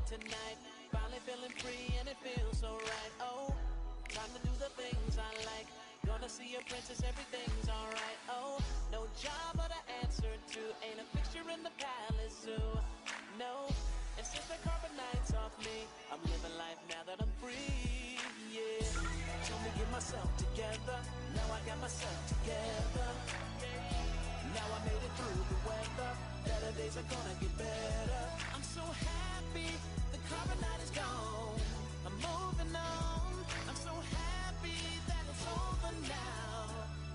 Tonight, finally feeling free and it feels so right. Oh, time to do the things I like. Gonna see a princess, everything's alright. Oh, no job but an answer to. Ain't a fixture in the palace zoo. No, and since the carbon night's off me, I'm living life now that I'm free. Yeah, told me get myself together. Now I got myself together. Now I made it through the weather. Better days are gonna get better. I'm so happy. The carbon night is gone. I'm moving on. I'm so happy that it's over now.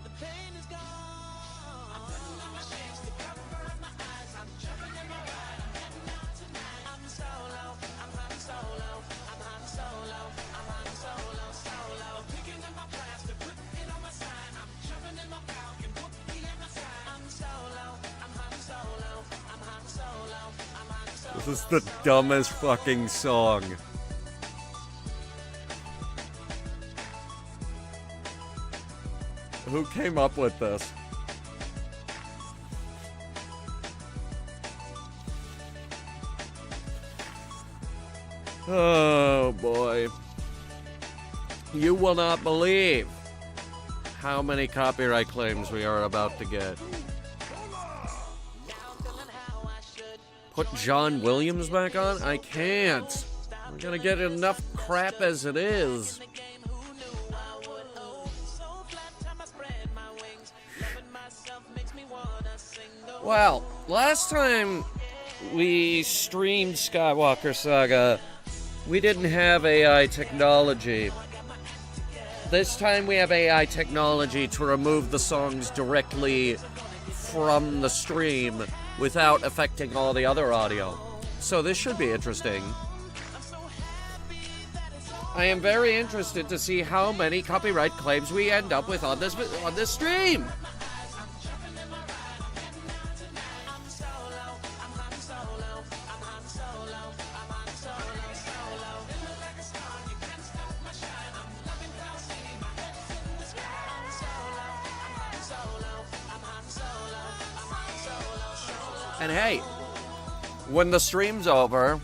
The pain is gone. I'm putting on my shades to cover up my eyes. I'm jumping in my ride. I'm heading out tonight. I'm solo. I'm hot solo. I'm hot solo. I'm hot solo. Solo. I'm picking up my plaster, putting it on my sign. I'm jumping in my falcon, whoopie at my side. I'm solo. I'm hot solo. I'm hot solo. I'm hot solo. This is the dumbest fucking song. Who came up with this? Oh boy. You will not believe how many copyright claims we are about to get. Put John Williams back on? I can't. We're gonna get enough crap as it is. Well, last time we streamed Skywalker Saga, we didn't have AI technology. This time we have AI technology to remove the songs directly from the stream without affecting all the other audio. So this should be interesting. I am very interested to see how many copyright claims we end up with on this stream. And hey, when the stream's over,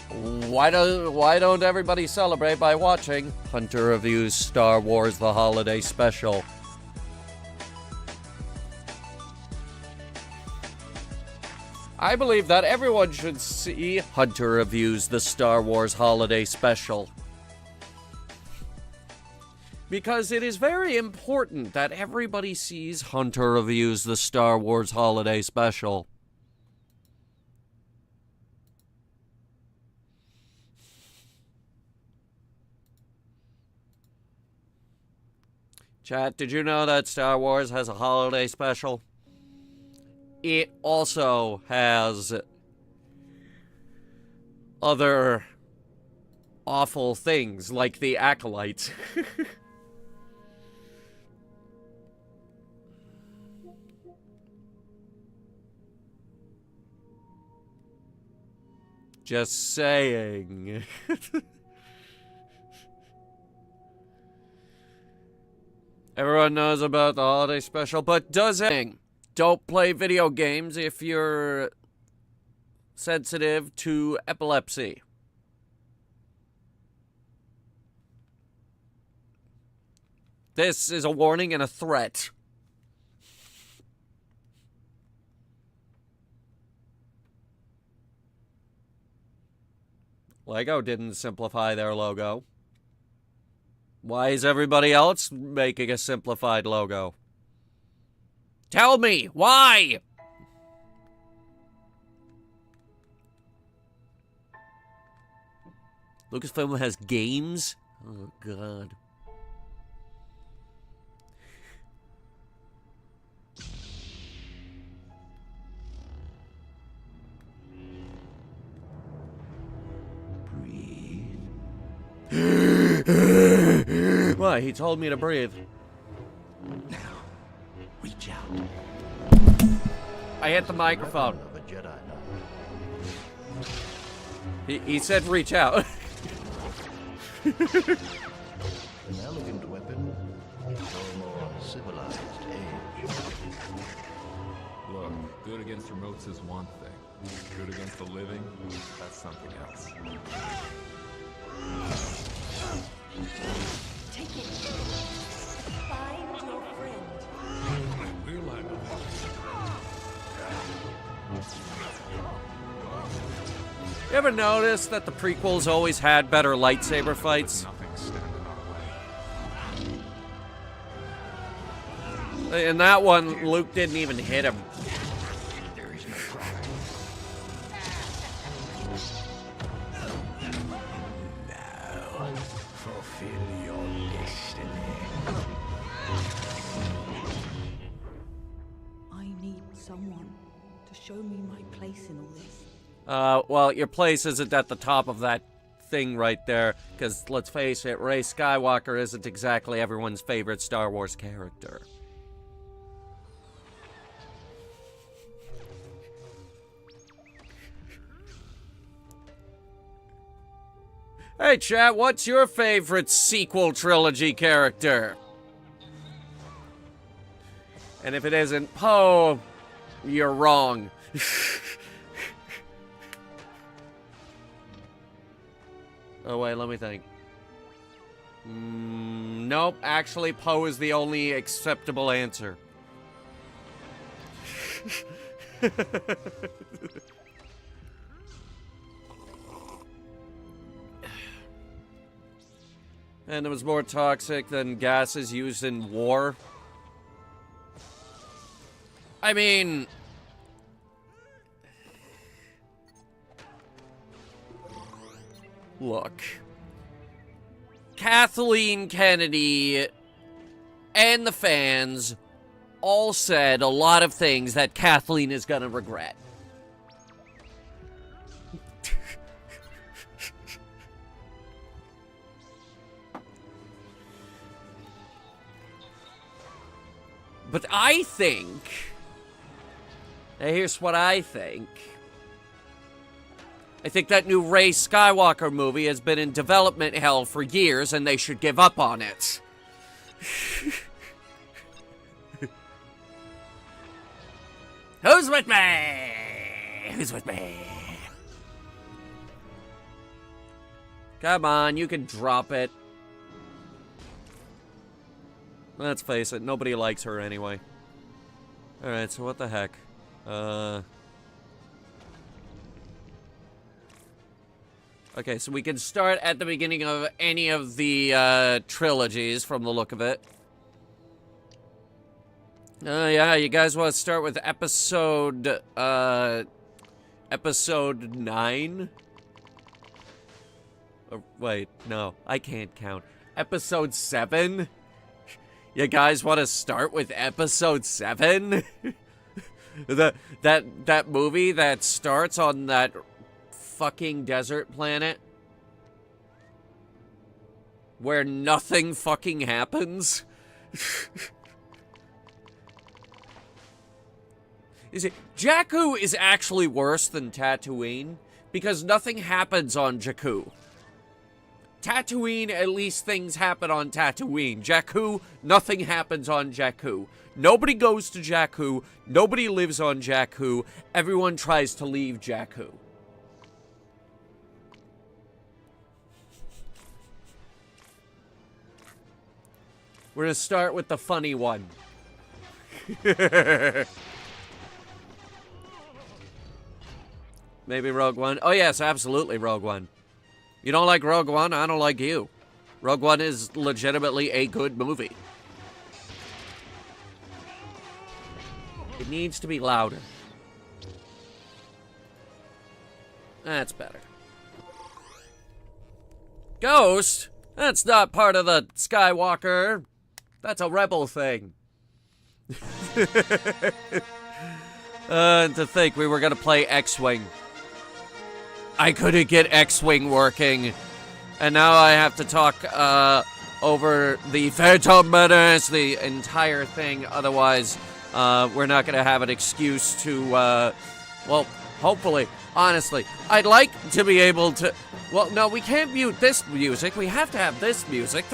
why don't everybody celebrate by watching Hunter Reviews Star Wars The Holiday Special? I believe that everyone should see Hunter Reviews The Star Wars Holiday Special. Because it is very important that everybody sees Hunter Reviews The Star Wars Holiday Special. Chat, did you know that Star Wars has a holiday special? It also has other awful things, like the Acolytes. Just saying. Everyone knows about the holiday special, but don't play video games if you're sensitive to epilepsy. This is a warning and a threat. Lego didn't simplify their logo. Why is everybody else making a simplified logo? Tell me, why? Lucasfilm has games? Oh, God. Why? He told me to breathe. Now, reach out. I hit the microphone. He said reach out. An elegant weapon for a more civilized age. Look, good against remotes is one thing. Good against the living, that's something else. Take it. Find your friend. We'll have You ever notice that the prequels always had better lightsaber fights? nothing standing our way. In that one, Luke didn't even hit him. There is no problem. Now, fulfill your destiny. I need someone to show me my place in all this. Well, your place isn't at the top of that thing right there, because let's face it, Rey Skywalker isn't exactly everyone's favorite Star Wars character. Hey, chat, what's your favorite sequel trilogy character? And if it isn't Poe, you're wrong. Oh, wait, let me think. Nope, actually, Poe is the only acceptable answer. And it was more toxic than gases used in war. I mean... Look. Kathleen Kennedy and the fans all said a lot of things that Kathleen is gonna regret. But I think... Now here's what I think. I think that new Rey Skywalker movie has been in development hell for years, and they should give up on it. Who's with me? Who's with me? Come on, you can drop it. Let's face it, nobody likes her anyway. Alright, so what the heck? Okay, so we can start at the beginning of any of the trilogies from the look of it. Yeah, you guys want to start with episode 9? Oh, wait, no, I can't count. Episode 7? You guys want to start with episode 7? that movie that starts on that fucking desert planet where nothing fucking happens. You see, Jakku is actually worse than Tatooine because nothing happens on Jakku. Tatooine, at least things happen on Tatooine. Jakku, nothing happens on Jakku. Nobody goes to Jakku. Nobody lives on Jakku. Everyone tries to leave Jakku. We're gonna start with the funny one. Maybe Rogue One. Oh yes, absolutely Rogue One. You don't like Rogue One? I don't like you. Rogue One is legitimately a good movie. It needs to be louder. That's better. Ghost? That's not part of the Skywalker. That's a rebel thing. To think we were gonna play X-Wing. I couldn't get X-Wing working. And now I have to talk over the Phantom Menace, the entire thing. Otherwise, we're not gonna have an excuse to, well, hopefully, honestly, I'd like to be able to... Well, no, we can't mute this music. We have to have this music.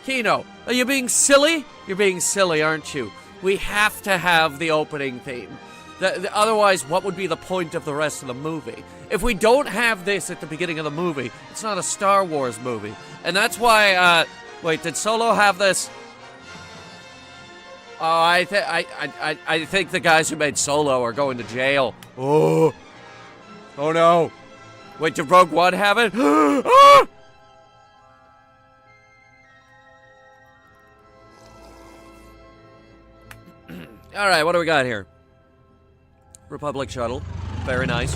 Kino, are you being silly? You're being silly, aren't you? We have to have the opening theme. Otherwise, what would be the point of the rest of the movie? If we don't have this at the beginning of the movie, it's not a Star Wars movie. And that's why, wait, did Solo have this? Oh, I think the guys who made Solo are going to jail. Oh no. Wait, did Rogue One have it? Ah! Alright, what do we got here? Republic shuttle. Very nice.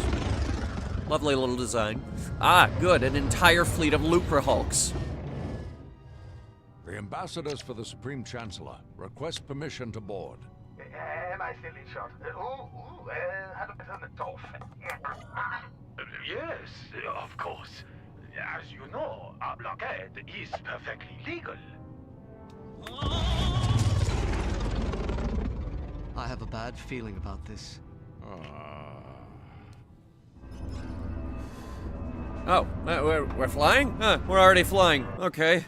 Lovely little design. Ah, good. An entire fleet of Lucre Hulks. The ambassadors for the Supreme Chancellor request permission to board. Am I still in shot? How do I turn it off? Yes, of course. As you know, a blockade is perfectly legal. I have a bad feeling about this. Oh, we're flying? Huh, we're already flying. Okay.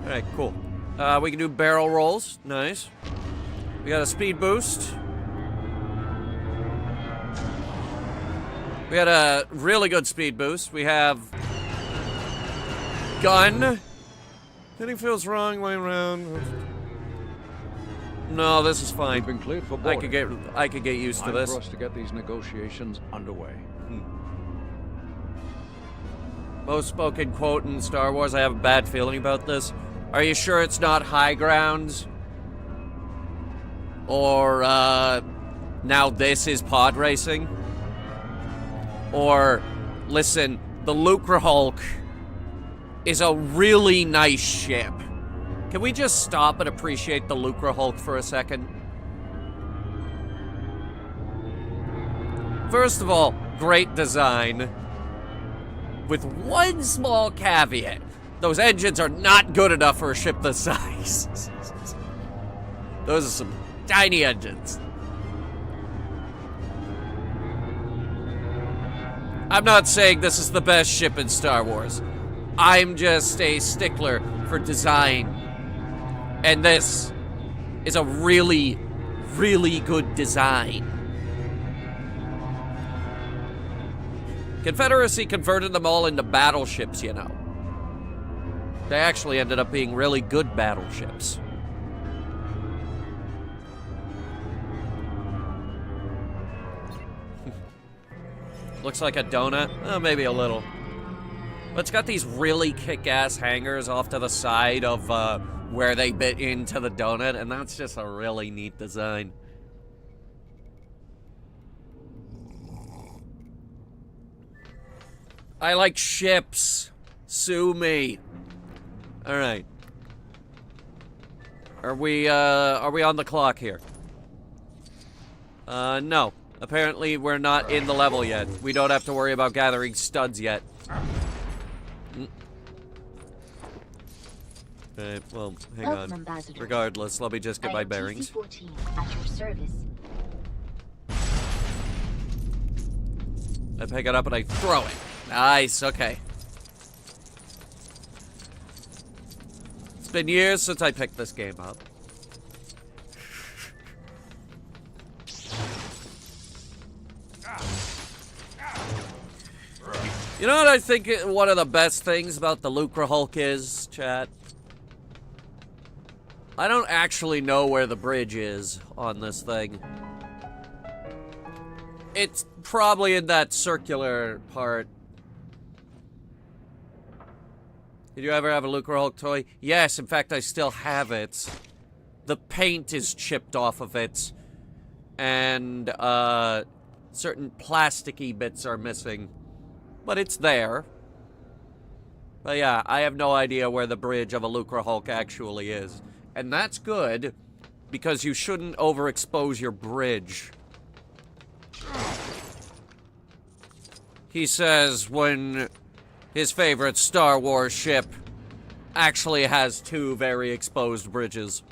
Alright, cool. We can do barrel rolls. Nice. We got a speed boost. We got a really good speed boost. We have... gun. Anything feels wrong way around. No, this is fine. We've been cleared for boarding. I could get used to this. Time for us to get these negotiations underway. Most spoken quote in Star Wars. I have a bad feeling about this. Are you sure it's not high grounds? Or, now this is pod racing? Or, listen, the Lucre Hulk is a really nice ship. Can we just stop and appreciate the Lucre Hulk for a second? First of all, great design. With one small caveat. Those engines are not good enough for a ship this size. Those are some tiny engines. I'm not saying this is the best ship in Star Wars. I'm just a stickler for design. And this is a really, really good design. Confederacy converted them all into battleships, you know. They actually ended up being really good battleships. Looks like a donut. Oh, maybe a little. But it's got these really kick-ass hangers off to the side of where they bit into the donut, and that's just a really neat design. I like ships. Sue me. All right. Are we on the clock here? No. Apparently we're not in the level yet. We don't have to worry about gathering studs yet. Okay, well, hang on. Regardless, let me just get my bearings. At your service. I pick it up and I throw it. Nice, okay. It's been years since I picked this game up. You know what I think one of the best things about the Lucre Hulk is, chat? I don't actually know where the bridge is on this thing. It's probably in that circular part. Did you ever have a Lucre Hulk toy? Yes, in fact, I still have it. The paint is chipped off of it. And, certain plasticky bits are missing. But it's there. But yeah, I have no idea where the bridge of a Lucre Hulk actually is. And that's good, because you shouldn't overexpose your bridge. He says when his favorite Star Wars ship actually has two very exposed bridges.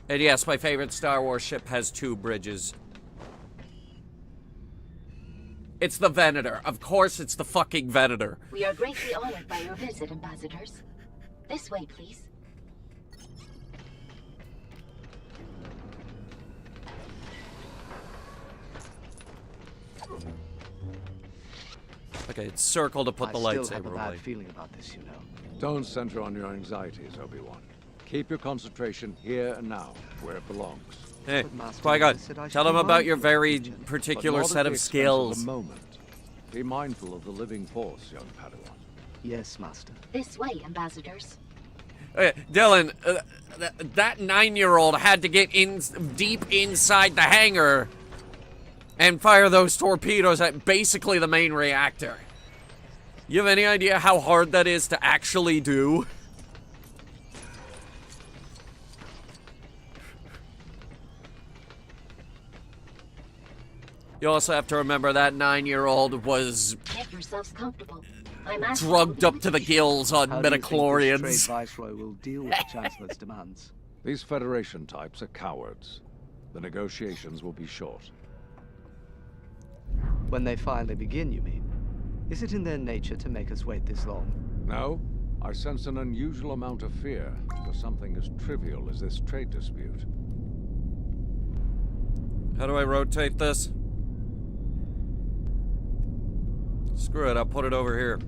And yes, my favorite Star Wars ship has two bridges. It's the Venator. Of course it's the fucking Venator. We are greatly honored by your visit, ambassadors. This way, please. Okay, it's circle to put the lightsaber I still have a bad away. feeling about this, you know. Don't center on your anxieties, Obi-Wan. Keep your concentration here and now, where it belongs. Hey, But Master Qui-Gon, Yoda said I should tell be him about your mindful of very the region. particular But not set at the of expense skills. the moment. Be mindful of the living force, young Padawan. Yes, Master. This way, ambassadors. Dylan, that 9-year-old had to get in deep inside the hangar and fire those torpedoes at basically the main reactor. You have any idea how hard that is to actually do? You also have to remember that 9-year-old was Get yourselves comfortable. I'm asking drugged up to the gills on How do you think this stray midichlorians. Viceroy will deal with the Chancellor's demands? These Federation types are cowards. The negotiations will be short. When they finally begin, you mean? Is it in their nature to make us wait this long? No, I sense an unusual amount of fear for something as trivial as this trade dispute. How do I rotate this? Screw it, I'll put it over here.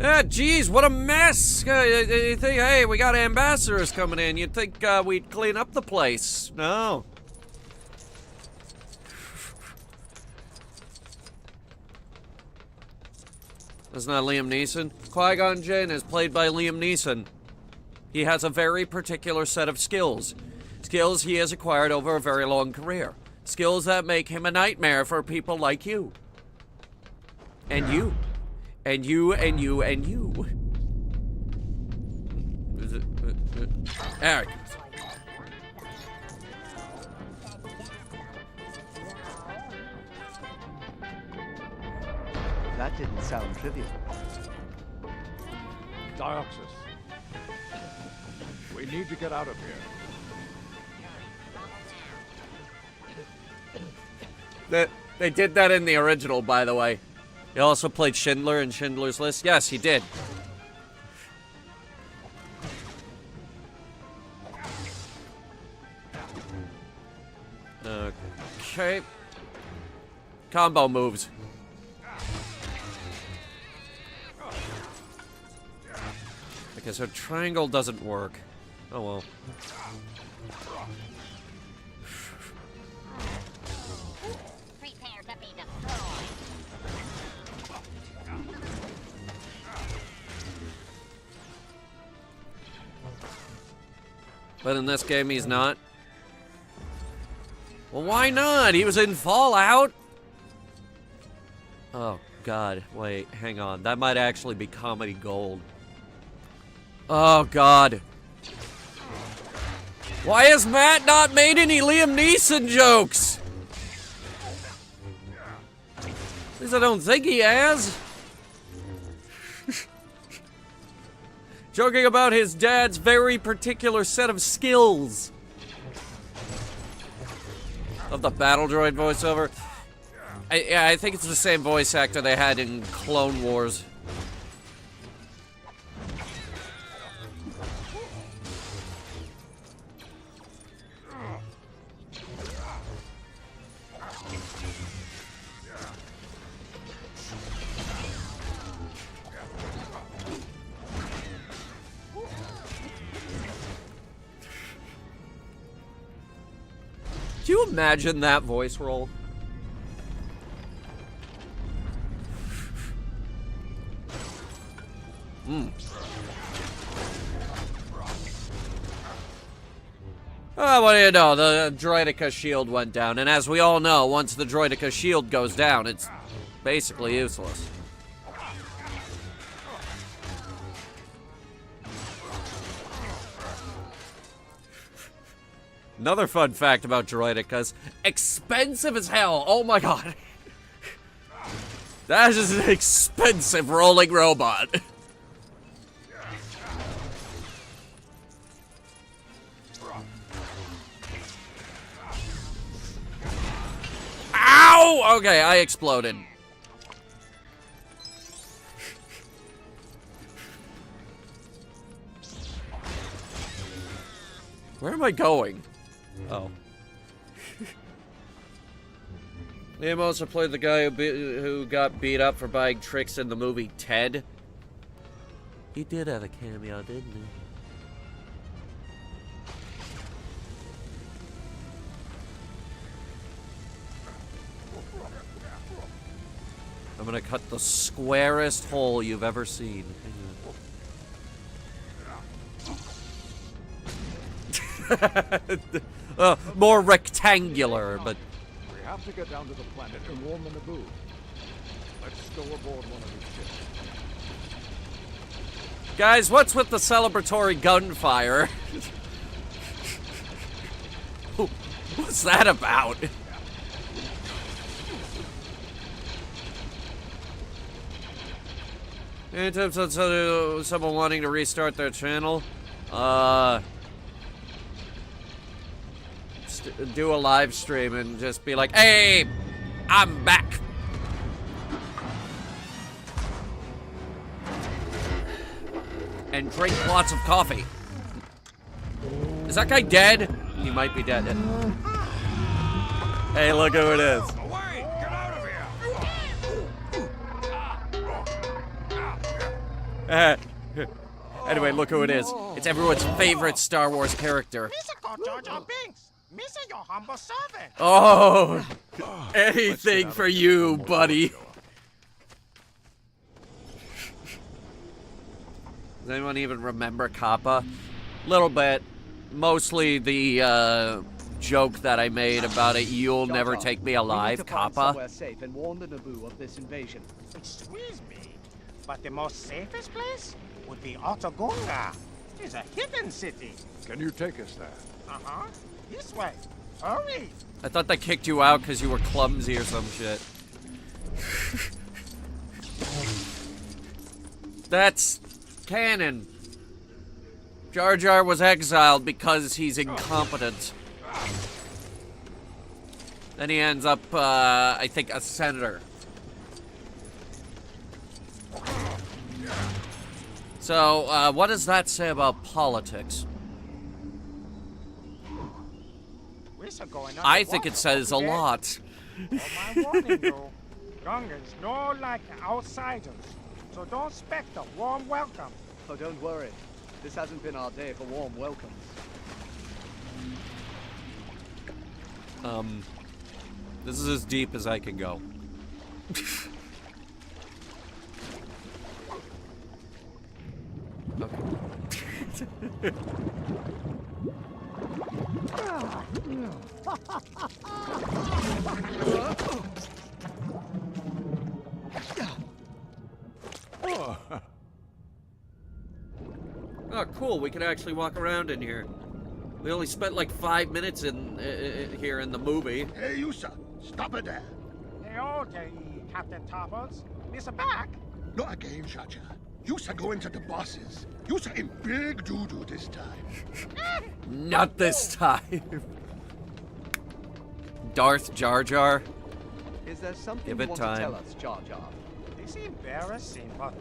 Ah, geez, what a mess! You think, hey, we got ambassadors coming in. You'd think we'd clean up the place. No. That's not Liam Neeson. Qui-Gon Jinn is played by Liam Neeson. He has a very particular set of skills. Skills he has acquired over a very long career. Skills that make him a nightmare for people like you. And you. And you, and you, and you. There it goes. That didn't sound trivial. Dioxys. We need to get out of here. They did that in the original, by the way. He also played Schindler in Schindler's List. Yes, he did. Okay. Combo moves. Okay, so triangle doesn't work. Oh well. Prepare to be destroyed. But in this game, he's not. Well, why not? He was in Fallout. Oh, God. Wait, hang on. That might actually be comedy gold. Oh, God. Why has Matt not made any Liam Neeson jokes? At least I don't think he has. Joking about his dad's very particular set of skills. Of the battle droid voiceover. Yeah, I think it's the same voice actor they had in Clone Wars. Do you imagine that voice roll? What do you know? The Droideka shield went down, and as we all know, once the Droideka shield goes down, it's basically useless. Another fun fact about Droidekas, expensive as hell. Oh my god. That is an expensive rolling robot. Okay, I exploded. Where am I going? Oh. Liam also played the guy who got beat up for buying tricks in the movie Ted. He did have a cameo, didn't he? I'm gonna cut the squarest hole you've ever seen. More rectangular, but... We have to get down to the planet and warm the Naboo. Let's go aboard one of these ships. Guys, what's with the celebratory gunfire? What's that about? In terms of someone wanting to restart their channel, do a live stream and just be like, "Hey, I'm back." And drink lots of coffee. Is that guy dead? He might be dead. Hey, look who it is. Away! Get out of here! Anyway, look who it is. It's everyone's favorite Star Wars character. Your humble servant. Oh, anything for you, buddy. Does anyone even remember Kappa? Little bit. Mostly the joke that I made about it. You'll never take me alive, Kappa. Somewhere safe and warn the Naboo of this invasion. Excuse me, but the most safest place would be Otogunga. It's a hidden city. Can you take us there? Uh-huh. This way. Hurry. I thought they kicked you out because you were clumsy or some shit. That's canon. Jar Jar was exiled because he's incompetent. Then he ends up, I think, a senator. So, what does that say about politics? I think it says a lot. Oh, my warning you, Gungans no like outsiders, so don't expect a warm welcome. Oh, don't worry. This hasn't been our day for warm welcomes. This is as deep as I can go. Oh, cool. We can actually walk around in here. We only spent like 5 minutes in here in the movie. Hey, you sir, stop it there. Hey, okay, Captain Toppers. Mr. Back. Not again, Jar Jar. You sir go into the bosses. You sir in big doo-doo this time. Not this time. Darth Jar Jar. Is there something Give you it want time. to tell us, Jar Jar? It's embarrassing, but,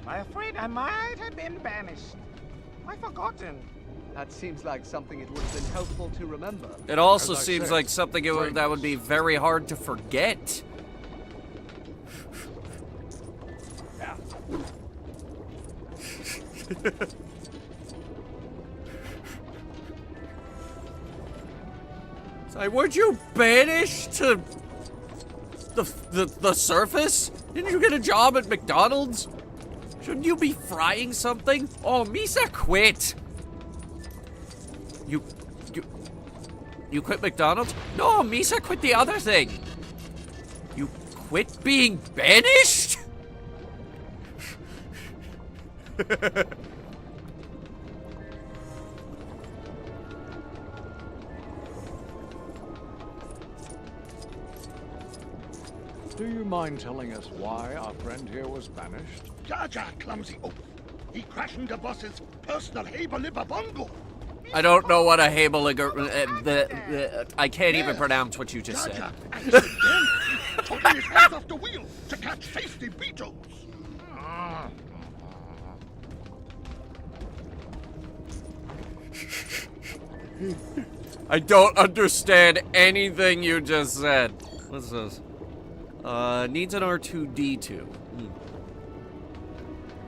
I'm afraid I might have been banished. I've forgotten. That seems like something it would have been helpful to remember. It also As I seems said, like something that would be very hard to forget. So, weren't you banished to the surface? Didn't you get a job at McDonald's? Shouldn't you be frying something? Oh, Misa quit. You quit McDonald's? No, Misa quit the other thing. You quit being banished? Do you mind telling us why our friend here was banished? Jar Jar clumsy oaf. He crashed the boss's personal Haber-Liber bongo. I don't know what a I can't even pronounce what you just said. Taking his hands off the wheel to catch tasty beetles. I don't understand anything you just said. What's this? Needs an R2-D2.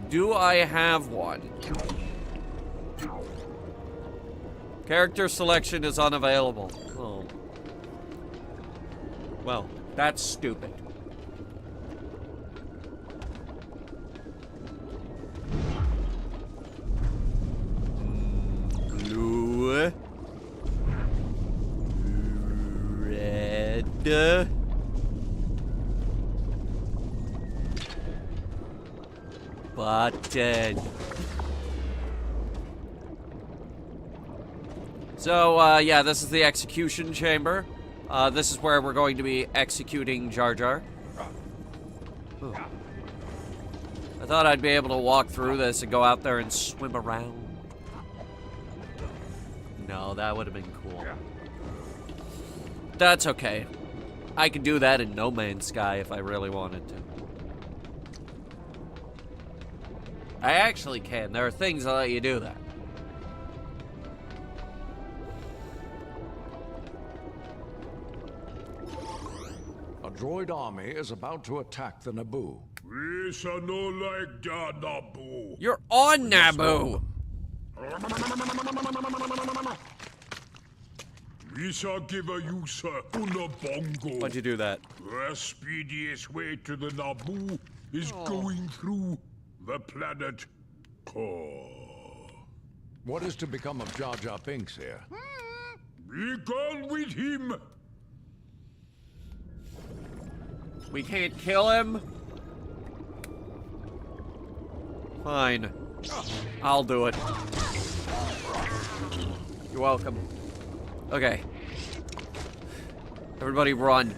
Do I have one? Character selection is unavailable. Oh. Well, that's stupid. Blue. Red. Button. So, yeah, this is the execution chamber. This is where we're going to be executing Jar Jar. Ooh. I thought I'd be able to walk through this and go out there and swim around. No, that would have been cool. That's okay. I could do that in No Man's Sky if I really wanted to. I actually can. There are things that let you do that. A droid army is about to attack the Naboo. We shall no like the Naboo. You're on Naboo. We shall give a user Unabongo. Why'd you do that? The speediest way to the Naboo is going through the planet core. What is to become of Jar Jar Binks here? Be gone with him. We can't kill him? Fine. I'll do it. You're welcome. Okay. Everybody run.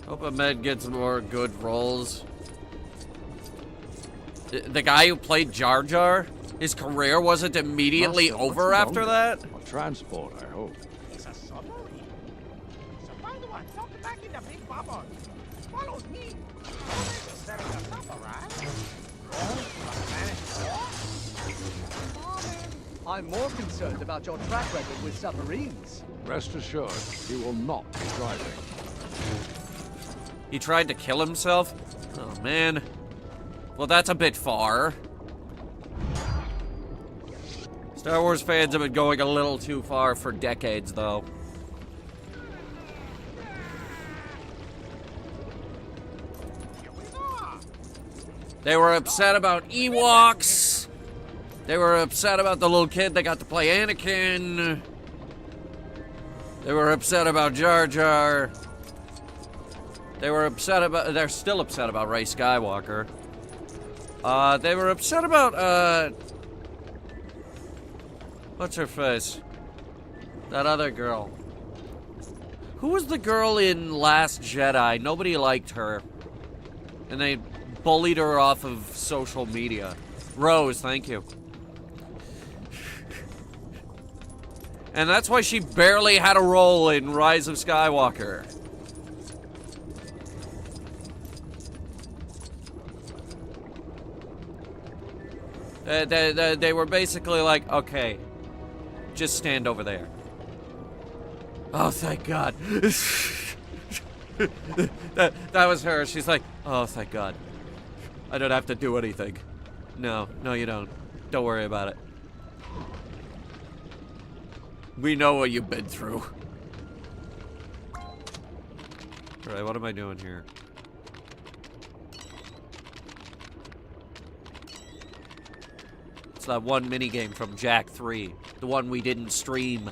Hope Ahmed gets more good rolls. The guy who played Jar Jar, his career wasn't immediately over after that? A transport, I hope. It's a submarine. So find the one, jump back in the big bubble. Follow me. Setting us up, all right? I'm more concerned about your track record with submarines. Rest assured, he will not be driving. He tried to kill himself? Oh, man. Well, that's a bit far. Star Wars fans have been going a little too far for decades, though. They were upset about Ewoks. They were upset about the little kid that got to play Anakin. They were upset about Jar Jar. They were upset about... They're still upset about Rey Skywalker. They were upset about, what's her face? That other girl. Who was the girl in Last Jedi? Nobody liked her. And they bullied her off of social media. Rose, thank you. And that's why she barely had a role in Rise of Skywalker. They were basically like, okay, just stand over there. Oh, thank God. that was her. She's like, oh, thank God. I don't have to do anything. No, you don't. Don't worry about it. We know what you've been through. Alright, what am I doing here? It's that one minigame from Jak 3. The one we didn't stream.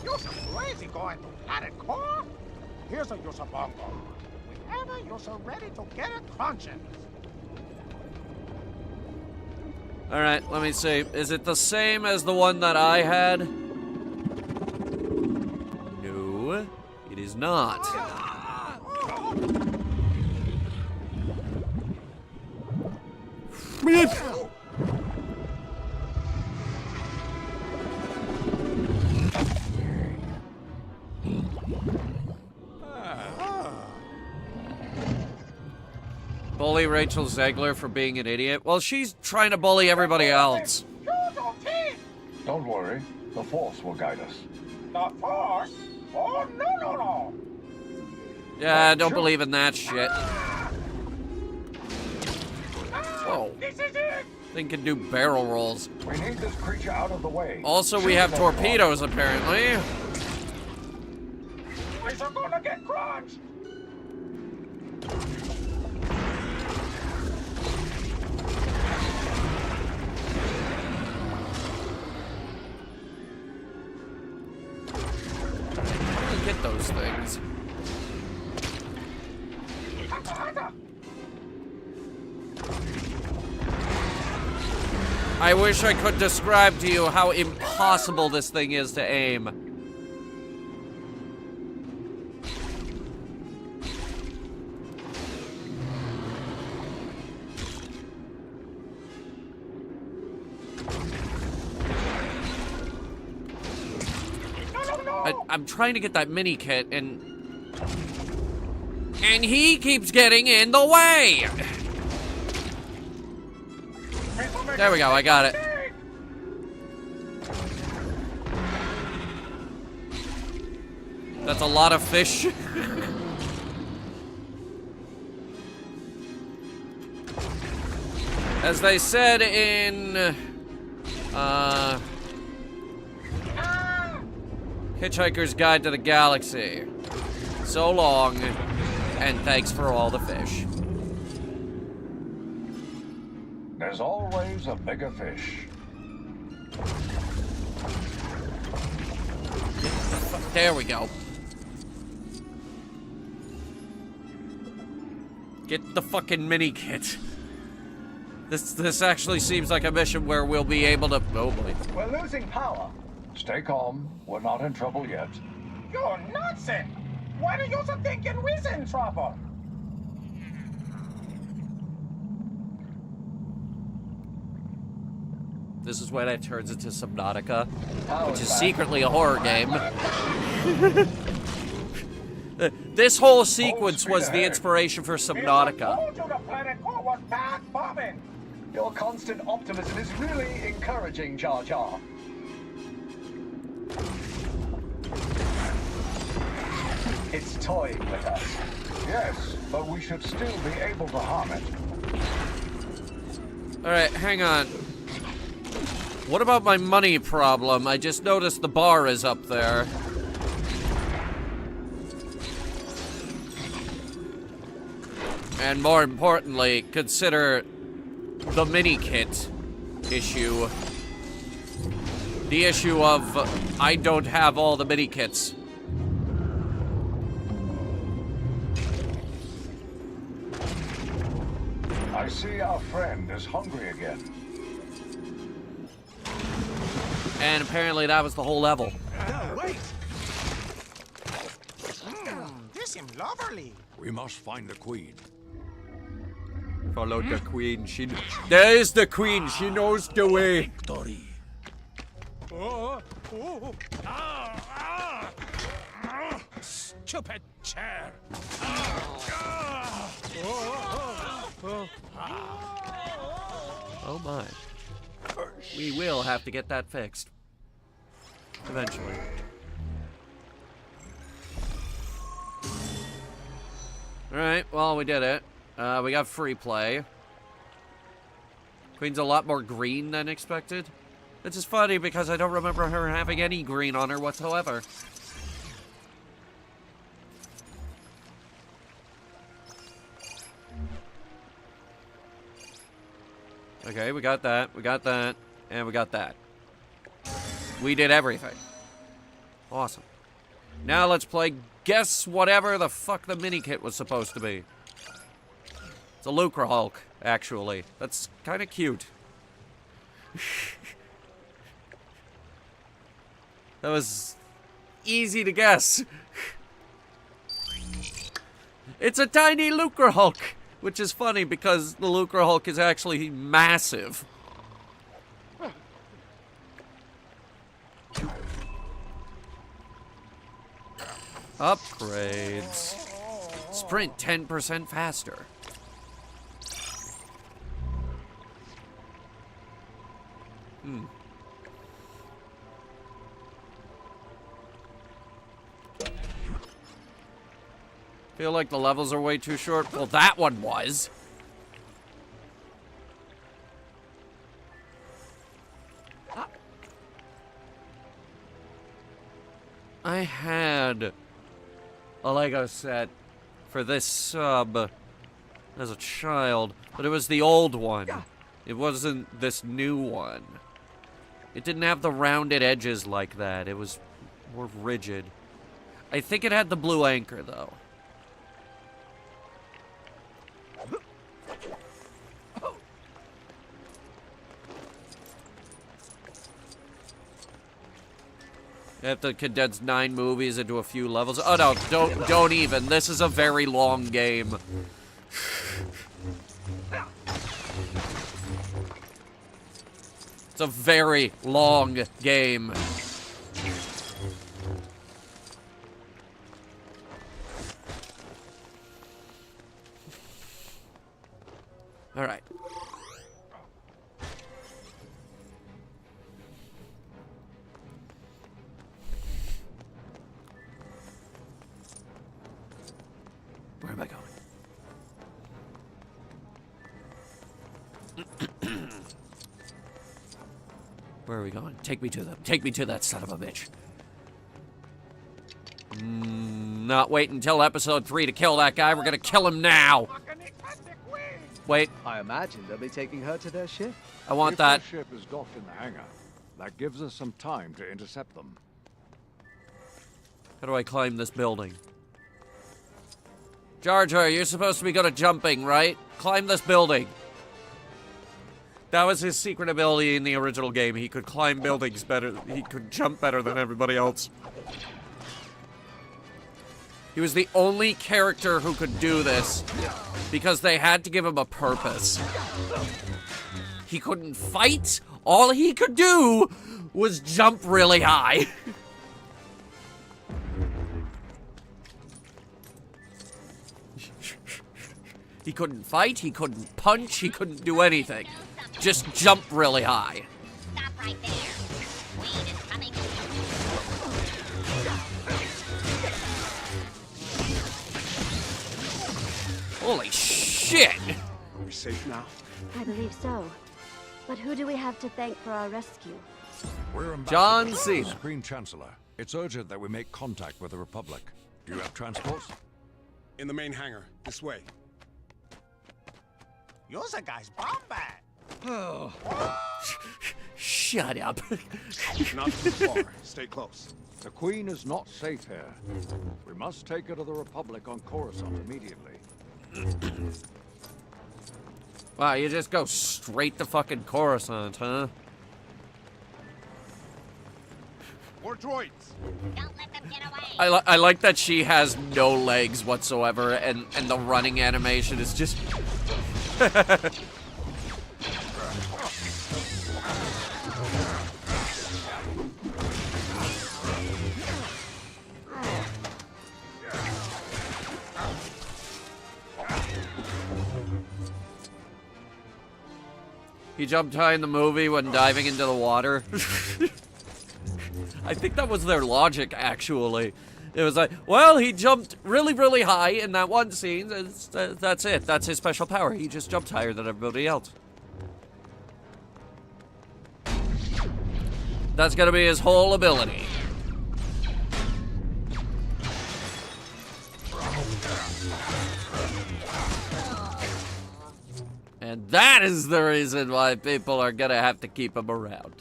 You're so crazy going to planet core? Here's a Yosabongo. Whenever you're so ready to get it crunching. Alright, let me see. Is it the same as the one that I had? No, it is not. Bully Rachel Zegler for being an idiot? Well, she's trying to bully everybody else. Don't worry, the Force will guide us. The Force? Oh, no. Yeah, don't believe in that shit. Whoa. This is it. Thing can do barrel rolls. We need this creature out of the way. Also, we have torpedoes, apparently. We're gonna get crushed. Get those things. I wish I could describe to you how impossible this thing is to aim. I'm trying to get that mini kit, and he keeps getting in the way. There we go, I got it. That's a lot of fish. As they said in Hitchhiker's Guide to the Galaxy. So long, and thanks for all the fish. There's always a bigger fish. There we go. Get the fucking mini kit. This actually seems like a mission where we'll be able to... Oh boy. We're losing power. Stay calm. We're not in trouble yet. You're nonsense. Why do you thinking we're in trouble? This is when it turns into Subnautica, which is secretly a horror game. This whole sequence was the inspiration for Subnautica. Your constant optimism is really encouraging, Jar Jar. It's toying with us. Yes, but we should still be able to harm it. Alright, hang on. What about my money problem? I just noticed the bar is up there. And more importantly, consider the mini kit issue. The issue of I don't have all the mini kits. I see our friend is hungry again. And apparently that was the whole level. No, wait. This seems lovely. We must find the queen. Follow the queen. There is the queen. She knows the way. Stupid chair. Oh my. We will have to get that fixed. Eventually. Alright, well, we did it. We got free play. Queen's a lot more green than expected. Which is funny because I don't remember her having any green on her whatsoever. Okay, we got that, and we got that. We did everything. Awesome. Now let's play guess whatever the fuck the mini kit was supposed to be. It's a Lucre Hulk, actually. That's kind of cute. That was easy to guess. It's a tiny Lucre Hulk. Which is funny because the Lucre Hulk is actually massive. Upgrades. Sprint 10% faster. Feel like the levels are way too short. Well, that one was. I had a Lego set for this sub as a child, but it was the old one. It wasn't this new one. It didn't have the rounded edges like that. It was more rigid. I think it had the blue anchor, though. You have to condense 9 movies into a few levels. Oh no, don't even. This is a very long game. It's a very long game. All right. Where am I going? Where are we going? Take me to that son of a bitch. Not wait until episode 3 to kill that guy. We're gonna kill him now. Wait. I imagine they'll be taking her to their ship. I want that. If their ship is docked in the hangar, that gives us some time to intercept them. How do I climb this building? Jar Jar, you're supposed to be good at jumping, right? Climb this building. That was his secret ability in the original game. He could climb buildings better. He could jump better than everybody else. He was the only character who could do this because they had to give him a purpose. He couldn't fight. All he could do was jump really high. He couldn't fight, he couldn't punch, he couldn't do anything. Just jump really high. Stop right there. Weed is coming. Holy shit! Are we safe now? I believe so. But who do we have to thank for our rescue? We're John ambassadors to Cena. the Supreme Chancellor. It's urgent that we make contact with the Republic. Do you have transport? In the main hangar. This way. You're the guy's bomb bat. Oh. Shut up. Not too far. Stay close. The Queen is not safe here. We must take her to the Republic on Coruscant immediately. Wow, you just go straight to fucking Coruscant, huh? More droids. Don't let them get away. I like that she has no legs whatsoever, and the running animation is just... He jumped high in the movie when diving into the water. I think that was their logic, actually. It was like, well, he jumped really, really high in that one scene. That's it. That's his special power. He just jumped higher than everybody else. That's gonna be his whole ability. And that is the reason why people are gonna have to keep him around.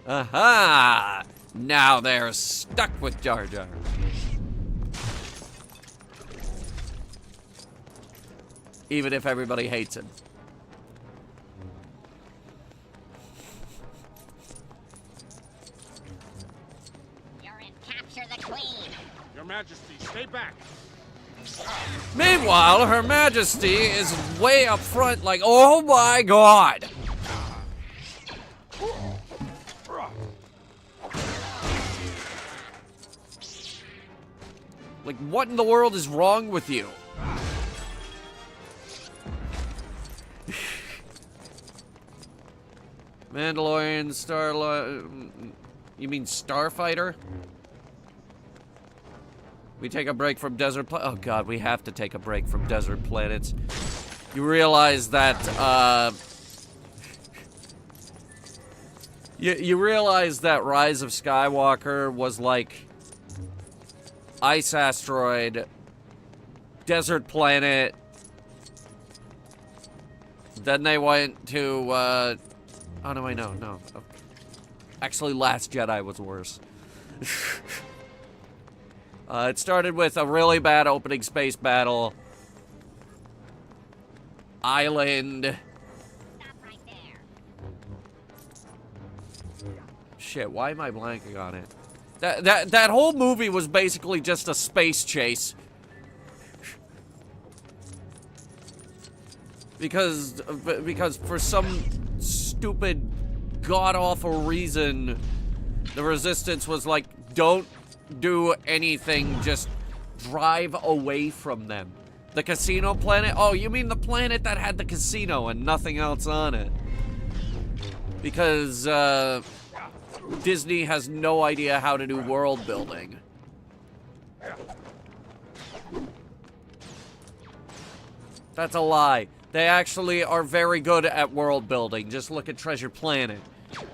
Aha! Now they're stuck with Jar Jar. Even if everybody hates him. You're in. Capture the Queen. Your Majesty, stay back. Meanwhile, Meanwhile, Her Majesty is way up front like, oh my god! Like, what in the world is wrong with you? Mandalorian, you mean Starfighter? We take a break from desert oh god, we have to take a break from desert planets. You realize that, you realize that Rise of Skywalker was like ice asteroid, desert planet. Then they went to, oh no, wait, no. Actually, Last Jedi was worse. It started with a really bad opening space battle. Island. Right there. Shit, why am I blanking on it? That whole movie was basically just a space chase. Because for some stupid, god-awful reason, the Resistance was like, don't do anything, just drive away from them. The casino planet? Oh, you mean the planet that had the casino and nothing else on it? Because, Disney has no idea how to do world building. That's a lie. They actually are very good at world building. Just look at Treasure Planet.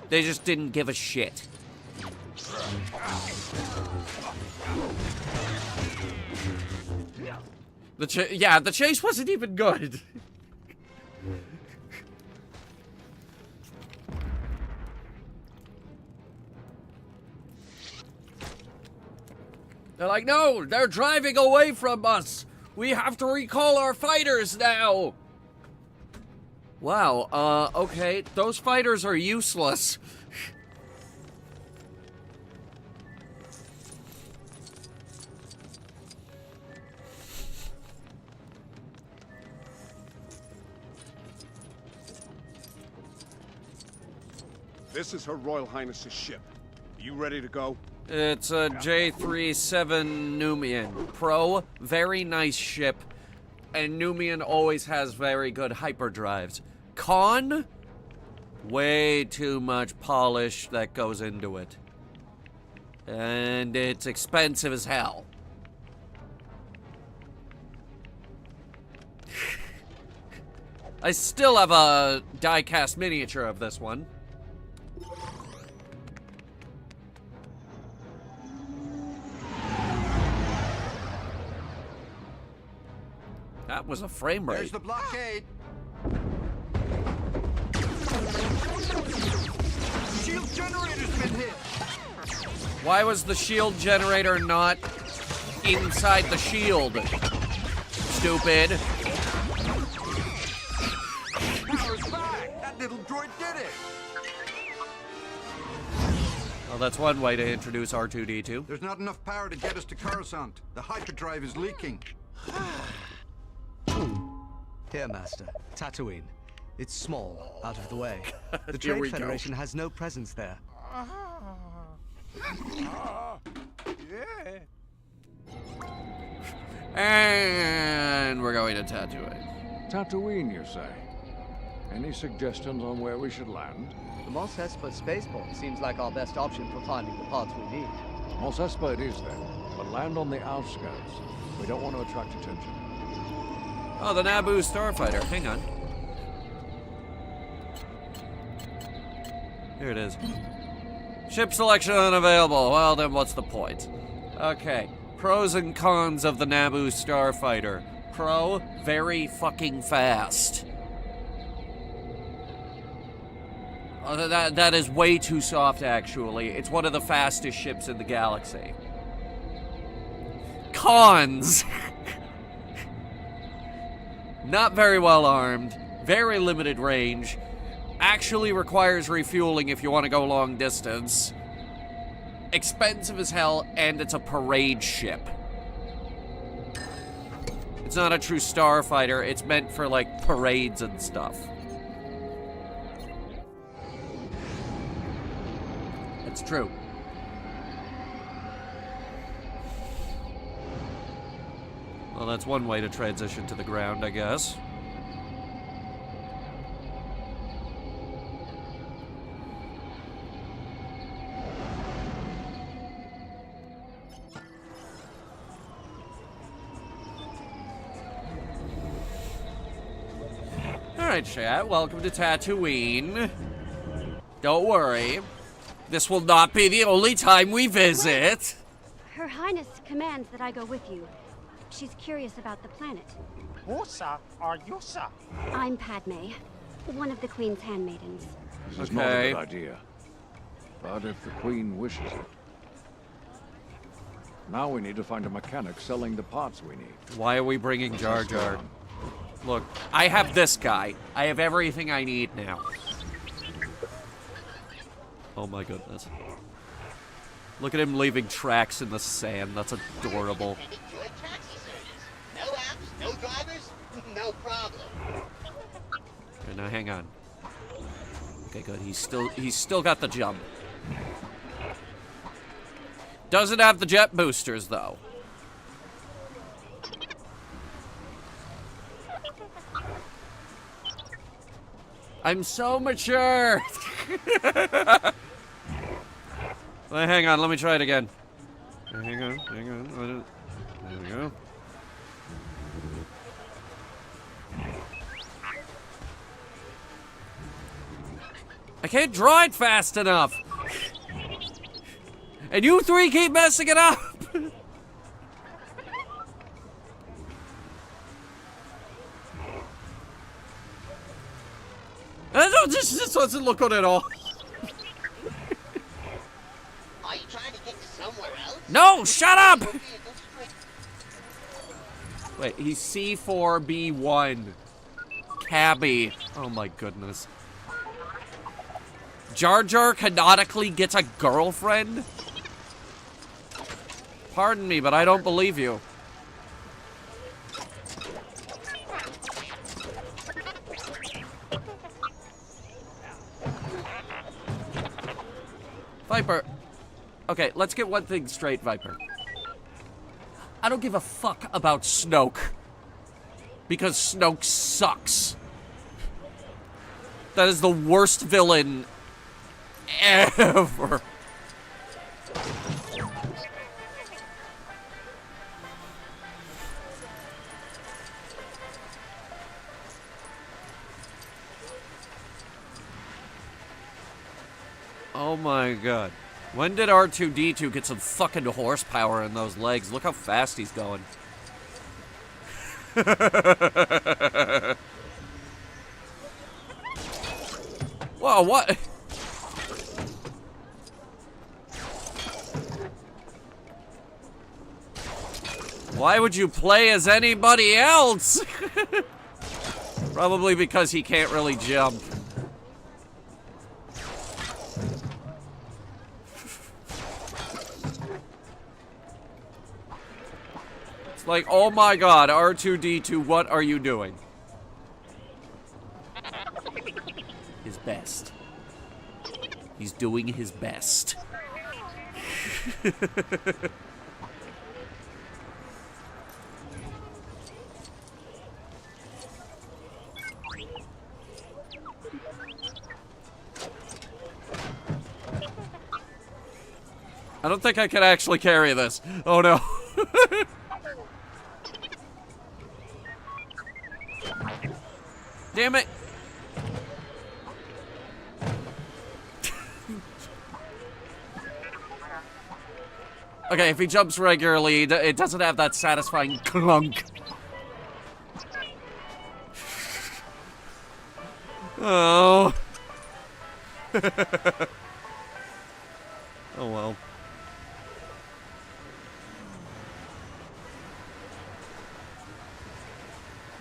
They just didn't give a shit. The chase wasn't even good. They're like, no, they're driving away from us. We have to recall our fighters now. Wow, okay, those fighters are useless. This is Her Royal Highness's ship. Are you ready to go? It's a J37 Numian. Pro, very nice ship. And Numian always has very good hyperdrives. Con? Way too much polish that goes into it. And it's expensive as hell. I still have a die-cast miniature of this one. That was a frame rate. There's the blockade. Shield generator's been hit. Why was the shield generator not inside the shield? Stupid. Power's back. That little droid did it. Well, that's one way to introduce R2-D2. There's not enough power to get us to Coruscant. The hyperdrive is leaking. Here, Master. Tatooine. It's small, out of the way. The Here Trade we Federation go. has no presence there. Yeah. And we're going to Tatooine. Tatooine, you say? Any suggestions on where we should land? The Mos Espa spaceport seems like our best option for finding the parts we need. Mos Espa it is then, but land on the outskirts. We don't want to attract attention. Oh, the Naboo starfighter. Hang on. Here it is. Ship selection unavailable. Well, then what's the point? Okay. Pros and cons of the Naboo starfighter. Pro, very fucking fast. That is way too soft, actually. It's one of the fastest ships in the galaxy. Cons. Not very well armed, very limited range, actually requires refueling if you want to go long distance, expensive as hell, and it's a parade ship. It's not a true starfighter. It's meant for, like, parades and stuff. It's true. Well, that's one way to transition to the ground, I guess. Alright, chat, welcome to Tatooine. Don't worry. This will not be the only time we visit. Her Highness commands that I go with you. She's curious about the planet. Whosa are you, sir? I'm Padme, one of the Queen's handmaidens. This is not a good idea. But if the Queen wishes it. Now we need to find a mechanic selling the parts we need. Why are we bringing Jar Jar? Look, I have this guy. I have everything I need now. Oh my goodness. Look at him leaving tracks in the sand. That's adorable. No apps, no drivers, no problem. Okay, now hang on. Okay, good. He's still got the jump. Doesn't have the jet boosters though. I'm so mature. Well, hang on, let me try it again. Hang on. There we go. I can't draw it fast enough. And you three keep messing it up. This doesn't look good at all. Are you trying to get somewhere else? No, shut up! Wait, he's C4B1. Cabby. Oh my goodness. Jar Jar canonically gets a girlfriend? Pardon me, but I don't believe you. Viper. Okay, let's get one thing straight, Viper. I don't give a fuck about Snoke. Because Snoke sucks. That is the worst villain ever. Oh my god. When did R2-D2 get some fucking horsepower in those legs? Look how fast he's going. Whoa, what? Why would you play as anybody else? Probably because he can't really jump. It's like, oh my god, R2-D2, what are you doing? His best. He's doing his best. I don't think I can actually carry this. Oh no. Damn it. Okay, if he jumps regularly, it doesn't have that satisfying clunk. Oh. Oh well.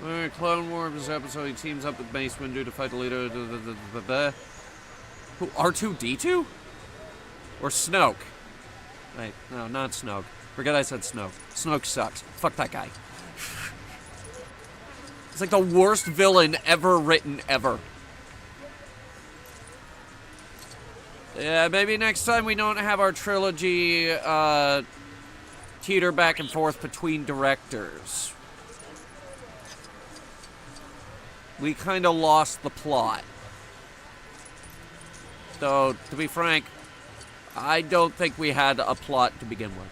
Alright, Clone Wars this episode, he teams up with Mace Windu to fight the leader. Who, R2-D2? Or Snoke? Wait, no, not Snoke. Forget I said Snoke. Snoke sucks. Fuck that guy. It's like the worst villain ever written, ever. Yeah, maybe next time we don't have our trilogy teeter back and forth between directors. We kind of lost the plot. Though, to be frank, I don't think we had a plot to begin with.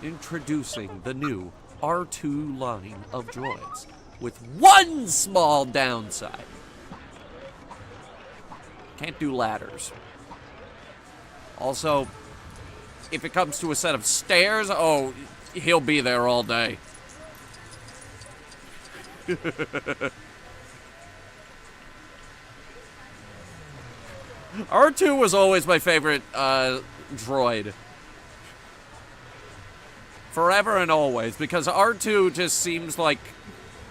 Introducing the new R2 line of droids, with one small downside. Can't do ladders. Also, if it comes to a set of stairs, oh, he'll be there all day. R2 was always my favorite droid. Forever and always, because R2 just seems like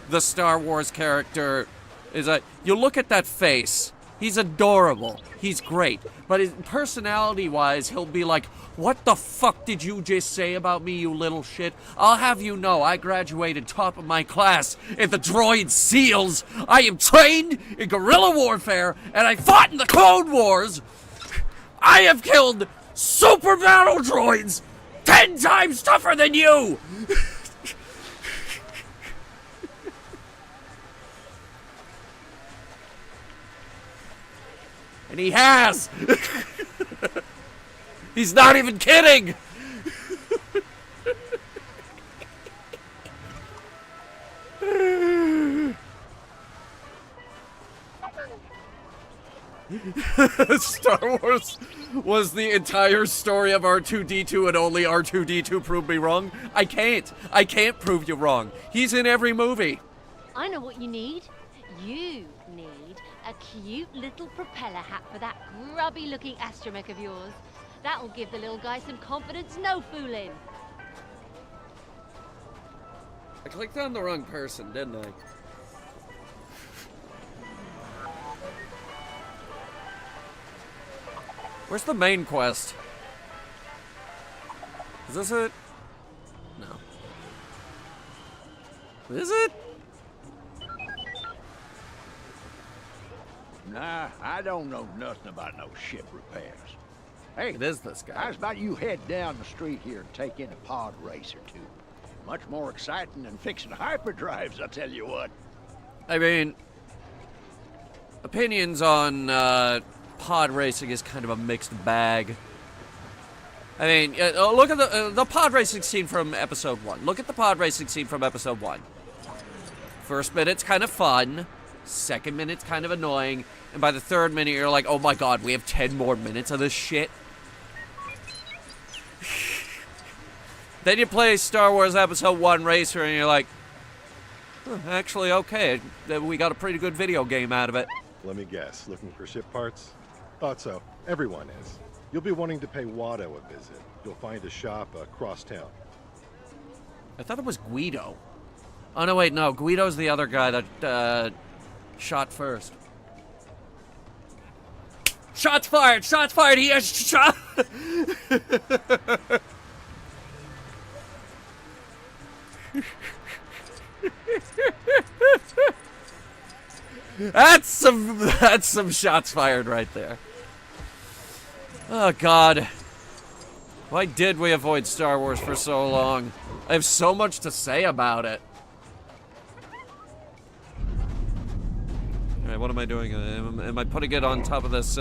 the Star Wars character is like, you look at that face, he's adorable, he's great, but personality-wise, he'll be like, what the fuck did you just say about me, you little shit? I'll have you know, I graduated top of my class in the droid SEALs. I am trained in guerrilla warfare, and I fought in the Clone Wars. I have killed super battle droids 10 times tougher than you! And he has! He's not even kidding! Star Wars was the entire story of R2-D2 and only R2-D2 proved me wrong? I can't prove you wrong. He's in every movie. I know what you need. You need a cute little propeller hat for that grubby-looking astromech of yours. That'll give the little guy some confidence, no fooling. I clicked on the wrong person, didn't I? Where's the main quest? Is this it? No. Is it? Nah, I don't know nothing about no ship repairs. Hey, it is this guy. How's about you head down the street here and take in a pod race or two? Much more exciting than fixing hyperdrives, I tell you what. I mean, opinions on pod racing is kind of a mixed bag. I mean, look at the pod racing scene from episode 1. Look at the pod racing scene from episode 1. First minute's kind of fun. Second minute's kind of annoying. And by the third minute, you're like, oh my god, we have 10 more minutes of this shit. Then you play Star Wars Episode 1 Racer, and you're like, actually, okay, we got a pretty good video game out of it. Let me guess, looking for ship parts? Thought so. Everyone is. You'll be wanting to pay Watto a visit. You'll find a shop across town. I thought it was Guido. Oh, no, wait, no. Guido's the other guy that shot first. Shots fired! Shots fired! He has shot! That's some shots fired right there. Oh god. Why did we avoid Star Wars for so long? I have so much to say about it. Alright, what am I doing? Am I putting it on top of this,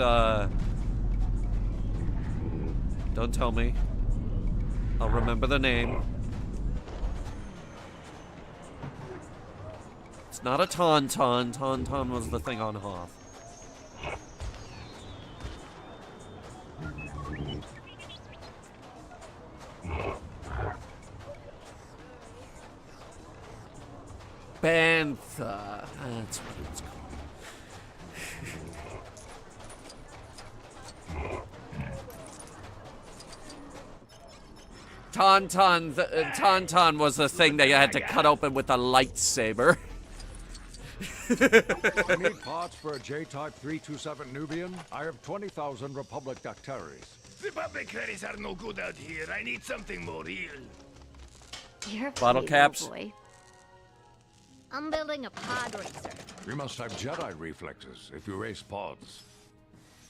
Don't tell me. I'll remember the name. It's not a Tauntaun. Tauntaun was the thing on Hoth. Bantha. That's what it's called. Tauntaun was the thing that you had to cut open with a lightsaber. I need parts for a J-Type 327 Nubian. I have 20,000 Republic Dactaries. Republic credits are no good out here. I need something more real. You're a Bottle pretty caps. little boy. I'm building a pod racer. You must have Jedi reflexes if you race pods.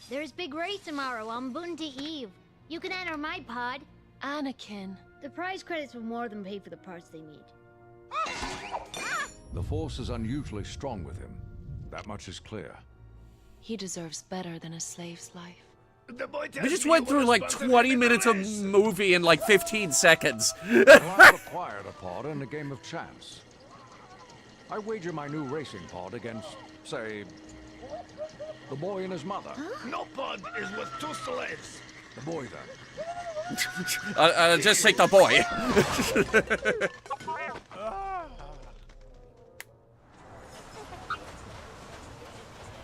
There's big race tomorrow on Bunty Eve. You can enter my pod. Anakin. The prize credits will more than pay for the parts they need. The Force is unusually strong with him. That much is clear. He deserves better than a slave's life. We just went through like 20 minutes of movie in like 15 seconds. Well, I've acquired a pod in a game of chance. I wager my new racing pod against, say, the boy and his mother. No pod is worth 2 slaves. The boy, then. Just take the boy.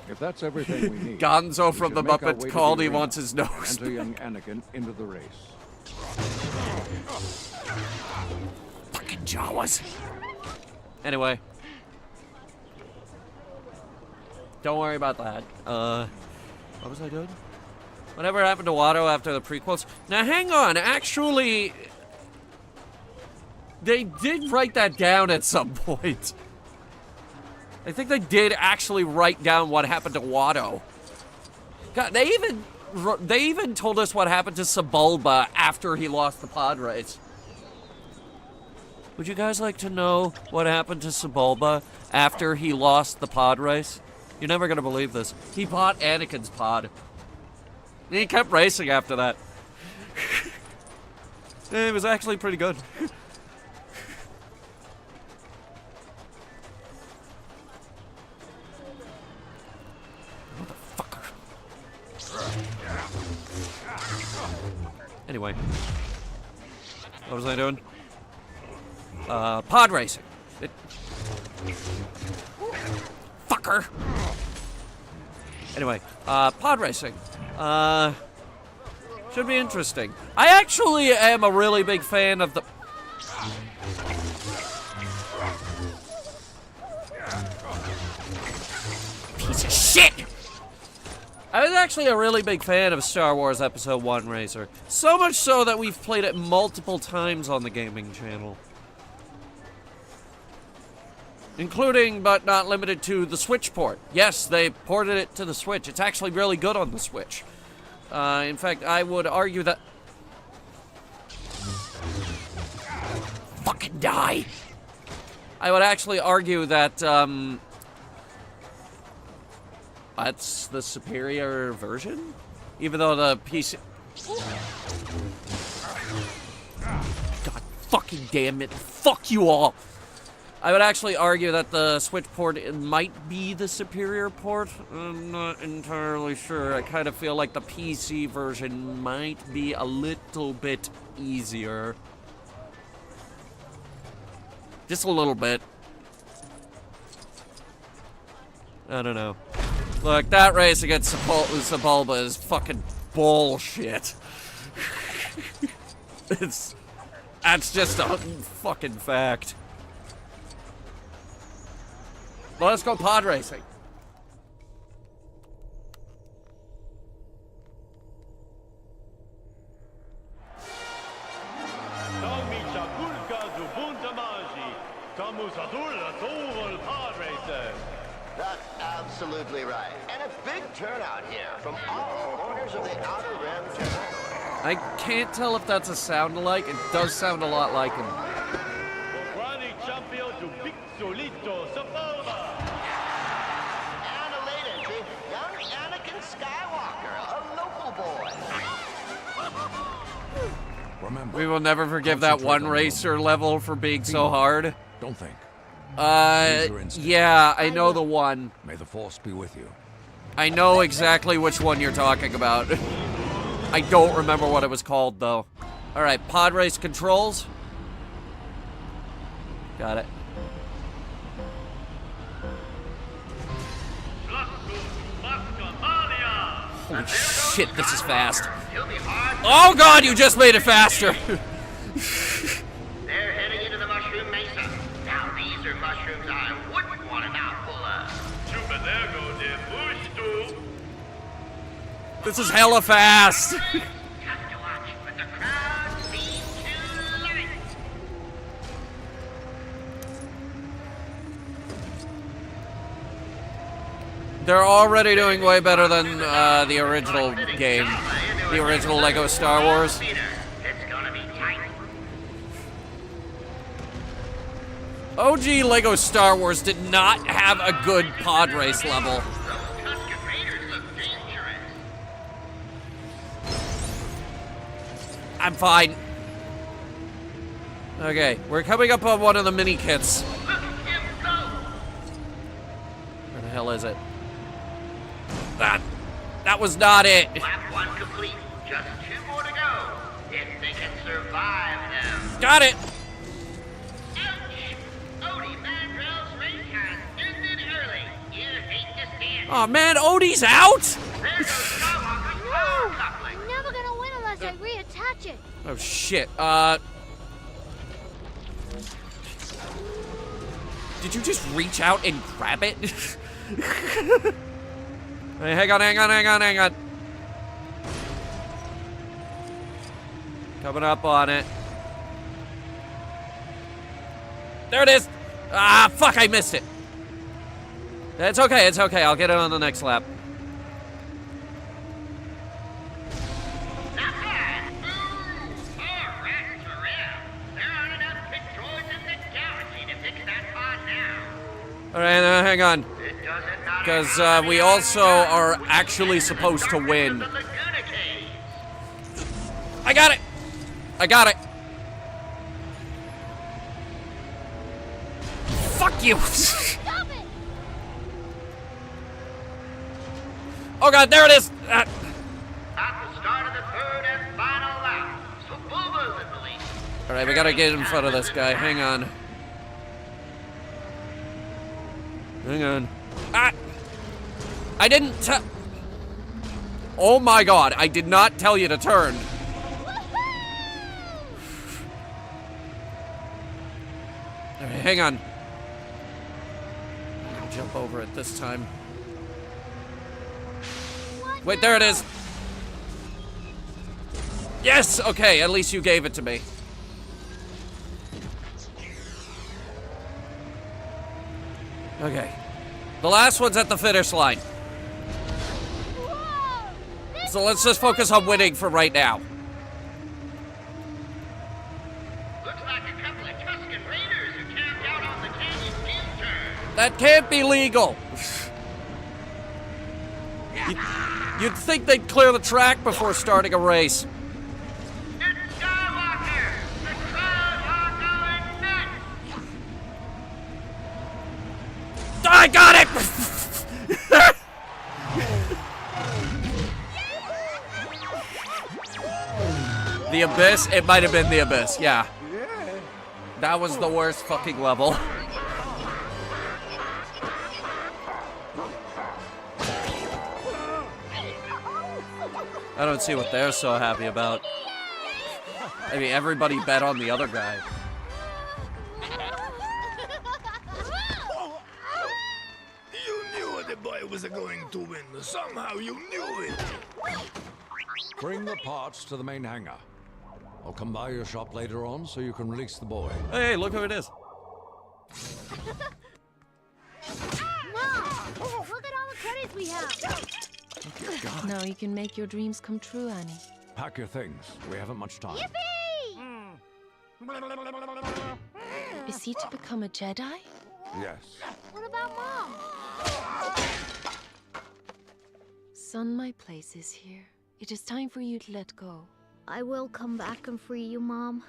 If that's everything we need, Gonzo we from the should make our Muppets way to called the he arena wants his nose. Enter young Anakin into the race. Fucking Jawas. Anyway. Don't worry about that. What was I doing? Whatever happened to Watto after the prequels? Now hang on, actually... They did write that down at some point. I think they did actually write down what happened to Watto. God, they even told us what happened to Sebulba after he lost the pod race. Would you guys like to know what happened to Sebulba after he lost the pod race? You're never gonna believe this. He bought Anakin's pod. And he kept racing after that. It was actually pretty good. Anyway. What was I doing? Pod racing. Fucker! Anyway, pod racing. Should be interesting. I actually am a really big fan of the... Piece of shit! I was actually a really big fan of Star Wars Episode 1 Racer. So much so that we've played it multiple times on the gaming channel. Including, but not limited to, the Switch port. Yes, they ported it to the Switch. It's actually really good on the Switch. In fact, I would argue that... Fucking die! I would actually argue that, that's the superior version? Even though the PC... God fucking damn it. Fuck you all! I would actually argue that the Switch port might be the superior port. I'm not entirely sure. I kind of feel like the PC version might be a little bit easier. Just a little bit. I don't know. Look, that race against Sebulba is fucking bullshit. That's just a fucking fact. Well, let's go pod racing. That's absolutely right. And a big turnout here from all corners of the Outer Rim territory. I can't tell if that's a sound alike. It does sound a lot like him. And a late entry, young Anakin Skywalker, a local boy. Remember, We will never forgive that one racer level for being so hard. Don't think. Yeah, I know the one. May the Force be with you. I know exactly which one you're talking about. I don't remember what it was called, though. Alright, pod race controls. Got it. Holy shit, this is fast. Oh god, you just made it faster! They're heading into the Mushroom Mesa. Now, these are mushrooms I wouldn't want a mouthful of. This is hella fast. They're already doing way better than the original game. The original Lego Star Wars. OG Lego Star Wars did not have a good pod race level. I'm fine. Okay, we're coming up on one of the mini kits. Where the hell is it? That was not it. Lap 1 complete. Just 2 more to go. If they can survive them. Got it. Oh man, Odie's out? I'm never gonna win unless I reattach it. Oh shit, did you just reach out and grab it? Hey, hang on. Coming up on it. There it is! Ah, fuck, I missed it. It's okay, I'll get it on the next lap. Alright, hang on. Because we also are actually supposed to win. I got it! Fuck you! Oh god, there it is! At the start of the 3rd and final lap, Sububa's in the lead. Alright, we gotta get in front of this guy. Hang on. Ah! I didn't tell... Oh my god, I did not tell you to turn. Alright, hang on. I'm gonna jump over it this time. Wait, there it is. Yes, okay, at least you gave it to me. Okay. The last one's at the finish line. So let's just focus on winning for right now. Looks like a couple of Tuscan Raiders who camped out on the canyon U-turn. That can't be legal. You'd think they'd clear the track before starting a race. It's Skywalker! The crowd are going nuts! I got it! The Abyss? It might have been the Abyss, yeah. That was the worst fucking level. I don't see what they're so happy about. I mean, everybody bet on the other guy. You knew the boy was going to win. Somehow you knew it. Bring the parts to the main hangar. I'll come by your shop later on so you can release the boy. Hey, look who it is. Mom, look at all the credits we have. God. Now you can make your dreams come true, Annie. Pack your things. We haven't much time. Is he to become a Jedi? Yes. What about Mom? Son, my place is here. It is time for you to let go. I will come back and free you, Mom.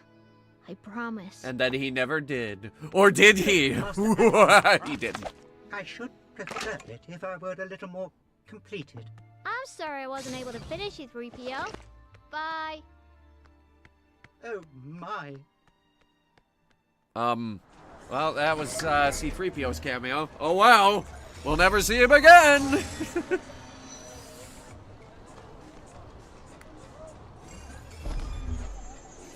I promise. And then he never did. Or did he? He didn't. I should prefer it if I were a little more completed. I'm sorry I wasn't able to finish you, 3PO. Bye. Oh, my. Well, that was C-3PO's cameo. Oh, wow. We'll never see him again.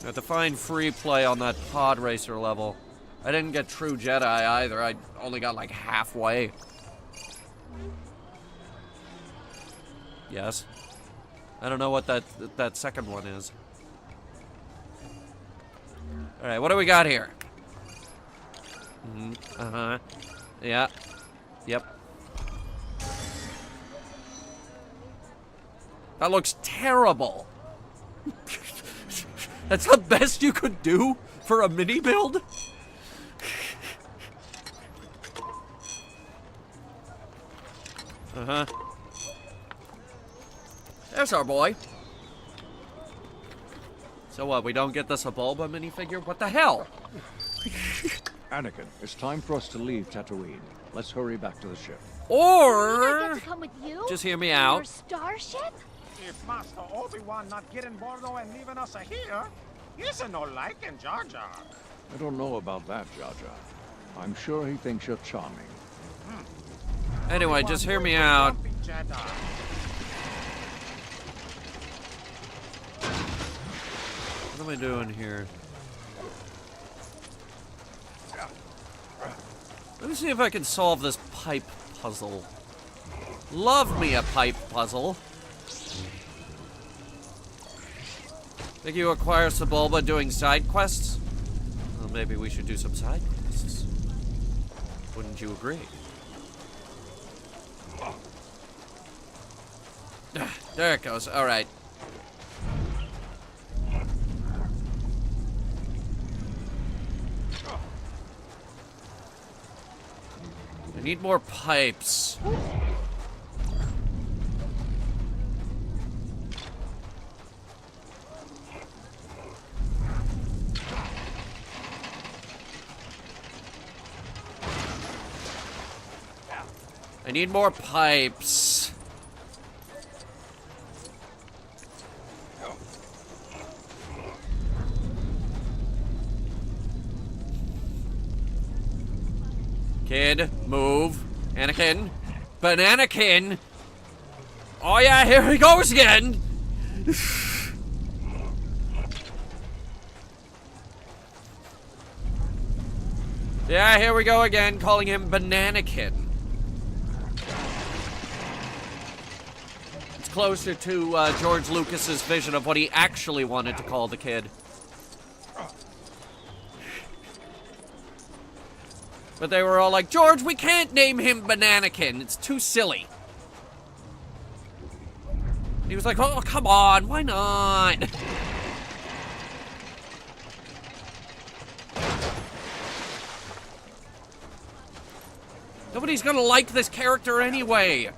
I have to find free play on that pod racer level. I didn't get true Jedi either. I only got like halfway. Yes. I don't know what that second one is. All right, what do we got here? Uh-huh. Yeah. Yep. That looks terrible. That's the best you could do for a mini build? Uh-huh. There's our boy. So what, we don't get the Sebulba minifigure? What the hell? Anakin, it's time for us to leave Tatooine. Let's hurry back to the ship. Or... Come with you? Just hear me In out. Your starship? If Master Obi-Wan not getting Bordeaux and leaving us here, he's no liking Jar Jar. I don't know about that, Jar Jar. I'm sure he thinks you're charming. Anyway, just hear me out. What am I doing here? Let me see if I can solve this pipe puzzle. Love me a pipe puzzle. Think you acquire Sebulba doing side quests? Well, maybe we should do some side quests. Wouldn't you agree? There it goes. All right. I need more pipes. I need more pipes. Kid, move. Anakin. Bananakin. Oh yeah, here he goes again. Yeah, here we go again, calling him Bananakin. It's closer to George Lucas's vision of what he actually wanted to call the kid. But they were all like, George, we can't name him Bananakin. It's too silly. He was like, oh, come on, why not? Nobody's gonna like this character anyway.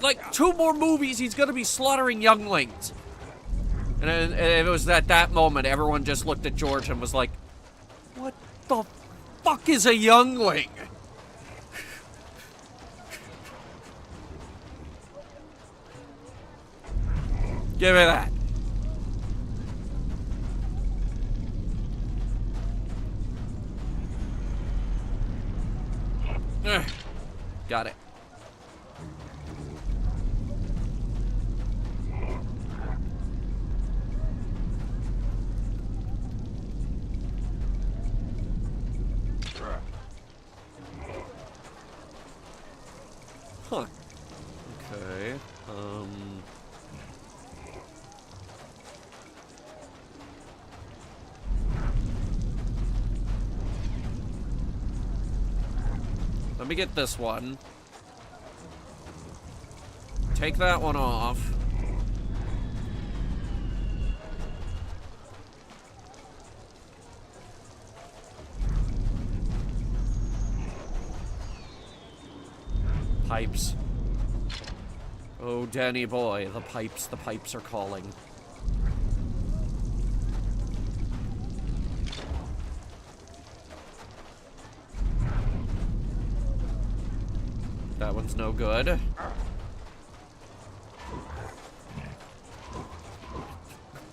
Like 2 more movies, he's gonna be slaughtering younglings. And it was at that moment, everyone just looked at George and was like, what the fuck is a youngling? Give me that. Got it. Huh. Okay. Let me get this one. Take that one off. Pipes. Oh, Danny boy, the pipes are calling. That one's no good.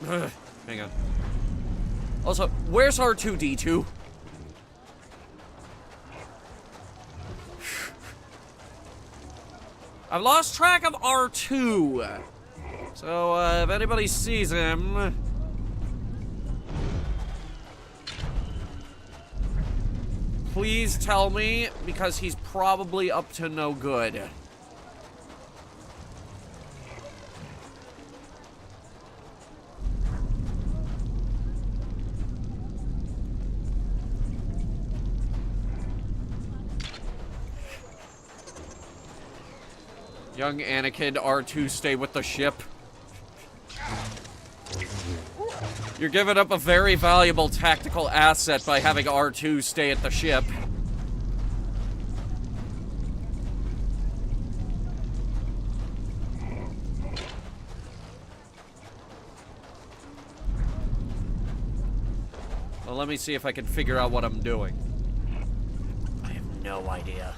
Hang on. Also, where's R2-D2? I've lost track of R2. So, if anybody sees him... please tell me, because he's probably up to no good. Young Anakin, R2 stay with the ship. You're giving up a very valuable tactical asset by having R2 stay at the ship. Well, let me see if I can figure out what I'm doing. I have no idea.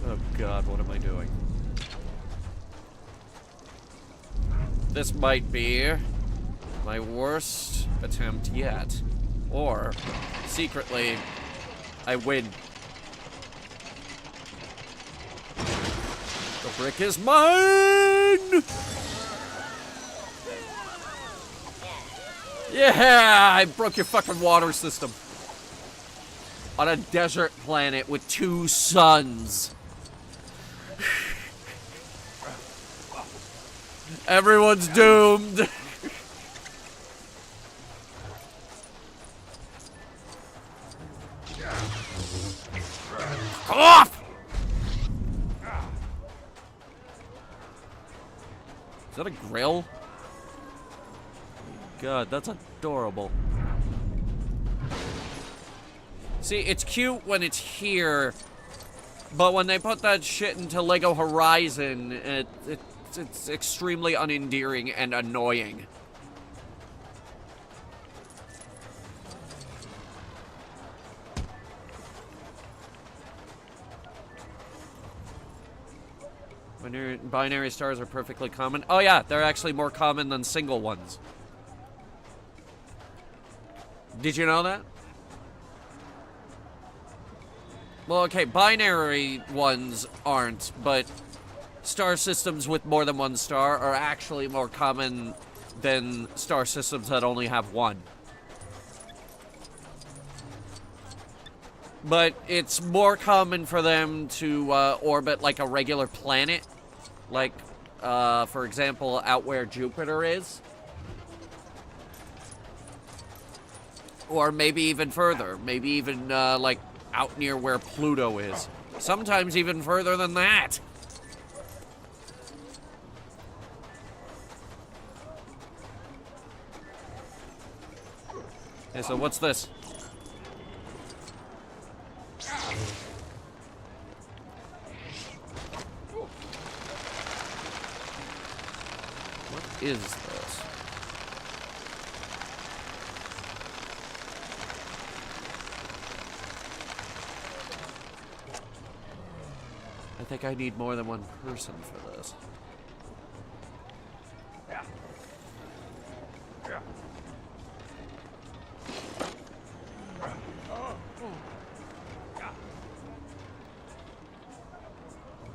Oh god, what am I doing? This might be my worst attempt yet. Or, secretly, I win. The brick is mine! Yeah! I broke your fucking water system. On a desert planet with 2 suns. Everyone's doomed. Come off! Is that a grill? God, that's adorable. See, it's cute when it's here, but when they put that shit into Lego Horizon, it's extremely unendearing and annoying. Binary stars are perfectly common. Oh yeah, they're actually more common than single ones. Did you know that? Well, okay, binary ones aren't, but star systems with more than one star are actually more common than star systems that only have one. But it's more common for them to orbit like a regular planet. Like, for example, out where Jupiter is. Or maybe even further. Maybe even, like, out near where Pluto is. Sometimes even further than that. Okay, so what's this? What is this? I think I need more than one person for this.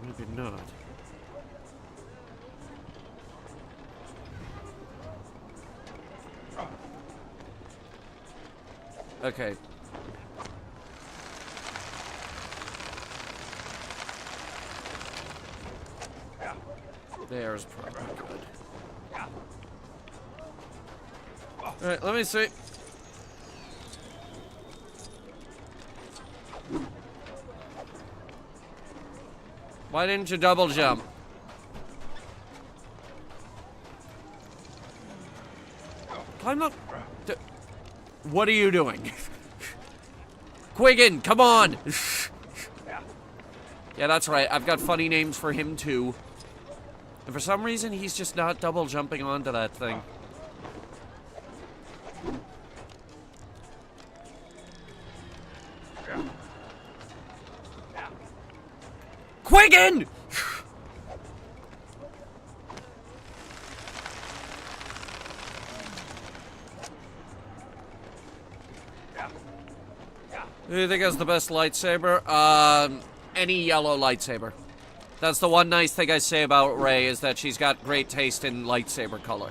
Maybe not. Okay. There's probably good. Alright, let me see. Why didn't you double jump? Climb up. What are you doing? Quiggin, come on! Yeah, that's right. I've got funny names for him too. And for some reason, he's just not double jumping onto that thing. Quiggin! Who do you think has the best lightsaber? Any yellow lightsaber. That's the one nice thing I say about Rey, is that she's got great taste in lightsaber color.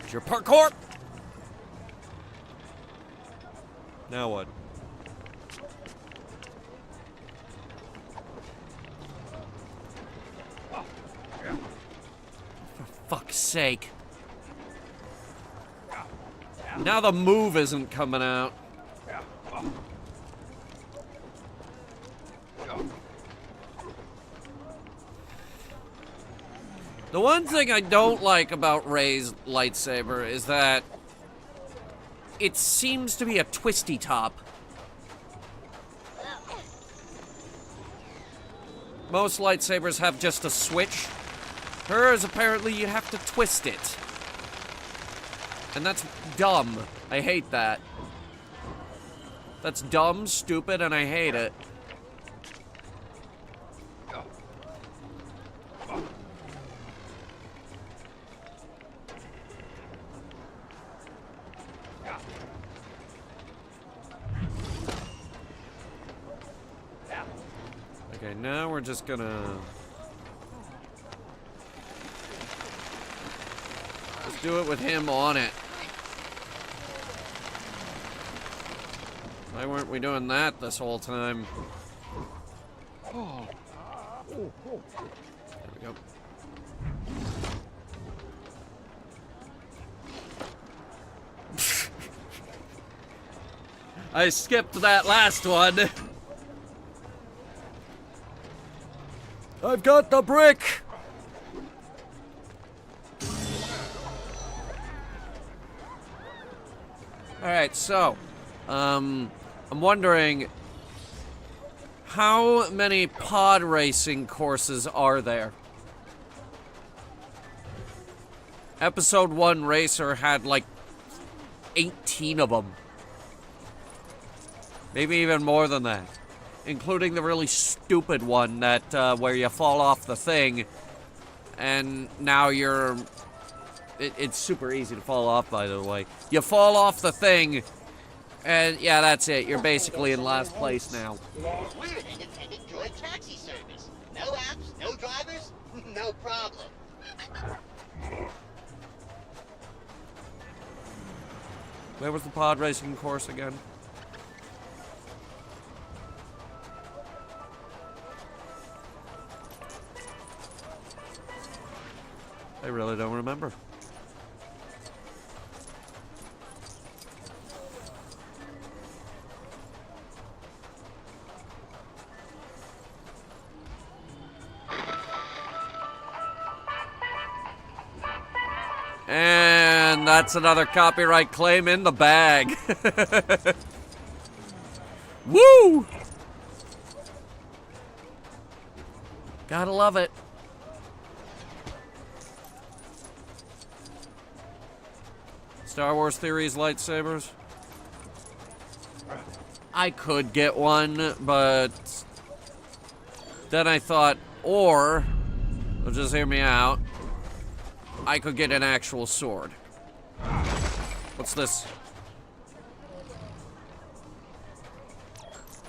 It's your parkour! Now what? For fuck's sake. Now the move isn't coming out. The one thing I don't like about Rey's lightsaber is that it seems to be a twisty top. Most lightsabers have just a switch. Hers, apparently, you have to twist it. And that's dumb. I hate that. That's dumb, stupid, and I hate it. Okay, now we're just gonna... Let's do it with him on it. Why weren't we doing that this whole time? There we go. I skipped that last one. I've got the brick! Alright, so, I'm wondering, how many pod racing courses are there? Episode 1 Racer had like 18 of them. Maybe even more than that. Including the really stupid one that, where you fall off the thing, and now you're... It's super easy to fall off, by the way. You fall off the thing, and yeah, that's it. You're basically in last place now. We're an independent droid taxi service. No apps, no drivers, no problem. Where was the pod racing course again? I really don't remember. And that's another copyright claim in the bag. Woo! Gotta love it. Star Wars Theories lightsabers. I could get one, but then I thought, or, well, just hear me out, I could get an actual sword. What's this?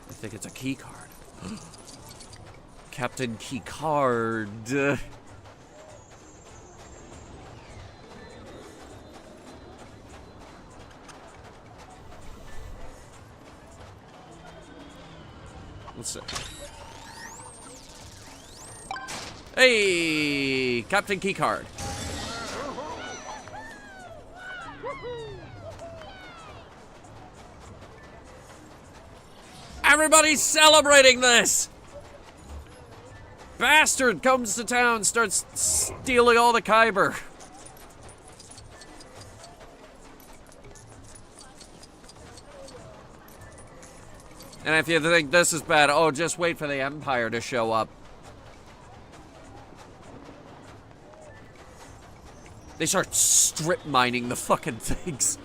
I think it's a key card. Captain Key Card. Let's see. Hey, Captain Keycard. Everybody's celebrating this. Bastard comes to town, starts stealing all the Kyber. And if you think this is bad, oh, just wait for the Empire to show up. They start strip mining the fucking things.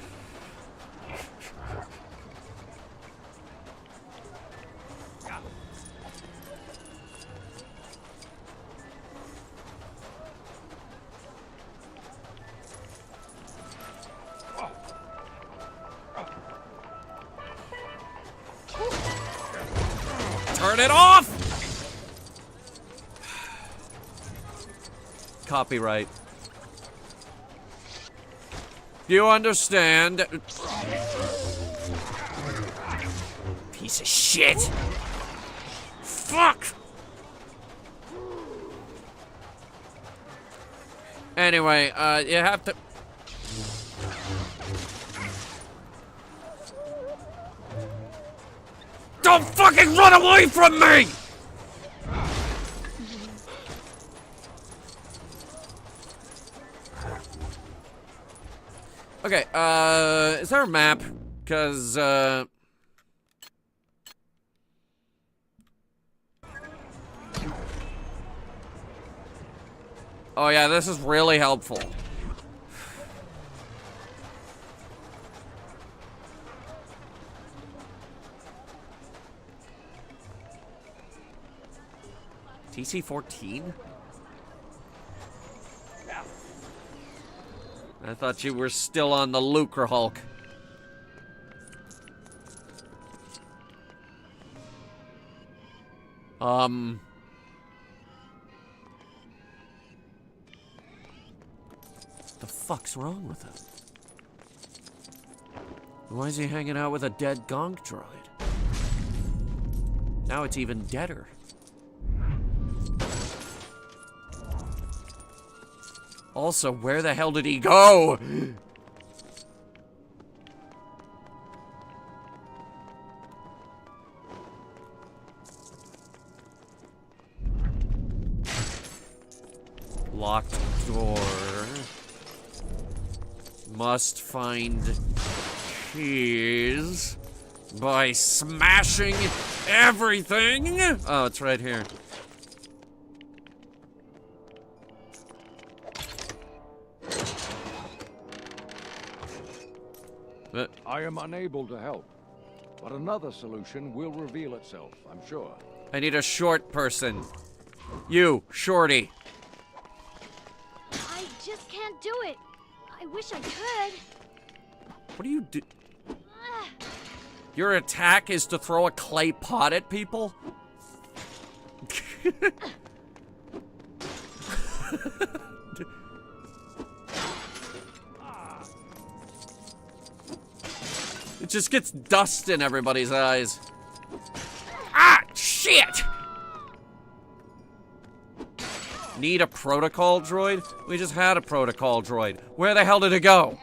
Turn it off! Copyright. Do you understand? Piece of shit! Fuck! Anyway, you have to... Don't fucking run away from me! Okay, is there a map? Because, oh yeah, this is really helpful. TC-14? I thought you were still on the Lucre Hulk. The fuck's wrong with him? Why is he hanging out with a dead gonk droid? Now it's even deader. Also, where the hell did he go? Locked door. Must find keys by smashing everything. Oh, it's right here. I am unable to help, but another solution will reveal itself, I'm sure. I need a short person. You, shorty. I just can't do it. I wish I could. What do you do? Your attack is to throw a clay pot at people? It just gets dust in everybody's eyes. Ah, shit! Need a protocol droid? We just had a protocol droid. Where the hell did it go?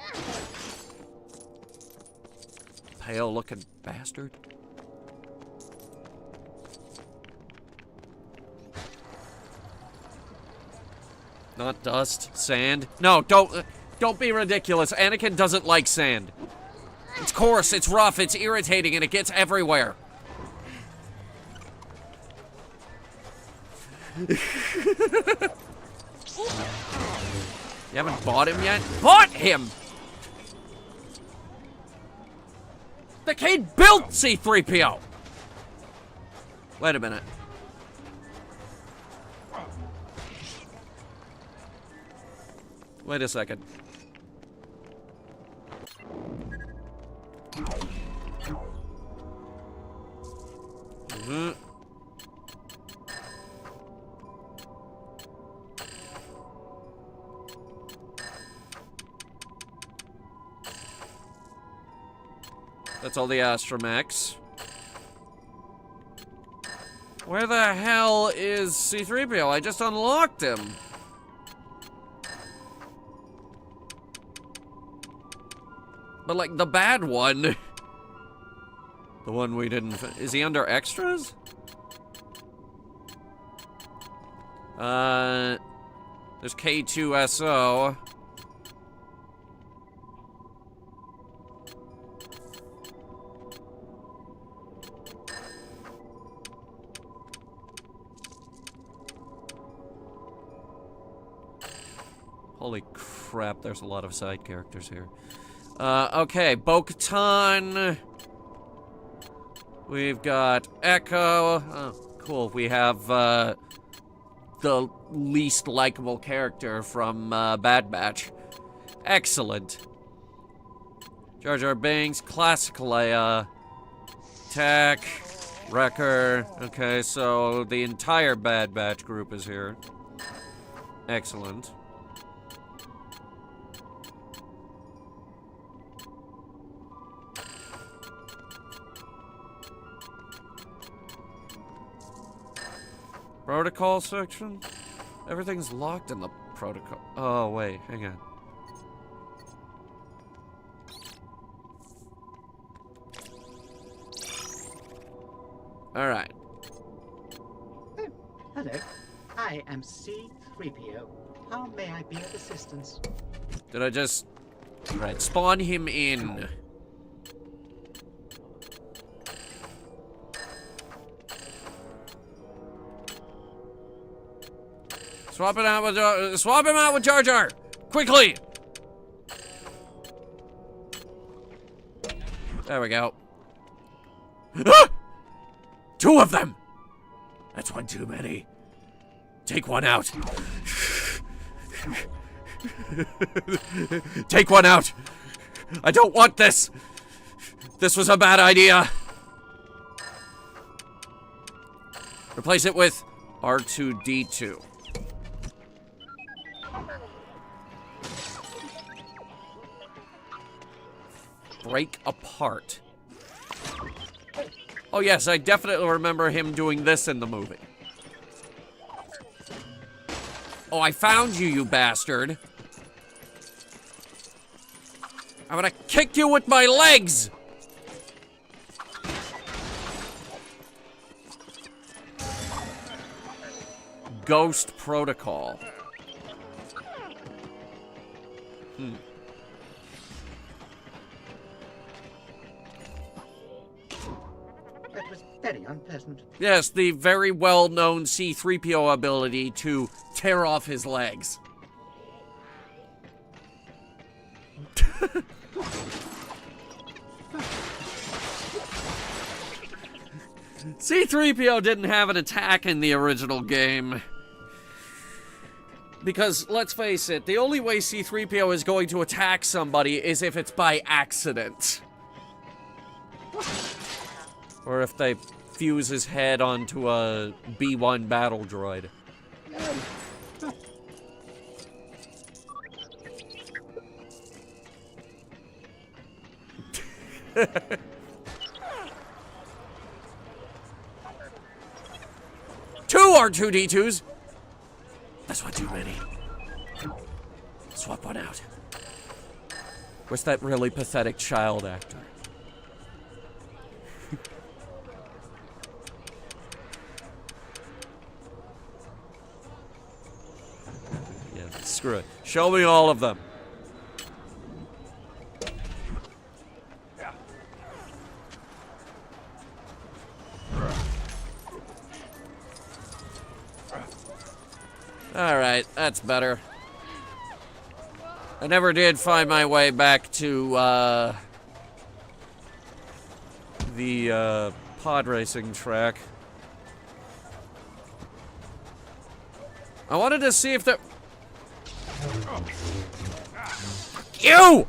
Pale looking bastard. Not dust, sand. No, don't be ridiculous. Anakin doesn't like sand. It's coarse, it's rough, it's irritating, and it gets everywhere. You haven't bought him yet? Bought him! The kid built C-3PO! Wait a minute. Wait a second. That's all the astromechs. Where the hell is C-3PO? I just unlocked him. But like the bad one. The one we didn't... Is he under extras? There's K2SO. Holy crap, there's a lot of side characters here. Okay, Bo-Katan. We've got Echo. Oh, cool. We have, the least likable character from, Bad Batch. Excellent. Jar Jar Binks, Classic Leia, Tech, Wrecker. Okay, so the entire Bad Batch group is here. Excellent. Protocol section? Everything's locked in the protocol. Oh, wait, hang on. All right. Hello. I am C-3PO. How may I be of assistance? Did I just... All right, spawn him in. Swap him out with Jar Jar! Quickly! There we go. Ah! 2 of them! That's one too many. Take one out. Take one out. I don't want this. This was a bad idea. Replace it with R2-D2. Break apart. Oh yes, I definitely remember him doing this in the movie. Oh, I found you, you bastard. I'm gonna kick you with my legs! Ghost Protocol. That was very unpleasant. Yes, the very well-known C-3PO ability to tear off his legs. C-3PO didn't have an attack in the original game. Because, let's face it, the only way C-3PO is going to attack somebody is if it's by accident. Or if they fuse his head onto a B-1 battle droid. Two R2-D2s! That's one too many. Swap one out. Where's that really pathetic child actor? Yeah, screw it. Show me all of them. Alright, that's better. I never did find my way back to, the, pod racing track. I wanted to see if there... You!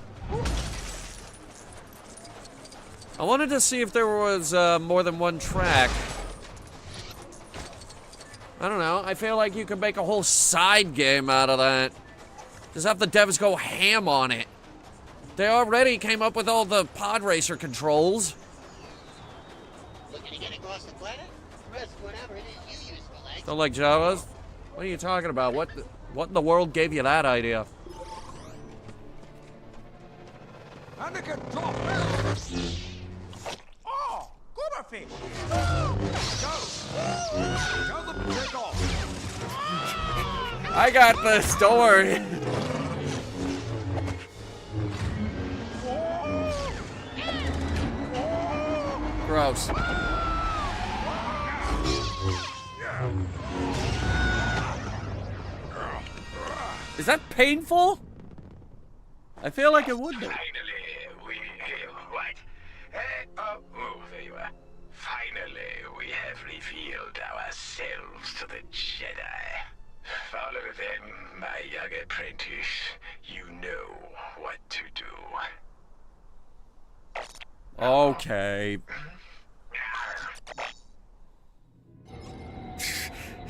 I wanted to see if there was, more than one track. I don't know. I feel like you could make a whole side game out of that. Just have the devs go ham on it. They already came up with all the pod racer controls. Looking to get across the planet? Press whatever it is you use for legs. Don't like Javas? What are you talking about? What in the world gave you that idea? Anakin, drop it! Oh, Gooberfish! Go! Tell them to take off! I got this, don't worry. Gross. Is that painful? I feel like it would be. Finally, what? Oh, there you are. Finally, we have revealed ourselves to the Jedi. Follow them, my young apprentice. You know what to do. Okay.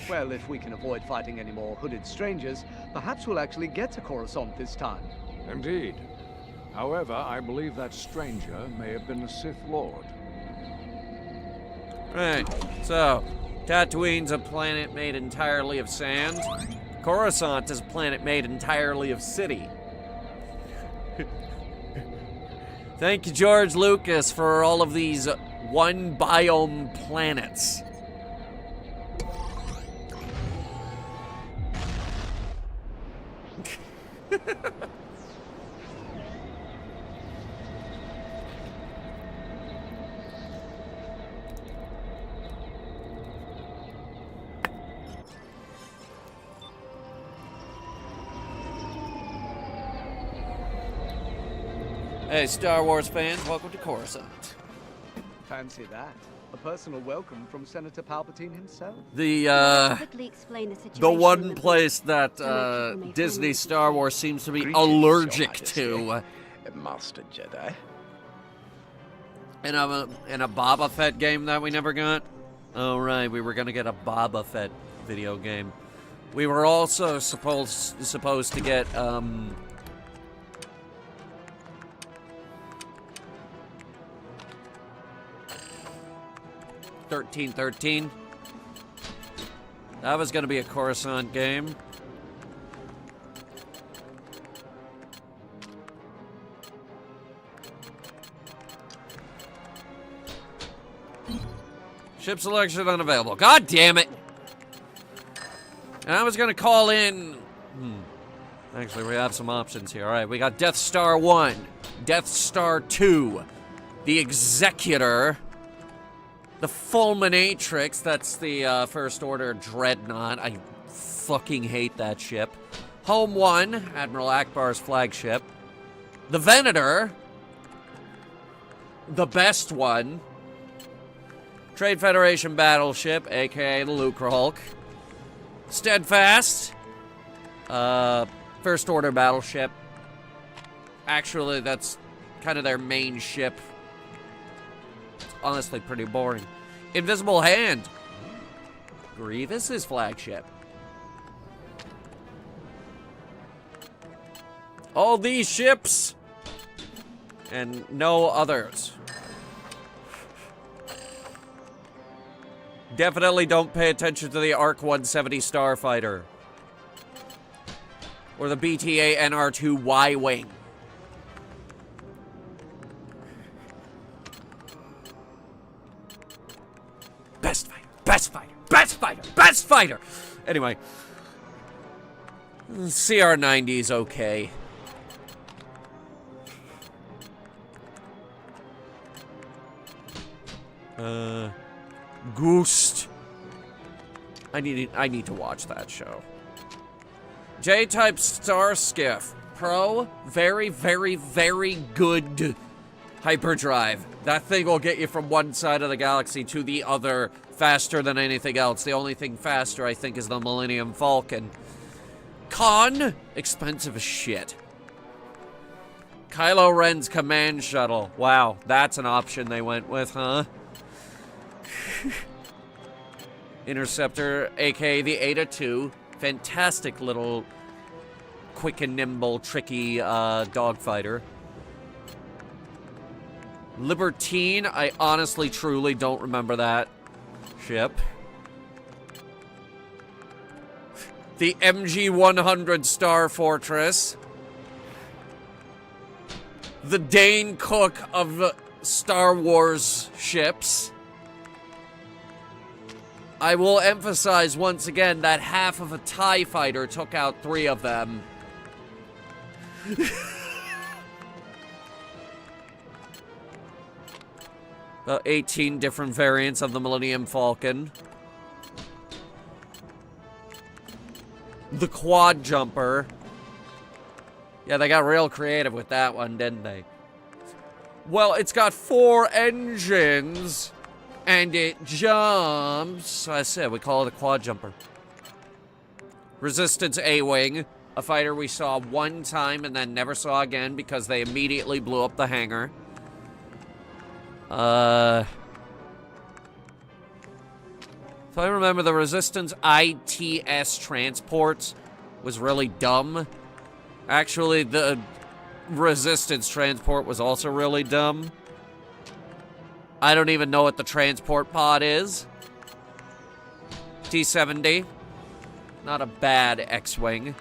Well, if we can avoid fighting any more hooded strangers, perhaps we'll actually get to Coruscant this time. Indeed. However, I believe that stranger may have been a Sith Lord. Right, so, Tatooine's a planet made entirely of sand. Coruscant is a planet made entirely of city. Thank you, George Lucas, for all of these one biome planets. Hey, Star Wars fans, welcome to Coruscant. Fancy that. A personal welcome from Senator Palpatine himself. The one place that Disney Star Wars seems to be allergic to. Master Jedi. In a Boba Fett game that we never got? Oh, right, we were going to get a Boba Fett video game. We were also supposed to get, 1313. That was going to be a Coruscant game. Ship selection unavailable. God damn it! And I was going to call in... Actually, we have some options here. All right, we got Death Star 1, Death Star 2, the Executor... The Fulminatrix, that's the First Order Dreadnought. I fucking hate that ship. Home 1, Admiral Akbar's flagship. The Venator, the best one. Trade Federation battleship, aka the Lucre Hulk. Steadfast, First Order battleship. Actually, that's kind of their main ship. Honestly, pretty boring. Invisible Hand. Grievous's flagship. All these ships and no others. Definitely don't pay attention to the ARC 170 Starfighter or the BTA NR2 Y-Wing. Best fighter, best fighter, best fighter, best fighter! Anyway. CR90's okay. Ghost. I need to watch that show. J-type Starskiff. Pro, very, very, very good hyperdrive. That thing will get you from one side of the galaxy to the other faster than anything else. The only thing faster, I think, is the Millennium Falcon. Con, expensive as shit. Kylo Ren's command shuttle. Wow, that's an option they went with, huh? Interceptor, aka the Eta-2. Fantastic little quick and nimble, tricky dogfighter. Libertine, I honestly, truly don't remember that ship. The MG-100 Star Fortress. The Dane Cook of Star Wars ships. I will emphasize once again that half of a TIE fighter took out 3 of them. 18 different variants of the Millennium Falcon. The Quad Jumper. Yeah, they got real creative with that one, didn't they? Well, it's got 4 engines, and it jumps. I said, we call it a Quad Jumper. Resistance A-Wing, a fighter we saw one time and then never saw again because they immediately blew up the hangar. If I remember, the Resistance ITS transport was really dumb. Actually, the Resistance transport was also really dumb. I don't even know what the transport pod is. T-70. Not a bad X-Wing.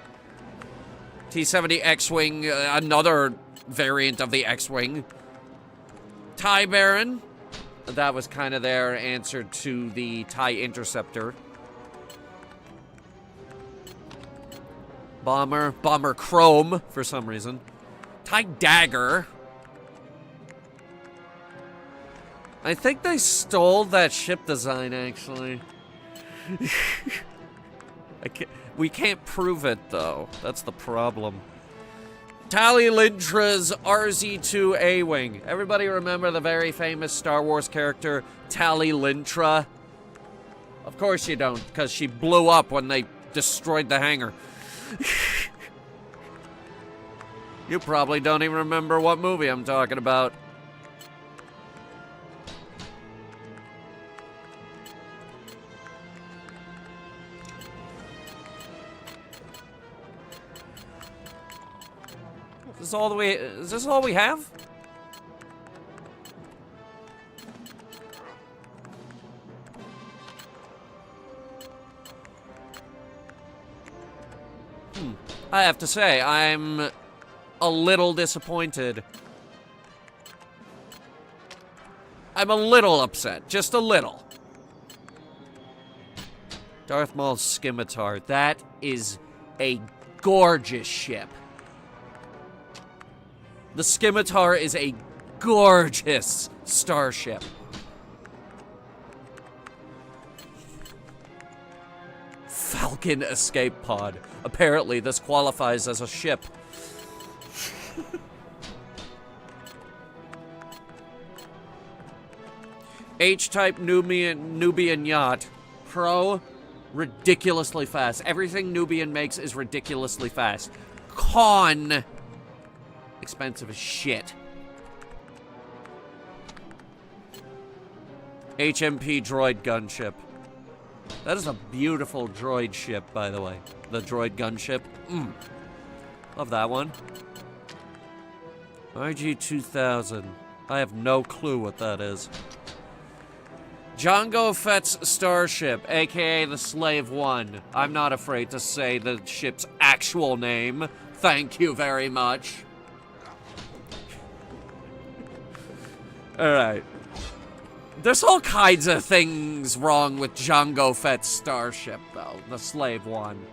T-70 X-Wing, another variant of the X-Wing. TIE Baron. that was kind of their answer to the TIE Interceptor. Bomber Chrome, for some reason. TIE Dagger. I think they stole that ship design, actually. We can't prove it, though. That's the problem. Tali Lintra's RZ-2 A-Wing. Everybody remember the very famous Star Wars character, Tali Lintra? Of course you don't, because she blew up when they destroyed the hangar. You probably don't even remember what movie I'm talking about. Is this all we have? I have to say, I'm a little disappointed. I'm a little upset. Just a little. Darth Maul's Scimitar. That is a gorgeous ship. The Scimitar is a gorgeous starship. Falcon escape pod. Apparently, this qualifies as a ship. H-type Nubian yacht. Pro, ridiculously fast. Everything Nubian makes is ridiculously fast. Con, expensive as shit. HMP droid gunship. That is a beautiful droid ship, by the way. The droid gunship. Love that one. RG-2000. I have no clue what that is. Jango Fett's starship, aka the Slave One. I'm not afraid to say the ship's actual name. Thank you very much. Alright. There's all kinds of things wrong with Jango Fett's starship, though. The Slave One.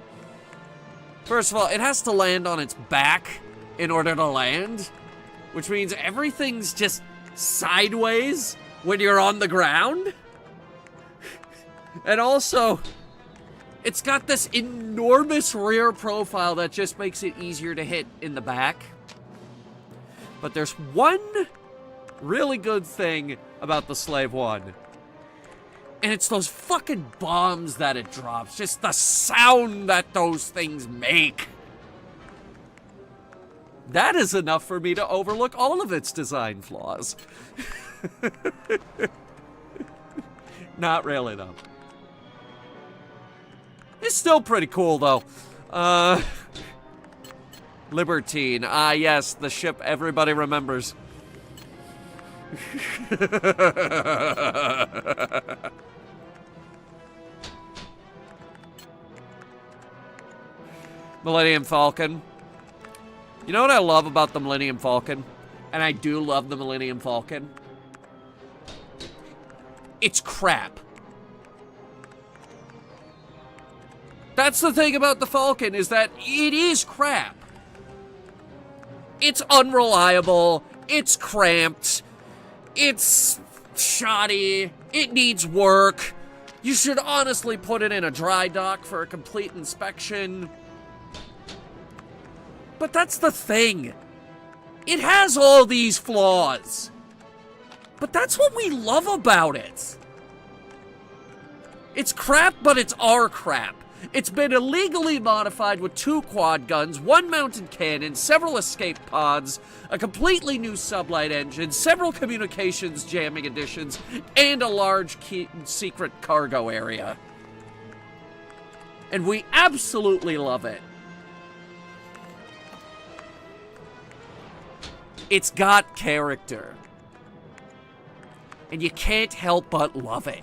First of all, it has to land on its back in order to land, which means everything's just sideways when you're on the ground. And also, it's got this enormous rear profile that just makes it easier to hit in the back. But there's one really good thing about the Slave One. And it's those fucking bombs that it drops. Just the sound that those things make. That is enough for me to overlook all of its design flaws. Not really, though. It's still pretty cool, though. Libertine. Ah, yes, the ship everybody remembers. Millennium Falcon. You know what I love about the Millennium Falcon? And I do love the Millennium Falcon. It's crap. That's the thing about the Falcon, is that it is crap. It's unreliable. It's cramped. It's shoddy. It needs work. You should honestly put it in a dry dock for a complete inspection. But that's the thing. It has all these flaws. But that's what we love about it. It's crap, but it's our crap. It's been illegally modified with 2 quad guns, 1 mounted cannon, several escape pods, a completely new sublight engine, several communications jamming additions, and a large secret cargo area. And we absolutely love it. It's got character. And you can't help but love it.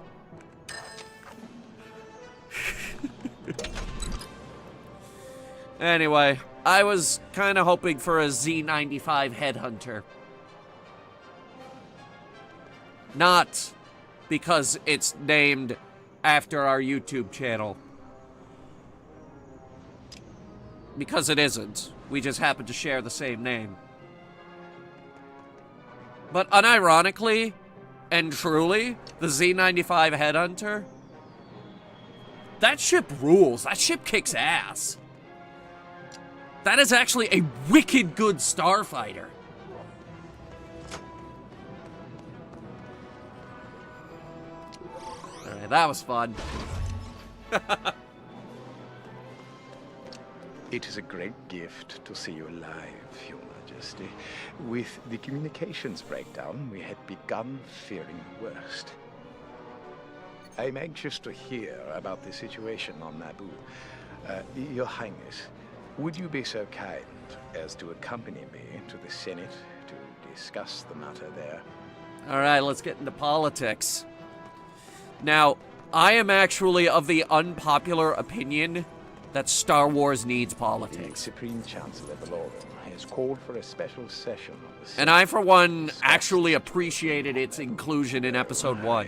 Anyway, I was kind of hoping for a Z95 Headhunter. Not because it's named after our YouTube channel. Because it isn't. We just happen to share the same name. But unironically and truly, the Z95 Headhunter, that ship rules. That ship kicks ass. That is actually a wicked good starfighter. Alright, that was fun. It is a great gift to see you alive, Your Majesty. With the communications breakdown, we had begun fearing the worst. I'm anxious to hear about the situation on Naboo. Your Highness, would you be so kind as to accompany me to the Senate to discuss the matter there? Alright, let's get into politics. Now, I am actually of the unpopular opinion that Star Wars needs politics. The Supreme Chancellor Valorum has called for a special session of the Senate. And I, for one, actually appreciated its inclusion in Episode 1.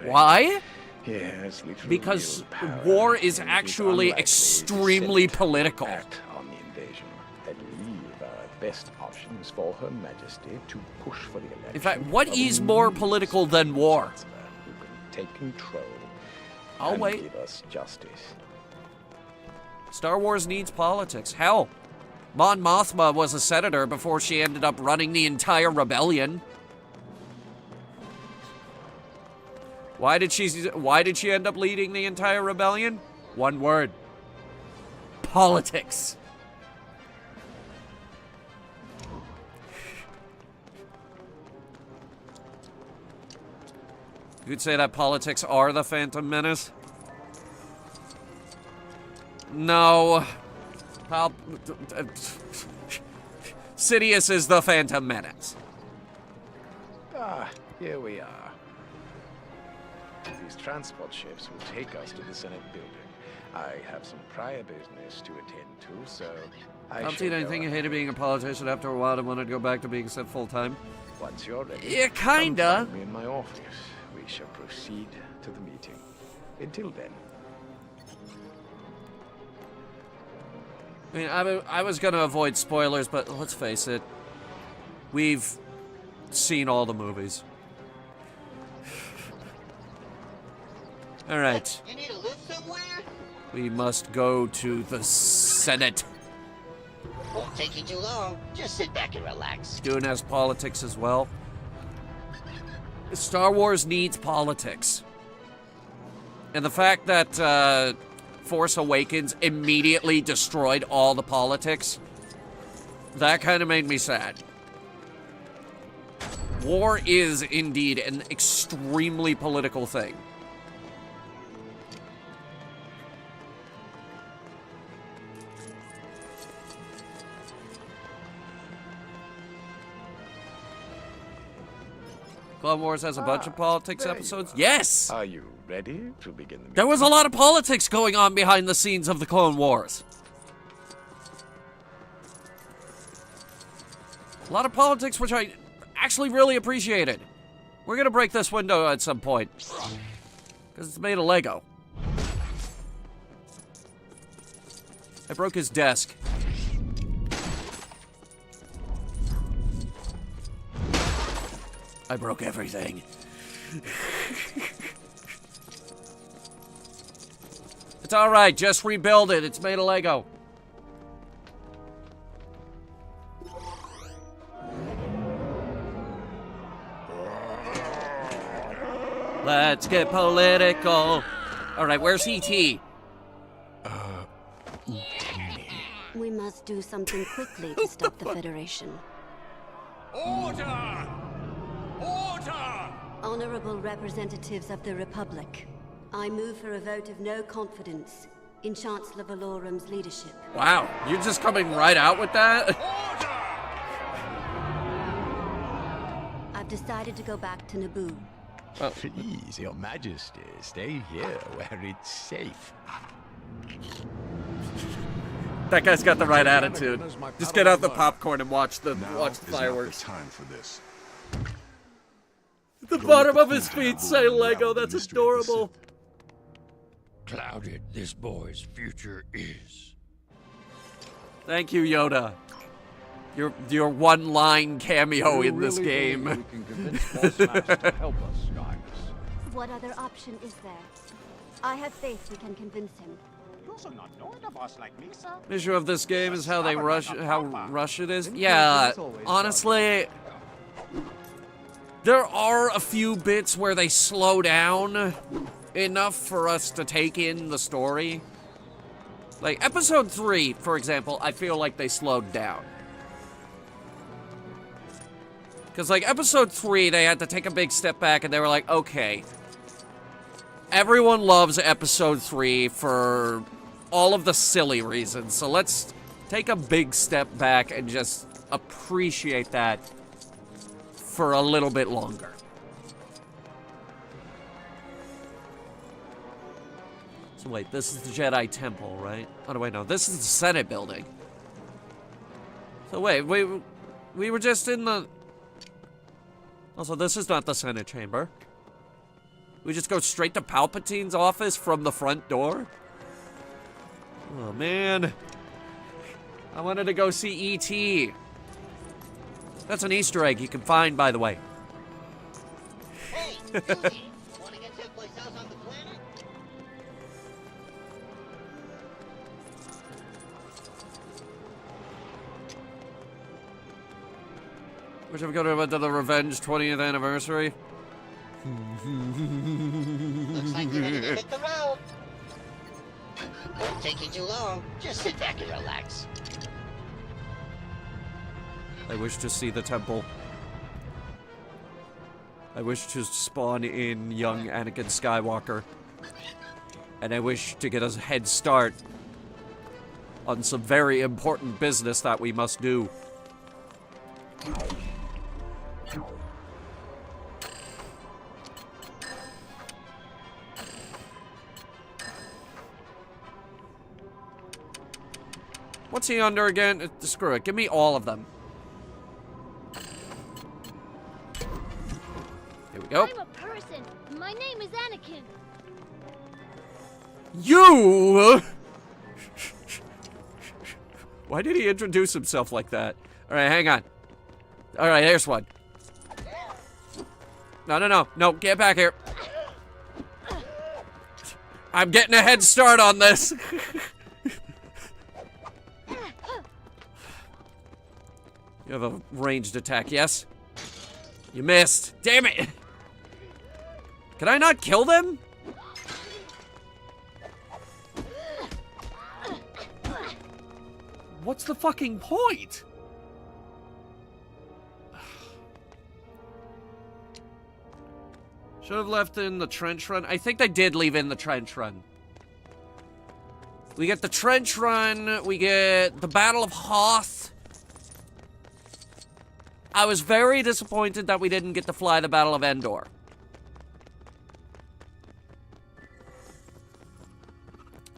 Why? Yes, because war is actually extremely political. On the invasion, I believe our best option is for Her Majesty to push for the election. In fact, what is more political than war? Who can take control I'll and wait. give us justice. Star Wars needs politics. Hell, Mon Mothma was a senator before she ended up running the entire rebellion. Why did she end up leading the entire rebellion? One word. Politics. You could say that politics are the Phantom Menace. No. Sidious is the Phantom Menace. Ah, here we are. These transport ships will take us to the Senate building. I have some prior business to attend to, so I I've seen anything. You hated being a politician. After a while, I wanted to go back to being set full-time. Once you're ready, yeah, kinda. come find me in my office. We shall proceed to the meeting. Until then. I mean, I was gonna avoid spoilers, but let's face it. We've seen all the movies. Alright. You need to live somewhere? We must go to the Senate. Won't take you too long. Just sit back and relax. Dune has politics as well. Star Wars needs politics. And the fact that Force Awakens immediately destroyed all the politics, that kind of made me sad. War is indeed an extremely political thing. Clone Wars has a bunch of politics episodes? Yes! Are you ready to begin the meeting? There was a lot of politics going on behind the scenes of the Clone Wars. A lot of politics, which I actually really appreciated. We're gonna break this window at some point. Because it's made of Lego. I broke his desk. I broke everything. It's alright, just rebuild it. It's made of Lego. Let's get political. Alright, where's E.T.? We must do something quickly to stop the Federation. Order! Order! Honorable representatives of the Republic, I move for a vote of no confidence in Chancellor Valorum's leadership. Wow, you're just coming right out with that? I've decided to go back to Naboo. Please, Your Majesty, stay here where it's safe. That guy's got the right attitude. Just get out the popcorn and watch the fireworks. Time for this. The bottom of his feet say Lego. That's adorable. Clouded, this boy's future is. Thank you, Yoda. Your one-line cameo in this game. We can convince Boss Max to help us, Skyness. What other option is there? I have faith we can convince him. You also not know the boss like me, sir? Issue of this game is how they rush, how rush it is. Yeah, honestly, there are a few bits where they slow down enough for us to take in the story. Like episode 3, for example, I feel like they slowed down. Because like episode 3, they had to take a big step back and they were like, okay, everyone loves episode 3 for all of the silly reasons. So let's take a big step back and just appreciate that for a little bit longer. So wait, this is the Jedi Temple, right? Oh, wait, no, this is the Senate building. So wait, we were just in the... Also, this is not the Senate chamber. We just go straight to Palpatine's office from the front door? Oh, man. I wanted to go see E.T. That's an Easter egg you can find, by the way. Hey, Susie, wanna get someplace else on the planet? Which have got to the Revenge 20th anniversary. Looks like you're ready to hit the road. Won't take you too long. Just sit back and relax. I wish to see the temple. I wish to spawn in young Anakin Skywalker. And I wish to get a head start on some very important business that we must do. What's he under again? Screw it. Give me all of them. Here we go. I'm a person. My name is Anakin. You! Why did he introduce himself like that? Alright, hang on. Alright, here's one. No, get back here. I'm getting a head start on this. You have a ranged attack, yes? You missed. Damn it! Can I not kill them? What's the fucking point? Should have left in the trench run. I think they did leave in the trench run. We get the trench run. We get the Battle of Hoth. I was very disappointed that we didn't get to fly the Battle of Endor.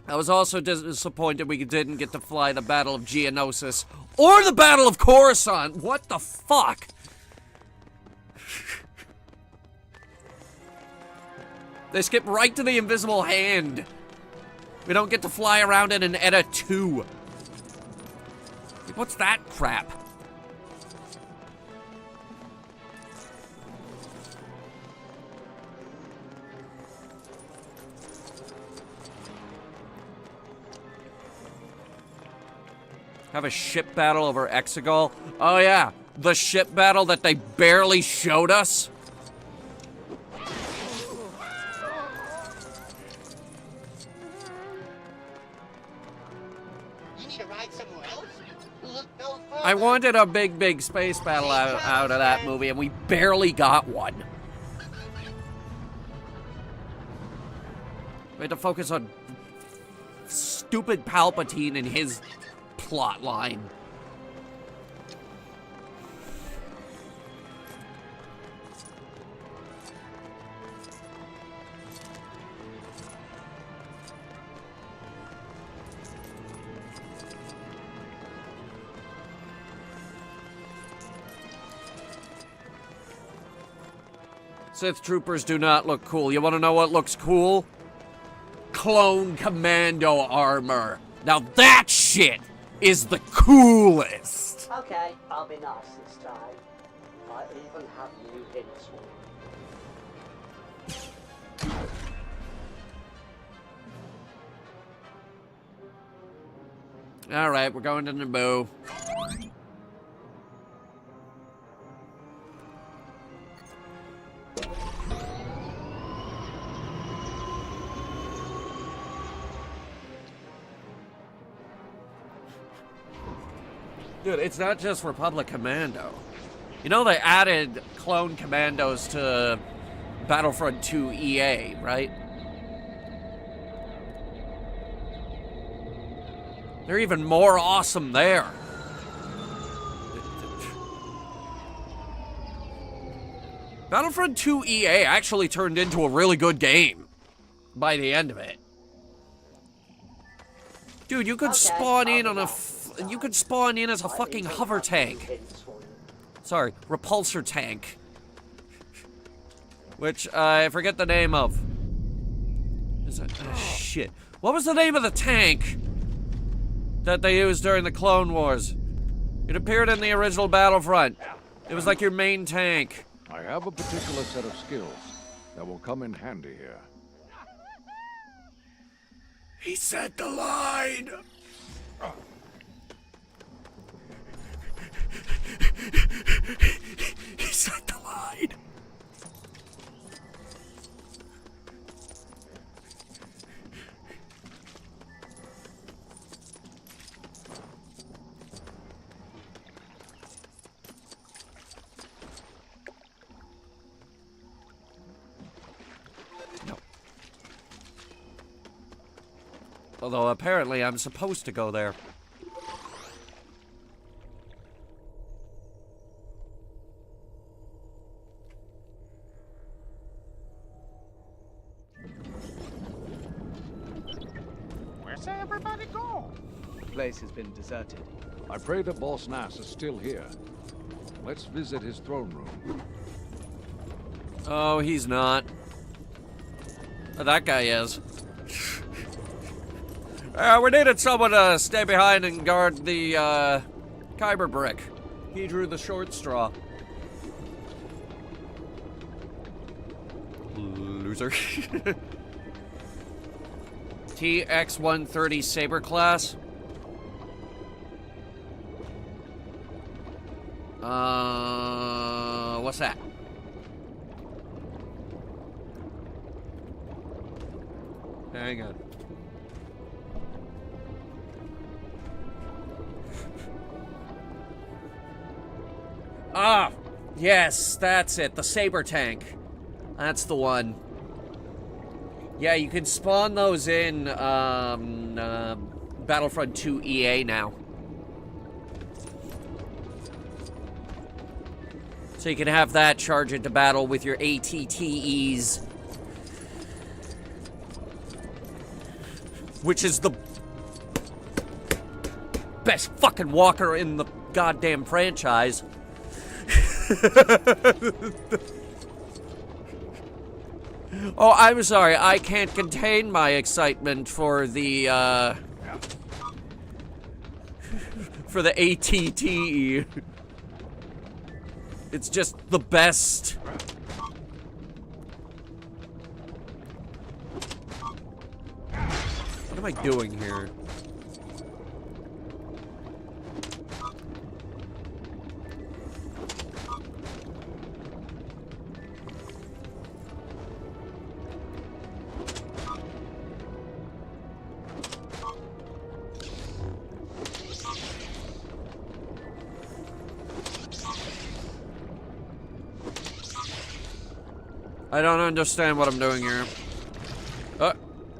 I was also disappointed we didn't get to fly the Battle of Geonosis or the Battle of Coruscant. What the fuck? They skip right to the Invisible Hand. We don't get to fly around in an Edda 2. What's that crap? Have a ship battle over Exegol? Oh yeah, the ship battle that they barely showed us? You need to ride somewhere else? Look no further. I wanted a big space battle out of that movie, and we barely got one. We had to focus on stupid Palpatine and his plot line. Sith troopers do not look cool. You want to know what looks cool? Clone commando armor. Now that shit is the coolest. Okay, I'll be nice this time. I even have new hints. Alright, we're going to Naboo. Dude, it's not just Republic Commando. You know they added clone commandos to Battlefront 2 EA, right? They're even more awesome there. Battlefront 2 EA actually turned into a really good game by the end of it. Dude, you could spawn in on a... you could spawn in as a fucking hover tank. Sorry, repulsor tank. Which, I forget the name of. Is it? Oh, shit. What was the name of the tank that they used during the Clone Wars? It appeared in the original Battlefront. It was like your main tank. I have a particular set of skills that will come in handy here. He said the line! He said the line! Although apparently I'm supposed to go there. Where's everybody gone? The place has been deserted. I pray that Boss Nass is still here. Let's visit his throne room. Oh, he's not. Oh, that guy is. We needed someone to stay behind and guard the, Kyber brick. He drew the short straw. Loser. TX-130 Saber class. What's that? Hang on. Ah, yes, that's it. The Saber tank. That's the one. Yeah, you can spawn those in Battlefront 2 EA now. So you can have that charge into battle with your ATTEs. Which is the best fucking walker in the goddamn franchise. Oh, I'm sorry. I can't contain my excitement for the ATTE. It's just the best. What am I doing here? I don't understand what I'm doing here. Oh,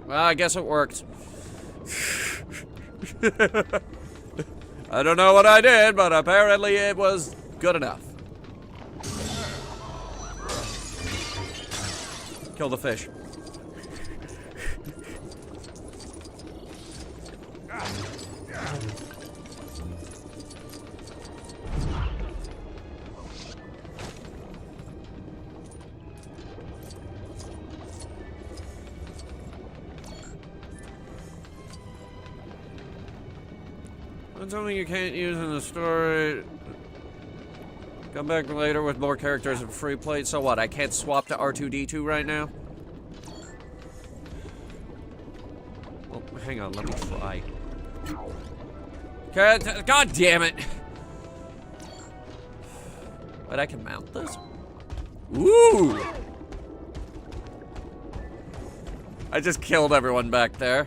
well, I guess it worked. I don't know what I did, but apparently it was good enough. Kill the fish. That's something you can't use in the story. Come back later with more characters and free play. So what? I can't swap to R2-D2 right now? Well, hang on. Let me try. God damn it! But I can mount this? Ooh! I just killed everyone back there.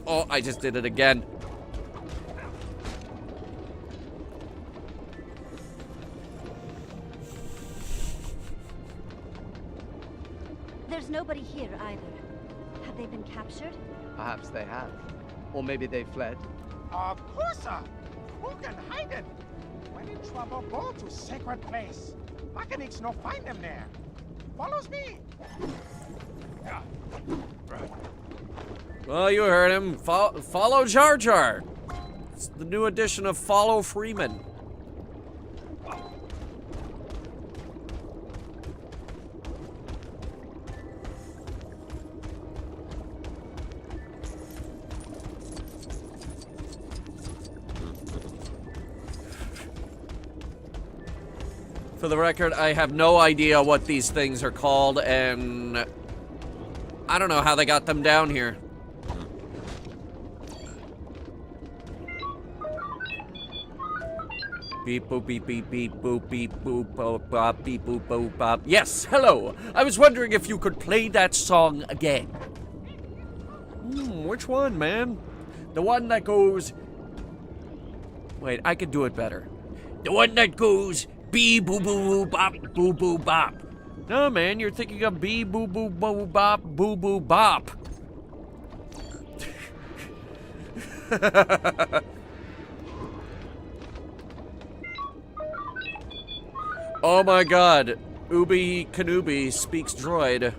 Oh, I just did it again. There's nobody here either. Have they been captured? Perhaps they have. Or maybe they fled. Of course, sir. Who can hide it? When in trouble, go to sacred place. Mechanics no find them there. Follows me. Well, you heard him. Follow Jar Jar. It's the new edition of Follow Freeman. For the record, I have no idea what these things are called, and I don't know how they got them down here. Beep boop beep beep beep boop beep boop boop bop beep boop boop bop. Yes, hello. I was wondering if you could play that song again. Which one, man? The one that goes. Wait, I could do it better. The one that goes bee boo boo bop boo boo bop. No, man, you're thinking of bee boo boo boo bop boo boo bop. Oh my god, Ubi Kanubi speaks droid.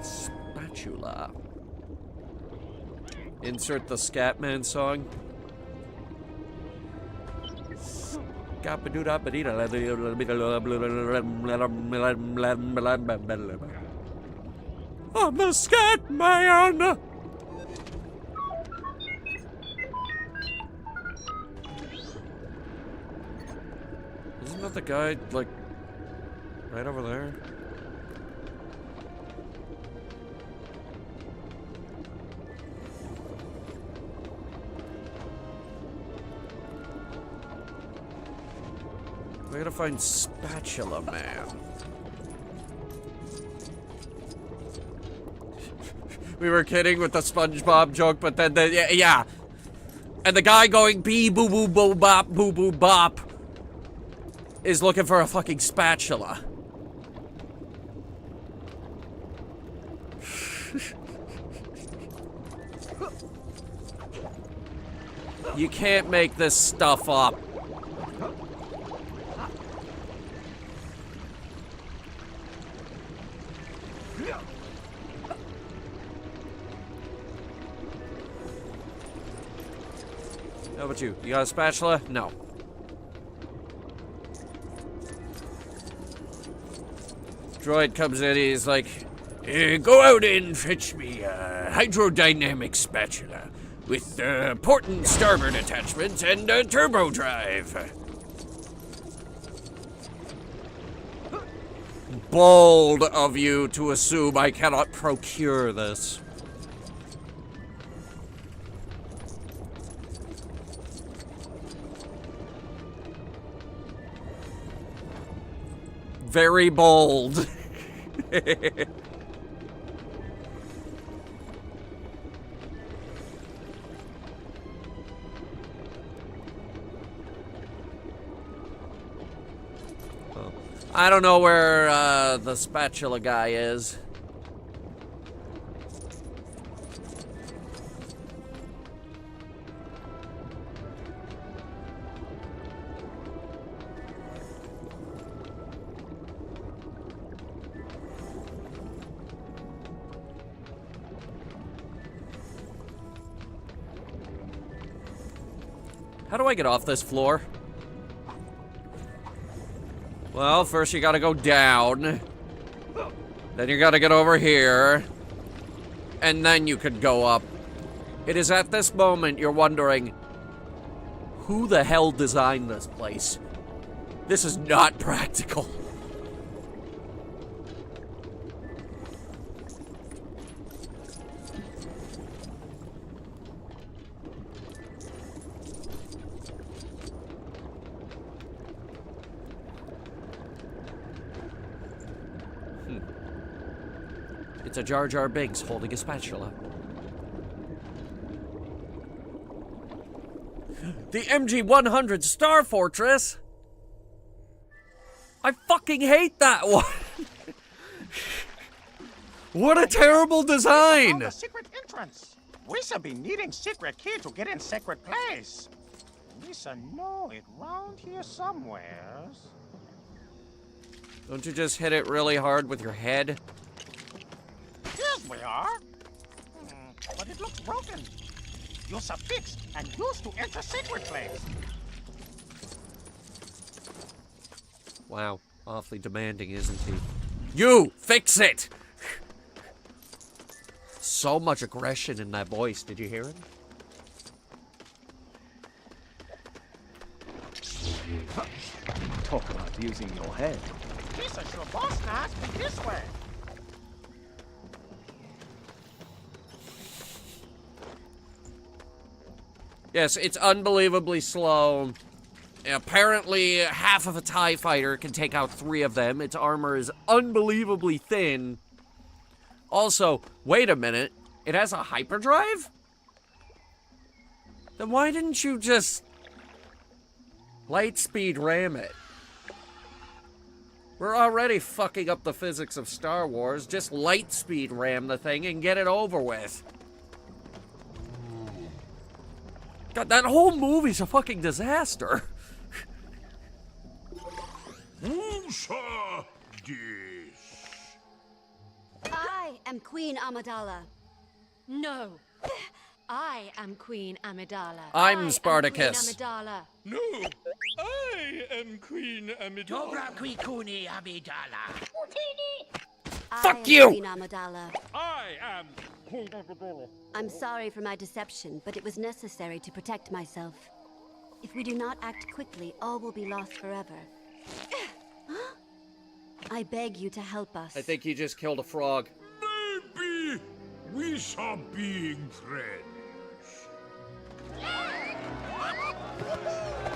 Spatula. Insert the Scatman song. I'm the Scat Man! Isn't that the guy, like, right over there? I gotta find Spatula Man. We were kidding with the SpongeBob joke, but then yeah. And the guy going bee boo boo boo bop is looking for a fucking spatula. You can't make this stuff up. How about you? You got a spatula? No. Droid comes in, he's like, go out and fetch me a hydrodynamic spatula with port and starboard attachments and a turbo drive. Bold of you to assume I cannot procure this. Very bold. I don't know where the spatula guy is. How do I get off this floor? Well, first you gotta go down. Then you gotta get over here. And then you could go up. It is at this moment you're wondering, who the hell designed this place? This is not practical. It's a Jar Jar Binks holding a spatula. The MG-100 Star Fortress? I fucking hate that one! What a terrible design! The secret entrance. We should be needing secret key to get in secret place. We should know it round here somewhere. Don't you just hit it really hard with your head? Yes, we are. But it looks broken. Use a fix and use to enter secret place. Wow, awfully demanding, isn't he? You! Fix it! So much aggression in that voice, did you hear it? Talk about using your head. This is your boss now. This way. Yes, it's unbelievably slow. Apparently, half of a TIE fighter can take out 3 of them. Its armor is unbelievably thin. Also, wait a minute. It has a hyperdrive? Then why didn't you just light speed ram it? We're already fucking up the physics of Star Wars. Just light speed ram the thing and get it over with. God, that whole movie's a fucking disaster. Whosa this? I am Queen Amidala. No. I am Queen Amidala. I'm Spartacus. Queen Amidala. No, I am Queen Amidala. Dobra Queen Amidala. Fuck you! Queen Amidala. I am Queen Amidala. I'm sorry for my deception, but it was necessary to protect myself. If we do not act quickly, all will be lost forever. I beg you to help us. I think you just killed a frog. Maybe we saw being friends.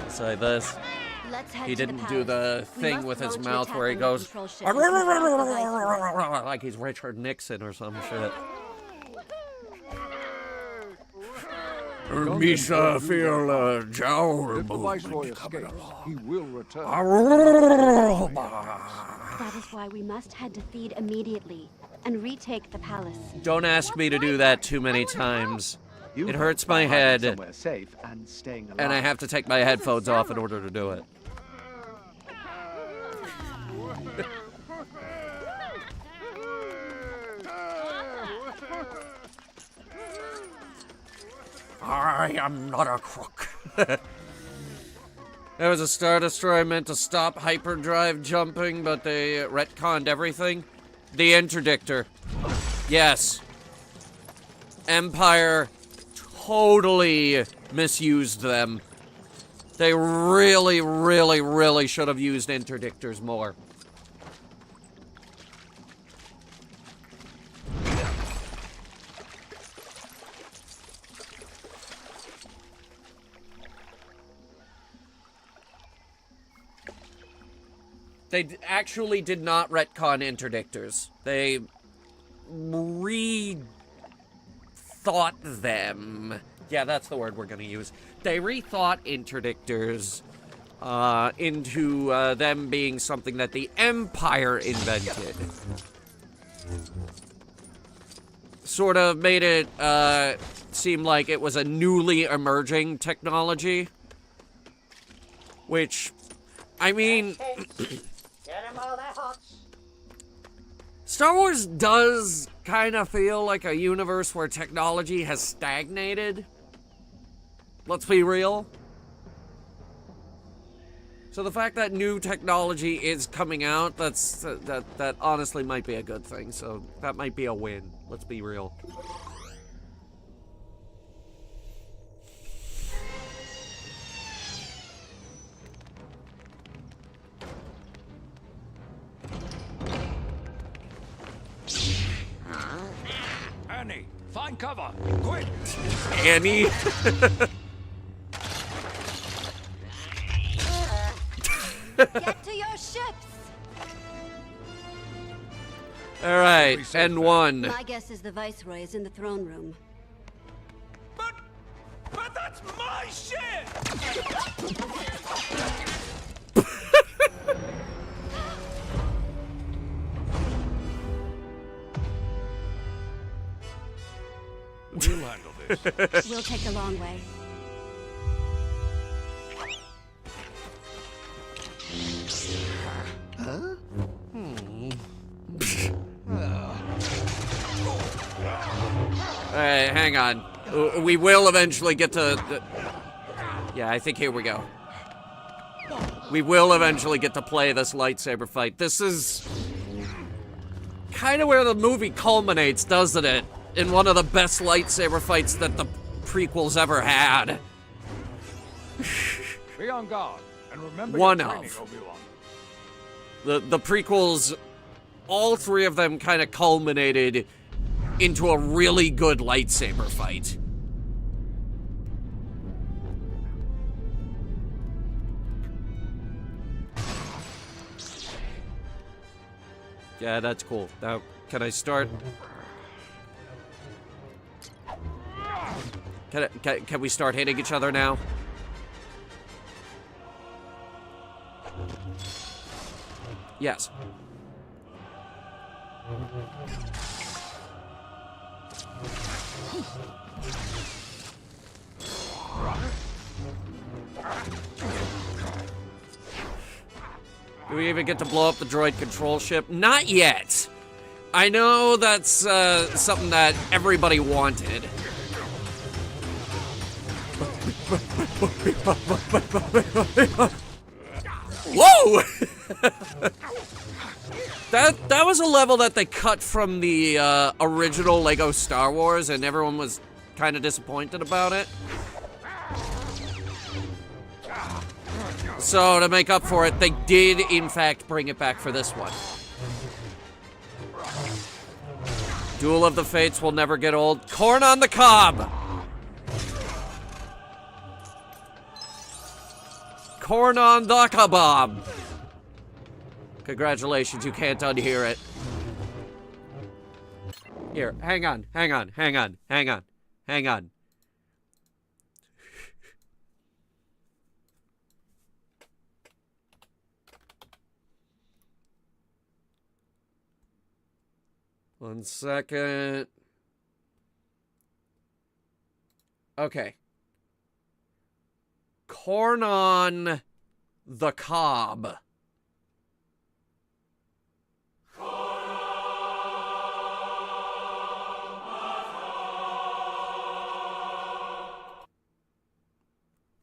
Say this. Let's head He to didn't the do the palace. We thing must with his launch an mouth attack where he on the goes control ship and stop the vice. like he's Richard Nixon or some shit. Misa feel jowl. If the Viceroy escapes, he will return. That is why we must head to Theed immediately and retake the palace. Don't ask me to do that too many times. It hurts my head, Somewhere safe and staying alive. and I have to take my headphones off in order to do it. I am not a crook. There was a Star Destroyer meant to stop hyperdrive jumping, but they retconned everything. The interdictor. Yes. Empire totally misused them. They really, really, really should have used interdictors more. They actually did not retcon interdictors. They rethought them. Yeah, that's the word we're going to use. They rethought interdictors into them being something that the Empire invented. Sort of made it seem like it was a newly emerging technology. Which, I mean... Get 'em while they're hot. Star Wars does kind of feel like a universe where technology has stagnated. Let's be real. So the fact that new technology is coming out, that honestly might be a good thing. So that might be a win. Let's be real. Annie, find cover, quick! Annie. Get to your ships! Alright, and one. My guess is the Viceroy is in the throne room. But that's my shit! We'll handle this. We'll take the long way. Huh? Alright, hang on. We will eventually get to... Yeah, I think here we go. We will eventually get to play this lightsaber fight. This is kind of where the movie culminates, doesn't it? In one of the best lightsaber fights that the prequels ever had. Be on guard, and remember One your training, of. Obi-Wan. The prequels, all three of them kind of culminated into a really good lightsaber fight. Yeah, that's cool. Now, can I start? Can we start hitting each other now? Yes. Do we even get to blow up the droid control ship? Not yet. I know that's something that everybody wanted. Whoa! That was a level that they cut from the original Lego Star Wars, and everyone was kind of disappointed about it. So to make up for it, they did in fact bring it back for this one. Duel of the Fates will never get old. Corn on the cob! Corn on the kebab! Congratulations, you can't unhear it. Here, hang on. One second. Okay. Corn on the cob.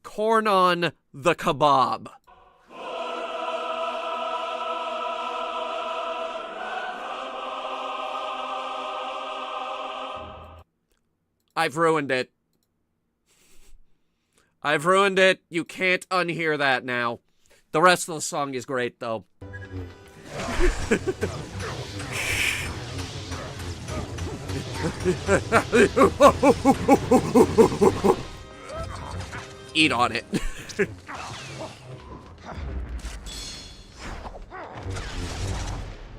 Corn on the kebab. I've ruined it. I've ruined it. You can't unhear that now. The rest of the song is great, though. Eat on it.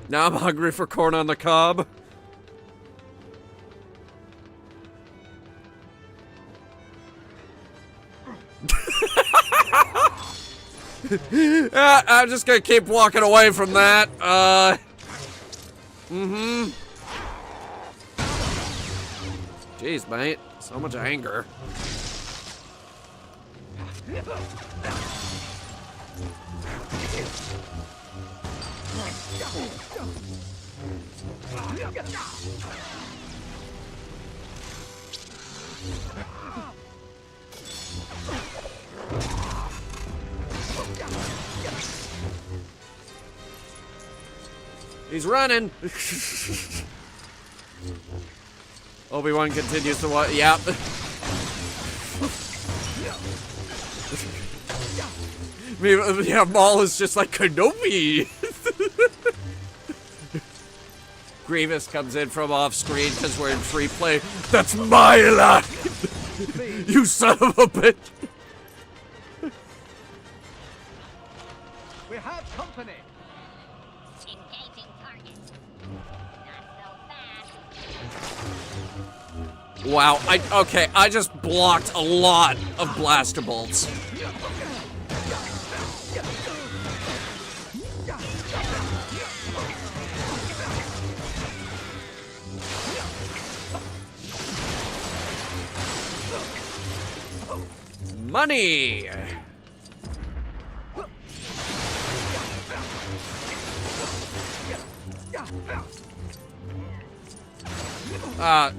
Now I'm hungry for corn on the cob. I'm just gonna keep walking away from that. Jeez, mate. So much anger. He's running. Obi-Wan continues to watch. Yep. Yeah, Maul is just like Kenobi. Grievous comes in from off screen because we're in free play. That's my line! You son of a bitch! We have company. Engaging target. Wow, I just blocked a lot of blaster bolts. Money!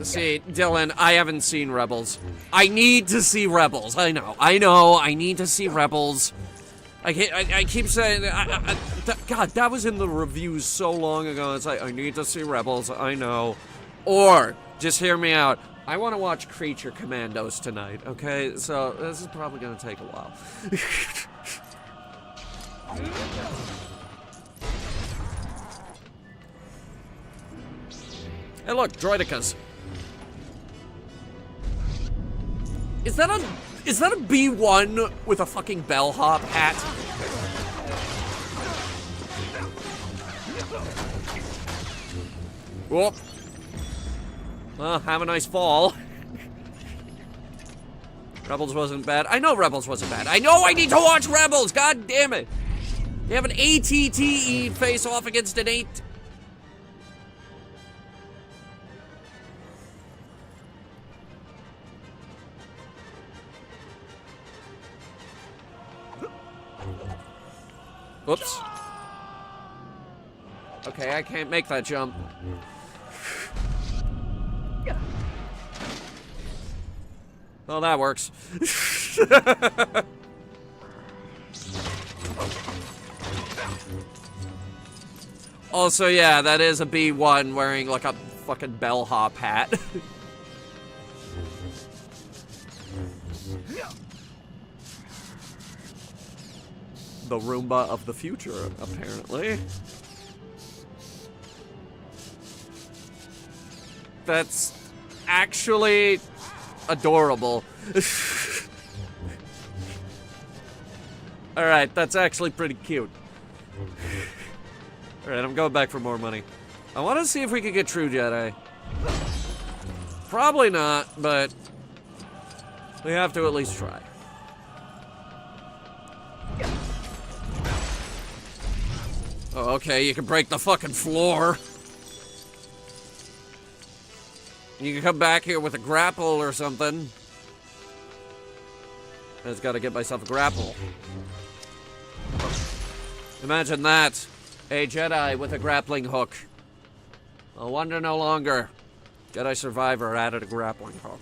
See, Dylan, I haven't seen Rebels. I need to see Rebels. I know, I need to see Rebels. I keep saying, God, that was in the reviews so long ago. It's like, I need to see Rebels, I know. Or, just hear me out. I want to watch Creature Commandos tonight, okay? So, this is probably going to take a while. Hey look, droidicas. Is that a B1 with a fucking bellhop hat? Whoop. Well, have a nice fall. Rebels wasn't bad. I know Rebels wasn't bad. I know I need to watch Rebels! God damn it! They have an ATTE face off against an 8. Oops. Okay, I can't make that jump. Well, that works. Also, yeah, that is a B1 wearing like a fucking bellhop hat. The Roomba of the future, apparently. That's actually adorable. Alright, that's actually pretty cute. Alright, I'm going back for more money. I want to see if we can get True Jedi. Probably not, but we have to at least try. Oh, okay, you can break the fucking floor. You can come back here with a grapple or something. I just gotta get myself a grapple. Imagine that. A Jedi with a grappling hook. A wonder no longer. Jedi Survivor added a grappling hook.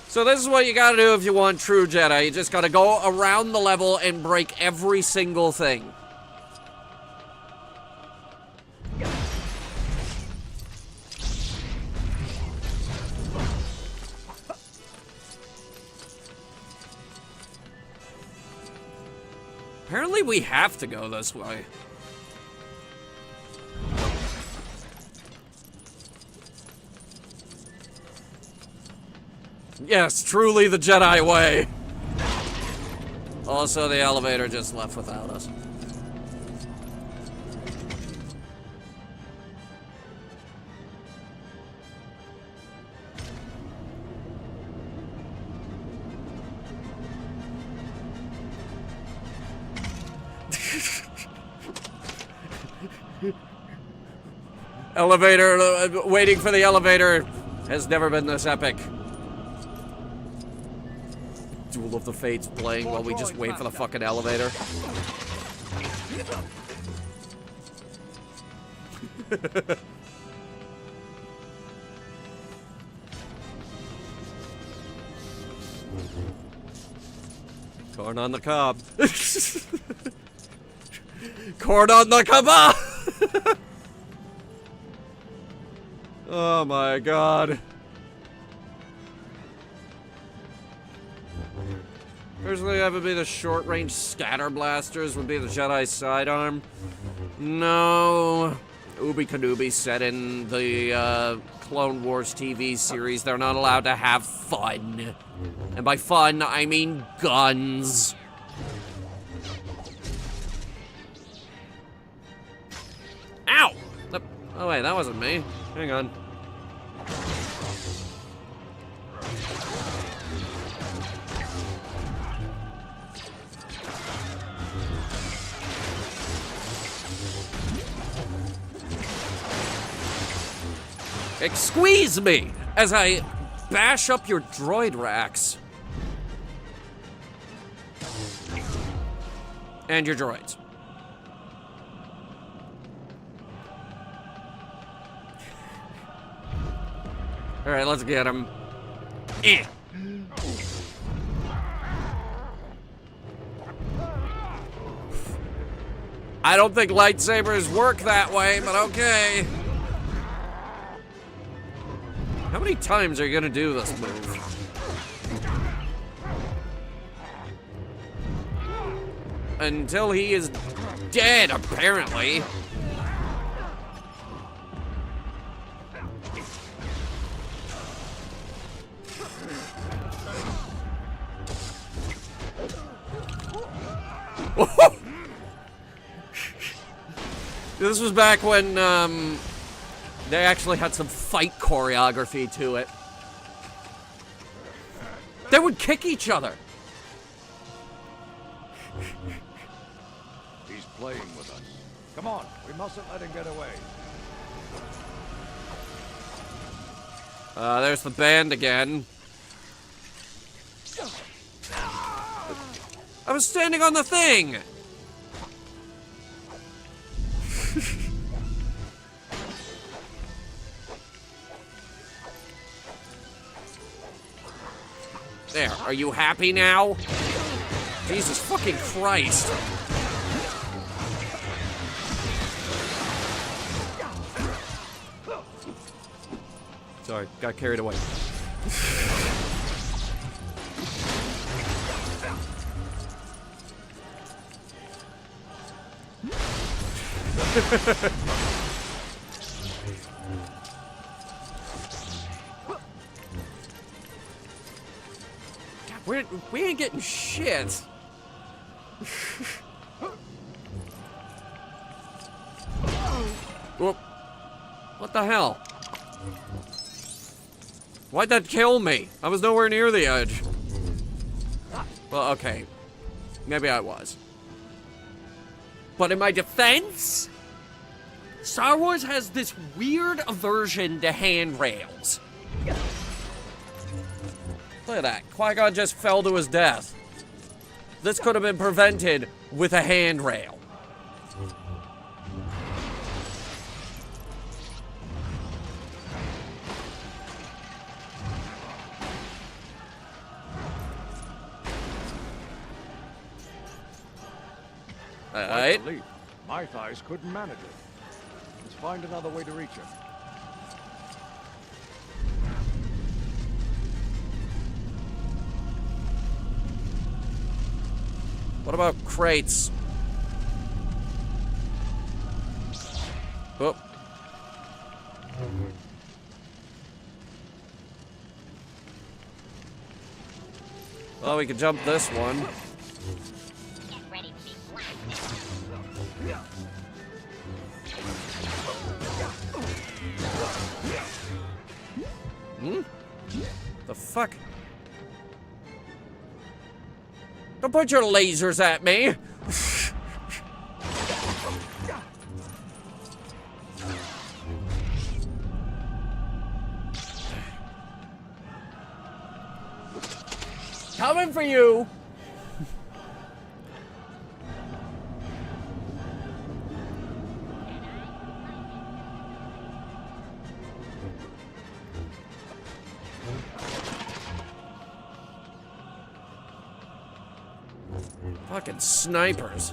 So this is what you gotta do if you want True Jedi. You just gotta go around the level and break every single thing. Apparently we have to go this way. Yes, truly the Jedi way. Also, the elevator just left without us. Elevator, waiting for the elevator has never been this epic. Duel of the Fates playing while we just wait for the fucking elevator. Corn on the cob. Corn on the cob! Oh my god. Personally, I would be the short-range scatter blasters would be the Jedi's sidearm. No. Ooby Kenobi said in the Clone Wars TV series they're not allowed to have fun. And by fun, I mean guns. Ow! Oh wait, that wasn't me. Hang on. Squeeze me as I bash up your droid racks. And your droids. Alright, let's get him. Eh. I don't think lightsabers work that way, but okay. How many times are you gonna do this move? Until he is dead, apparently. This was back when, they actually had some fight choreography to it. They would kick each other. He's playing with us. Come on, we mustn't let him get away. There's the band again. I was standing on the thing! There, are you happy now? Jesus fucking Christ. Sorry, got carried away. We ain't getting shit. Whoop. What the hell? Why'd that kill me? I was nowhere near the edge. Well, okay. Maybe I was. But in my defense, Star Wars has this weird aversion to handrails. Look at that. Qui-Gon just fell to his death. This could have been prevented with a handrail. Alright. My thighs couldn't manage it. Let's find another way to reach him. What about crates? Oh. Well, we could jump this one. Hmm? The fuck? Don't point your lasers at me! Coming for you! Fucking snipers.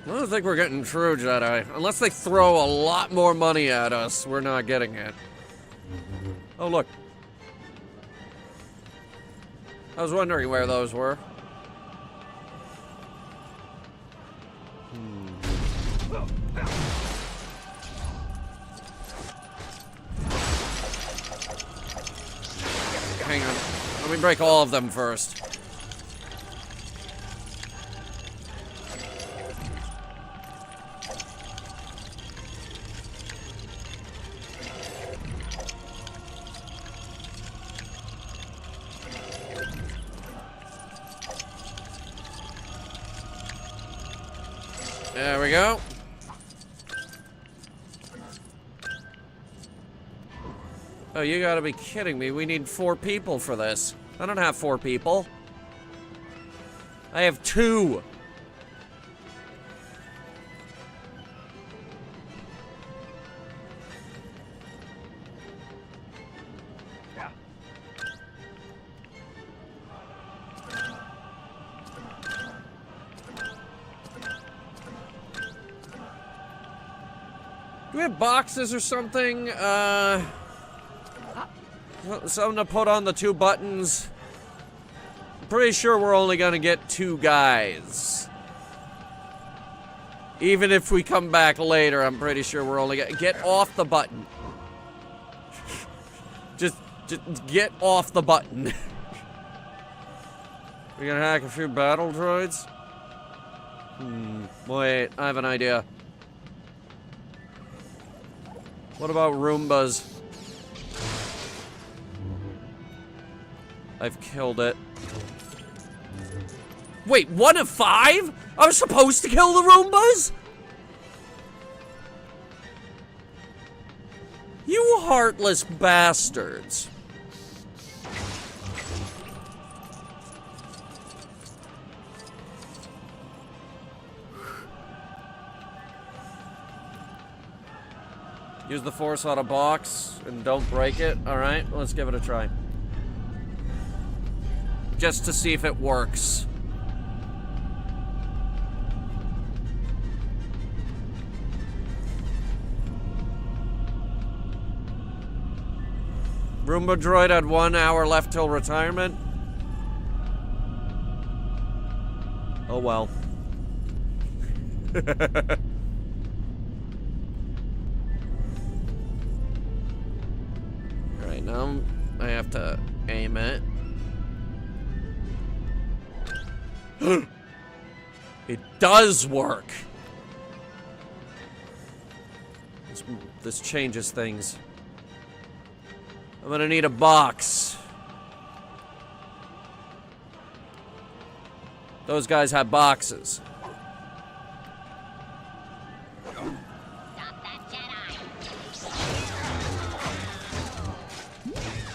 I don't think we're getting true Jedi. Unless they throw a lot more money at us, we're not getting it. Oh, look. I was wondering where those were. Hang on. Let me break all of them first. There we go. Oh, you gotta be kidding me. We need 4 people for this. I don't have 4 people. I have 2. Do we have boxes or something? Something to put on the 2 buttons. I'm pretty sure we're only gonna get 2 guys. Even if we come back later, I'm pretty sure we're only gonna get off the button. just get off the button. We're gonna hack a few battle droids? Wait, I have an idea. What about Roombas? I've killed it. Wait, 1 of 5? I was supposed to kill the Roombas? You heartless bastards. Use the Force on a box and don't break it. Alright, let's give it a try. Just to see if it works. Roomba droid had 1 hour left till retirement. Oh well. Alright, now I have to aim it. It does work. This changes things. I'm gonna need a box. Those guys have boxes.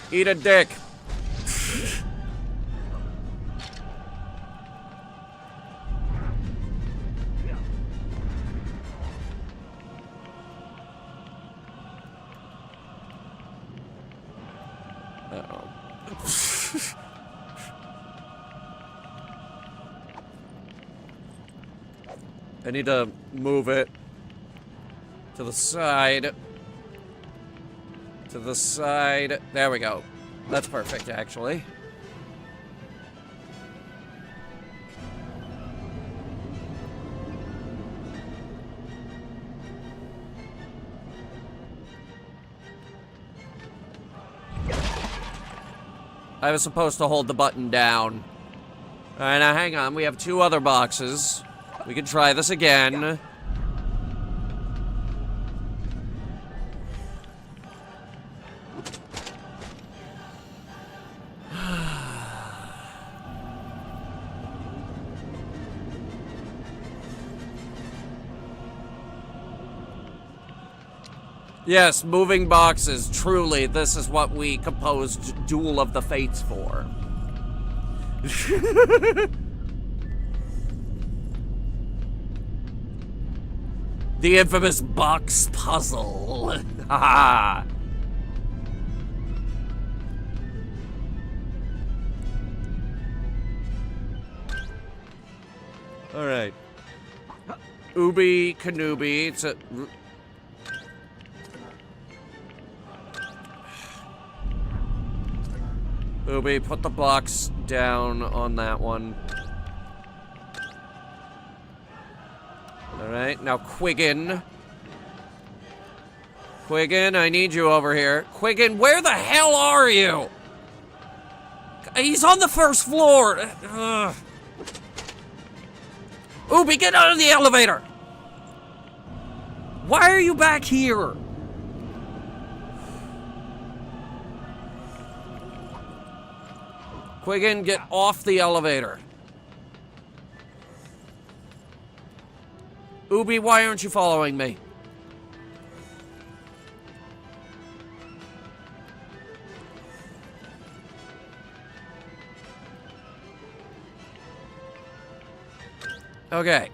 Eat a dick. I need to move it to the side. To the side. There we go. That's perfect, actually. I was supposed to hold the button down. Alright, now hang on. We have 2 other boxes. We can try this again. Yes, moving boxes. Truly, this is what we composed Duel of the Fates for. The infamous box puzzle. Haha. All right. Ubi Kenobi. It's a... Ubi, put the box down on that one. Alright, now Quiggin. Quiggin, I need you over here. Quiggin, where the hell are you? He's on the first floor. Ugh. Ubi, get out of the elevator! Why are you back here? Quiggin, get off the elevator. Ubi, why aren't you following me? Okay.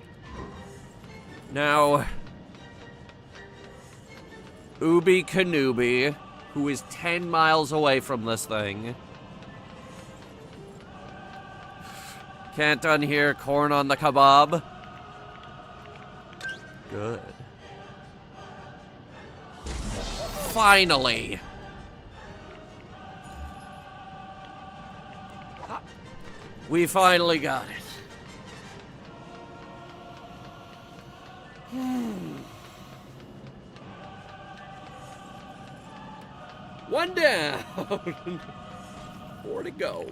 Now, Ubi Kenobi, who is 10 miles away from this thing. Can't unhear corn on the kebab. Good. Finally. We finally got it. One down. 4 to go.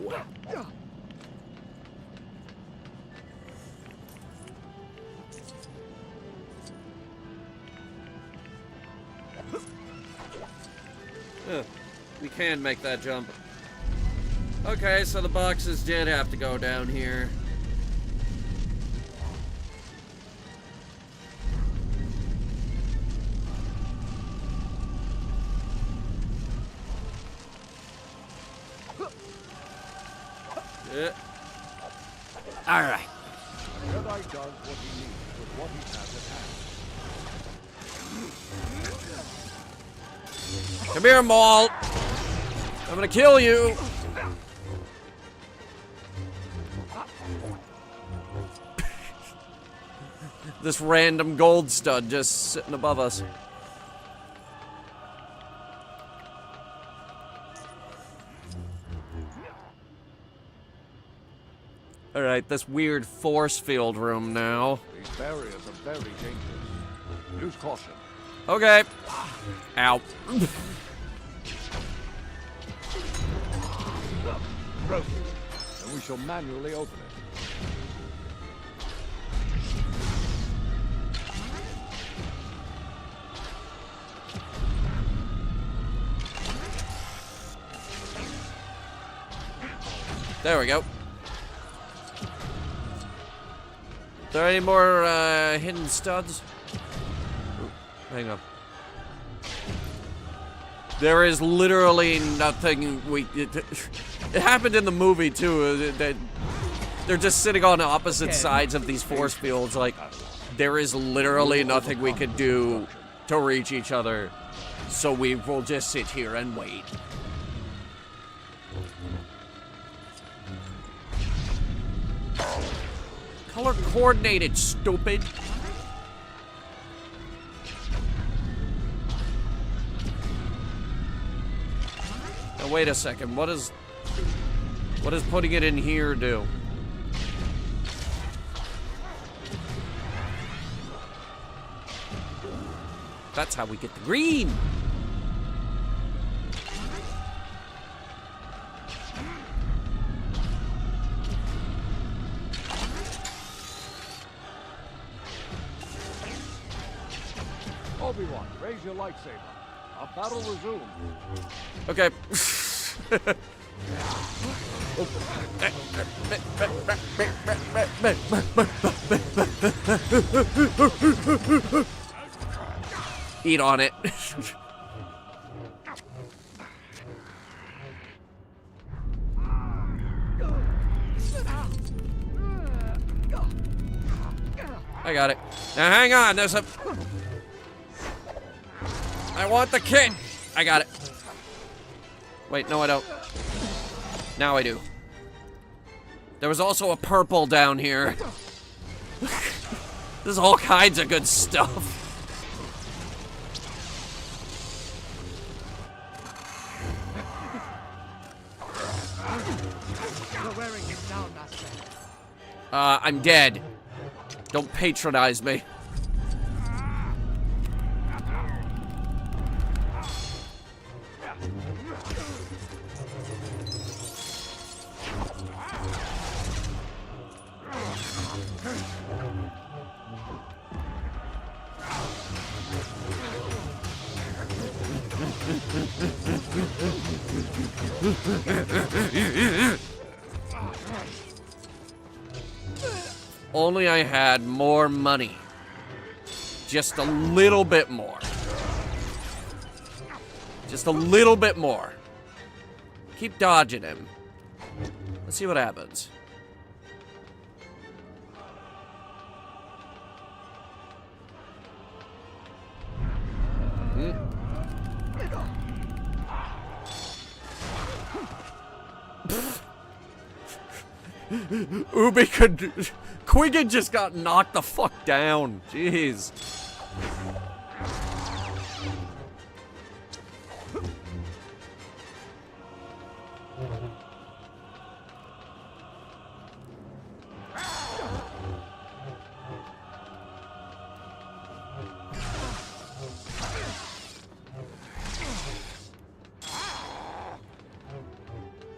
We can make that jump. Okay, so the boxes did have to go down here. All right. Jedi does what he needs with what he has at hand. Come here, Maul. I'm gonna kill you. This random gold stud just sitting above us. All right, this weird force field room now. These barriers are very dangerous. Use caution. Okay. Ow. Broken. And we shall manually open it. There we go. Are there any more hidden studs? Ooh, hang on. There is literally nothing it happened in the movie too. They're just sitting on opposite sides of these force fields. Like, there is literally nothing we could do to reach each other. So we will just sit here and wait. Color coordinated, stupid. Now wait a second. What is putting it in here do? That's how we get the green. Obi-Wan, raise your lightsaber. Our battle resumes. Okay. Eat on it. I got it. Now hang on, there's a... I want the kit! I got it. Wait, no I don't. Now I do. There was also a purple down here. There's all kinds of good stuff. You're wearing it down, Master. I'm dead. Don't patronize me. Only I had more money. Just a little bit more. Just a little bit more. Keep dodging him. Let's see what happens. Ubi could... Quiggin just got knocked the fuck down. Jeez.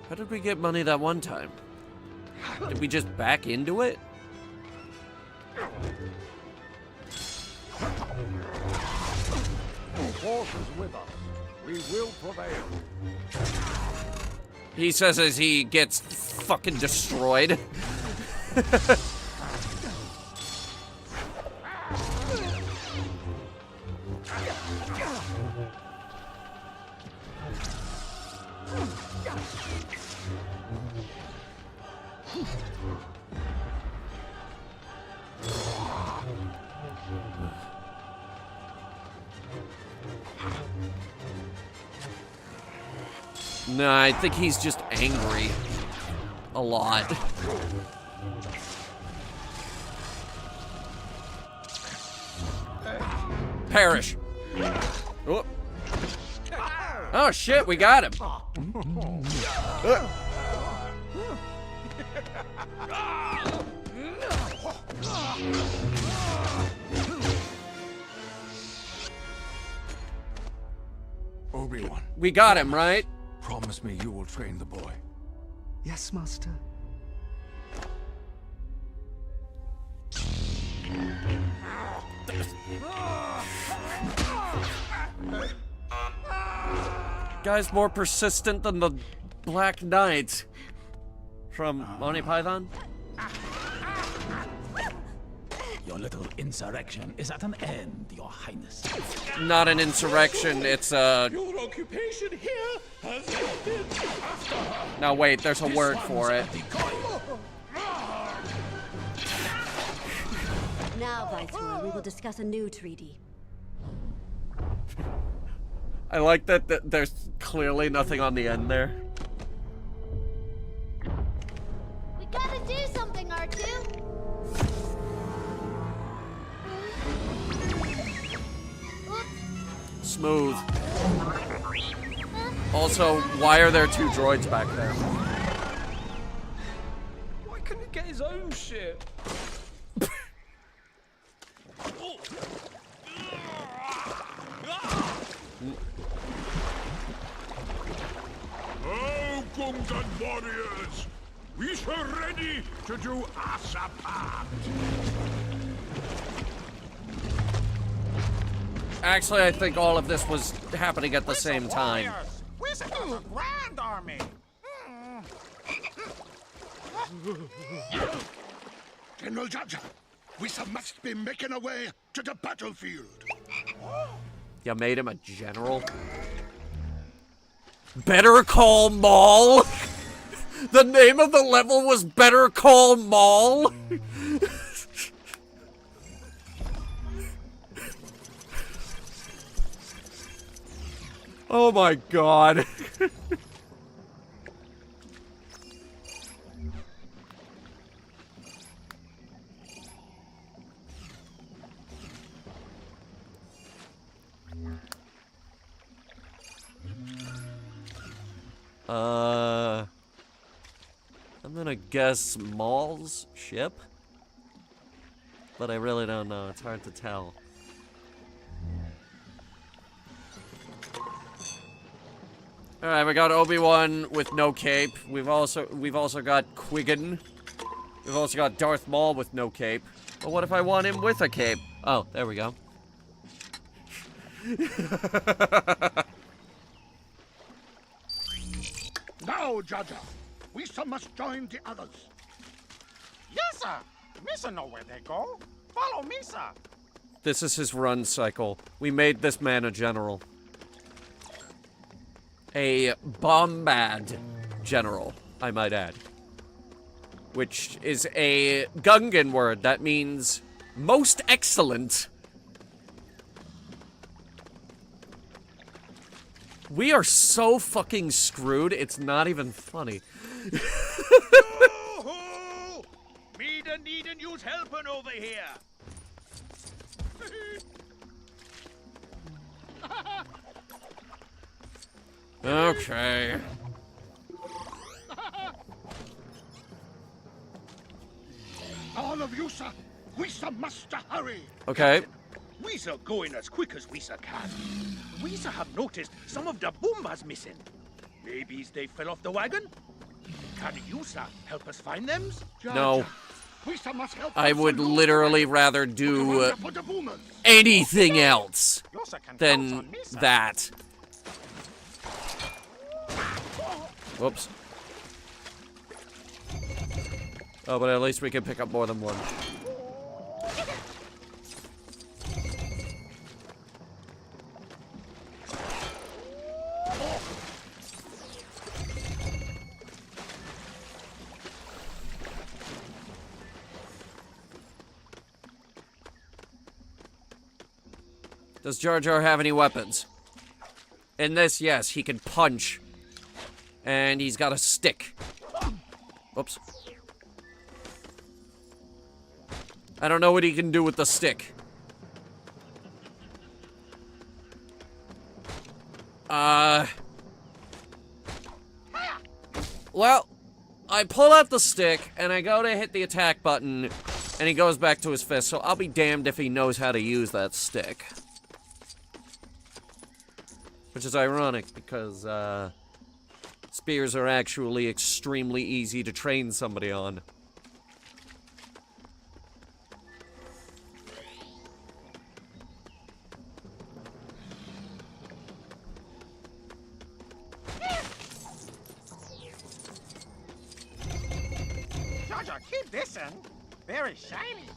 How did we get money that one time? Did we just back into it? Force is with us. We will prevail. He says as he gets fucking destroyed. No, I think he's just angry. A lot. Perish. Oh. Oh shit, we got him. Obi-Wan. We got him, right? Promise me you will train the boy. Yes, Master. Guy's more persistent than the Black Knight from Monty Python. Your little insurrection is at an end, Your Highness. Not an insurrection, it's a... Your occupation here has ended. No, wait, there's a word for it. Now, Viceroy, we will discuss a new treaty. I like that there's clearly nothing on the end there. We gotta do something, R2. Smooth. Also, why are there two droids back there? Why couldn't he get his own shit? Oh, Gungan warriors! We are ready to do us a part! Actually, I think all of this was happening at the same time. We're such a grand army. General Judge, we must be making our way to the battlefield. You made him a general? Better Call Maul? The name of the level was Better Call Maul? Oh my god. I'm gonna guess Maul's ship, but I really don't know. It's hard to tell. All right, we got Obi-Wan with no cape. We've also got Quiggin. We've also got Darth Maul with no cape. But what if I want him with a cape? Oh, there we go. Now, Jaja, we must join the others. Yes, sir. Misa know where they go. Follow Misa. This is his run cycle. We made this man a general. A bombad general, I might add. Which is a Gungan word that means most excellent. We are so fucking screwed, it's not even funny. Yo-ho! Me da needin' you's helping over here. Okay. All of you, sir. We must hurry. Okay. We's going as quick as we can. We's have noticed some of the Boombas missing. Maybe they fell off the wagon? Can you, sir, help us find them? No. Must help I would literally rather do anything else than that. Whoops. Oh, but at least we can pick up more than one. Does Jar Jar have any weapons? In this, yes, he can punch. And he's got a stick. Oops. I don't know what he can do with the stick. Well, I pull out the stick, and I go to hit the attack button, and he goes back to his fist, so I'll be damned if he knows how to use that stick. Which is ironic, because, spears are actually extremely easy to train somebody on. Jaja, keep this in. Very shiny.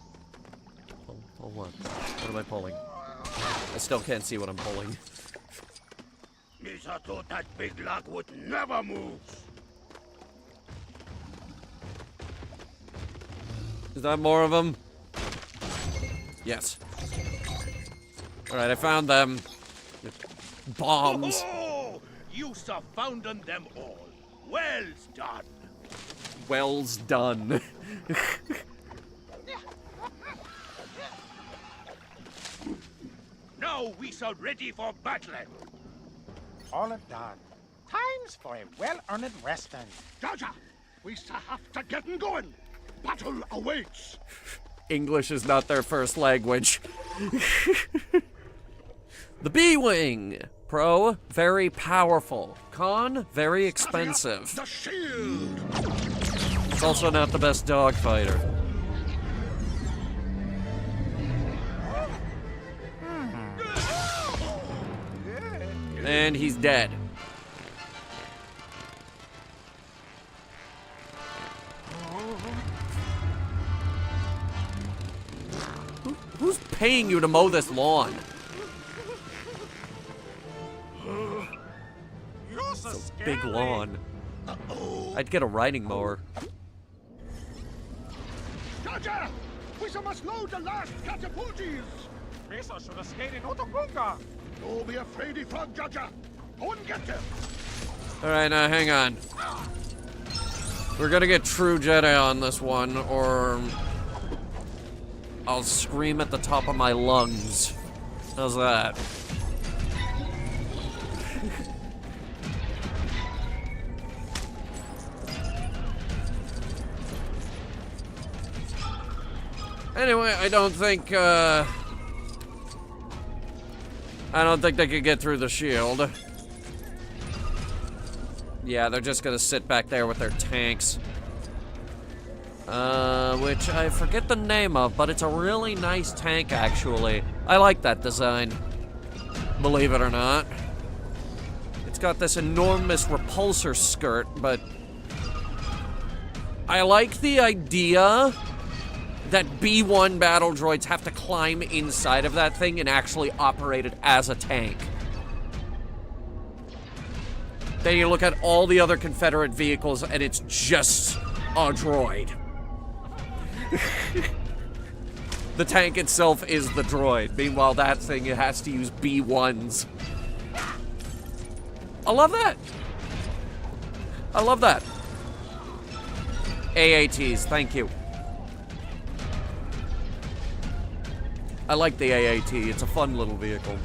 Hold on. What am I pulling? I still can't see what I'm pulling. Misa thought that big log would never move. Is that more of them? Yes. Alright, I found them. Bombs. Oh, you have found them all. Well done. Well's done. Now we are ready for battle. All are done. Time's for a well-earned resting. Jaja, we have to get going. Battle awaits. English is not their first language. The B-Wing. Pro, very powerful. Con, very expensive. The shield. It's also not the best dogfighter. And he's dead. Who's paying you to mow this lawn? It's a big lawn. I'd get a riding mower. Jaja, we must load the last catapulties. Misa should have stayed in Otokunga. Don't be afraid, Frog Jaja. Go and get them. Alright, now hang on. We're gonna get true Jedi on this one, or I'll scream at the top of my lungs. How's that? Anyway, I don't think they could get through the shield. Yeah, they're just gonna sit back there with their tanks. Which I forget the name of, but it's a really nice tank, actually. I like that design, believe it or not. It's got this enormous repulsor skirt, but I like the idea that B1 battle droids have to climb inside of that thing and actually operate it as a tank. Then you look at all the other Confederate vehicles and it's just a droid. The tank itself is the droid. Meanwhile, that thing, it has to use B1s. I love that. I love that. AATs, thank you. I like the AAT. It's a fun little vehicle.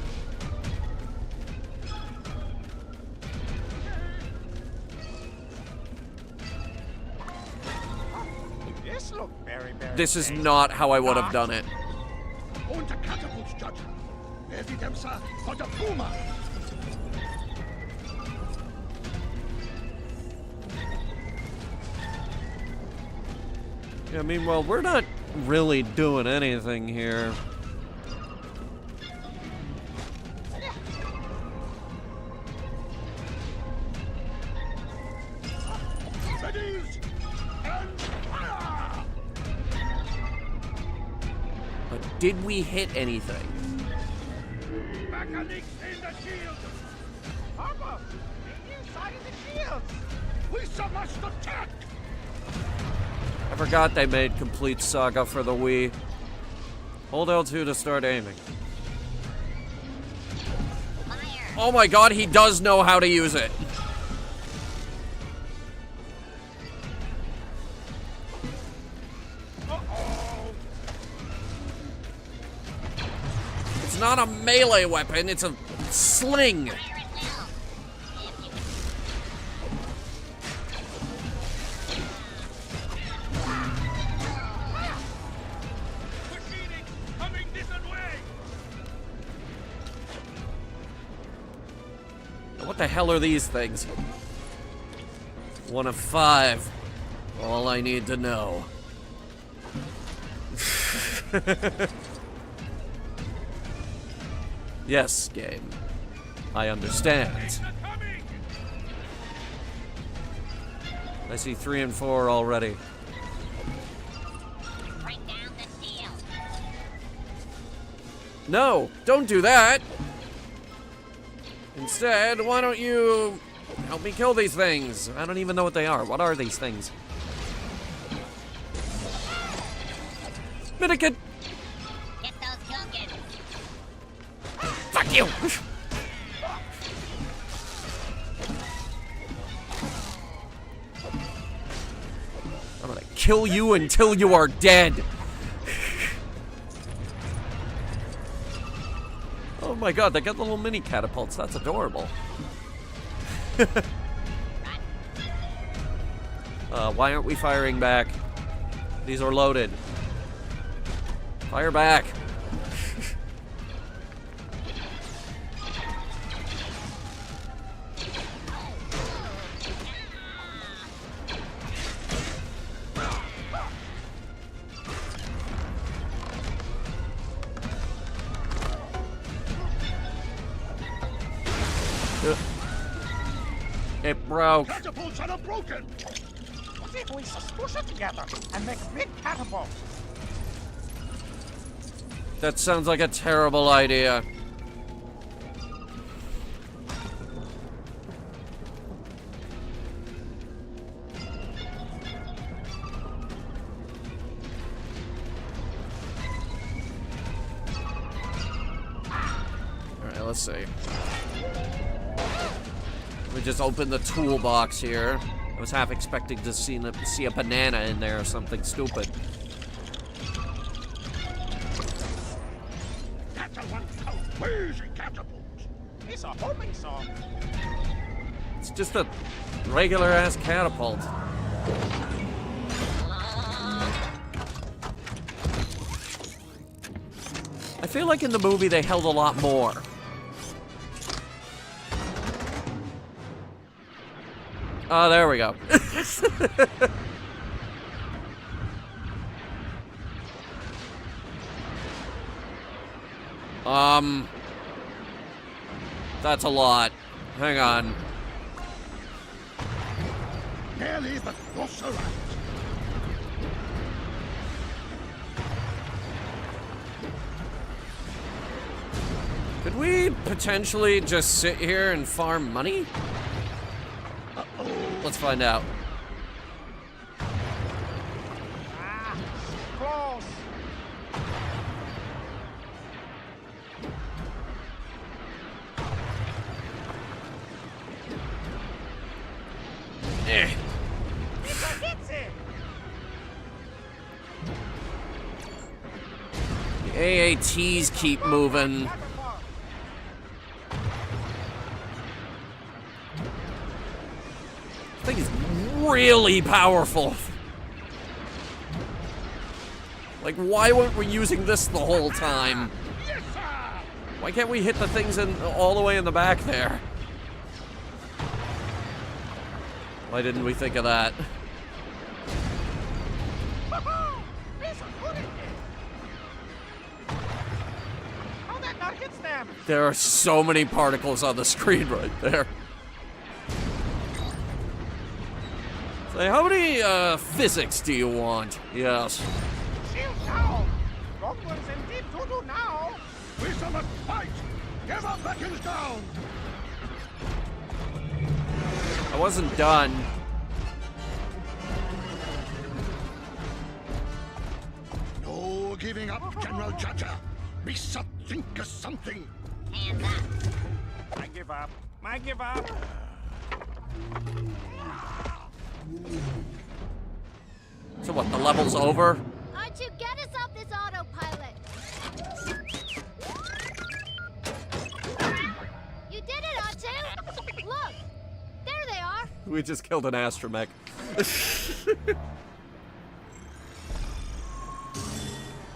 This is not how I would have done it. Go into catapults, Judge. Ready them, sir, for the boomer. Yeah, meanwhile, we're not really doing anything here. But did we hit anything? Mechanics in the shield. Papa, inside the shield. We must attack. I forgot they made Complete Saga for the Wii. Hold L2 to start aiming. Oh my god, he does know how to use it. It's not a melee weapon, it's a sling. What the hell are these things? 1 of 5. All I need to know. Yes, game. I understand. I see 3 and 4 already. No, don't do that! Instead, why don't you help me kill these things? I don't even know what they are. What are these things? Minikin! Get those Gungans. Fuck you! I'm gonna kill you until you are dead. Oh my god, they got little mini catapults. That's adorable. Why aren't we firing back? These are loaded. Fire back. It broke. Catapults are not broken. What if we push it together and make big catapults? That sounds like a terrible idea. Alright, let's see. We just opened the toolbox here. I was half expecting to see a banana in there or something stupid. That's a one amazing catapult. It's a homing song. It's just a regular-ass catapult. I feel like in the movie they held a lot more. Oh, there we go. That's a lot. Hang on. Nearly, but also right. Could we potentially just sit here and farm money? Let's find out. Close. The AATs keep moving. This thing is really powerful. Like, why weren't we using this the whole time? Why can't we hit the things all the way in the back there? Why didn't we think of that? There are so many particles on the screen right there. Say, how many physics do you want? Yes. Shield down. Romulans in deep doo-doo now. We must fight. Give our beacons down. I wasn't done. No giving up, General Jaja. We shall think of something. Hands up. I give up. I give up. So what, the level's over? R2, get us off this autopilot. You did it, R2. Look, there they are. We just killed an astromech.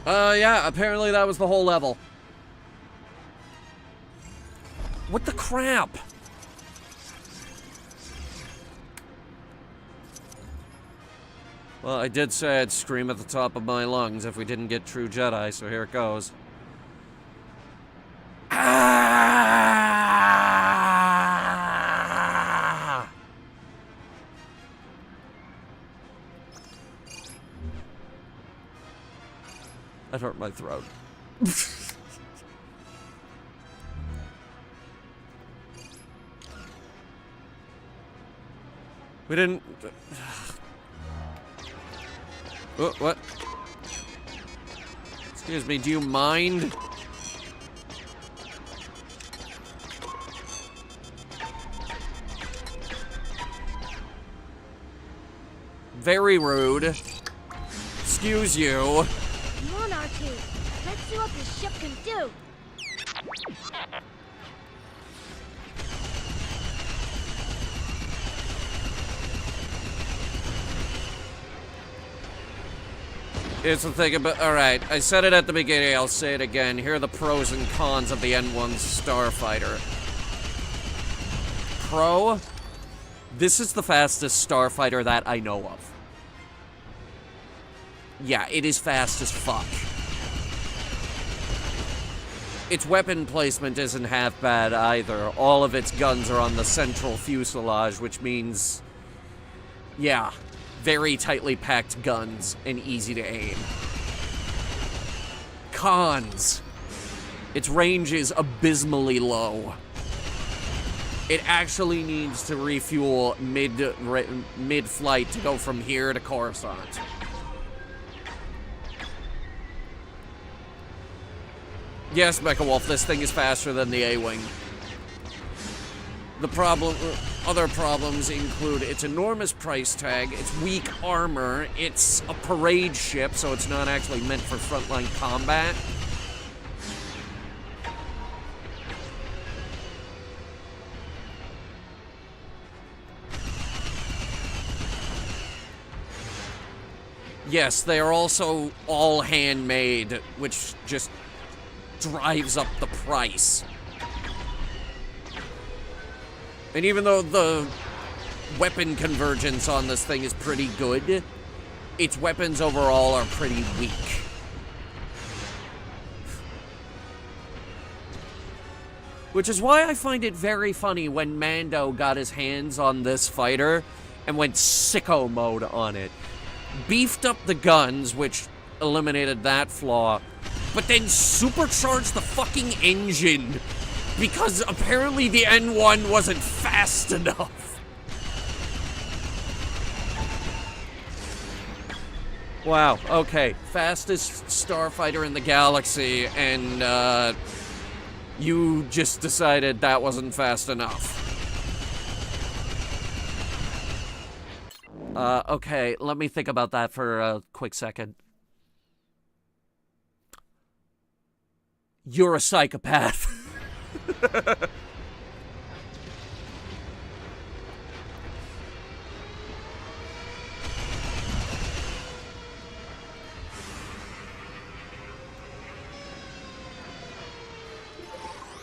Yeah, apparently that was the whole level. What the crap? Well, I did say I'd scream at the top of my lungs if we didn't get true Jedi, so here it goes. Ah! That hurt my throat. We didn't... Oh, what? Excuse me, do you mind? Very rude. Excuse you. Come on, R2. Let's see what this ship can do. Here's the thing about... Alright, I said it at the beginning, I'll say it again. Here are the pros and cons of the N1 Starfighter. Pro, this is the fastest Starfighter that I know of. Yeah, it is fast as fuck. Its weapon placement isn't half bad either. All of its guns are on the central fuselage, which means... yeah. Very tightly packed guns and easy to aim. Cons. Its range is abysmally low. It actually needs to refuel mid-flight to go from here to Coruscant. Yes, Mecha Wolf, this thing is faster than the A-Wing. The problem... other problems include its enormous price tag, its weak armor, it's a parade ship, so it's not actually meant for frontline combat. Yes, they are also all handmade, which just drives up the price. And even though the weapon convergence on this thing is pretty good, its weapons overall are pretty weak. Which is why I find it very funny when Mando got his hands on this fighter and went sicko mode on it. Beefed up the guns, which eliminated that flaw, but then supercharged the fucking engine because apparently the N1 wasn't fast enough. Wow, okay. Fastest starfighter in the galaxy, and you just decided that wasn't fast enough. Okay, let me think about that for a quick second. You're a psychopath.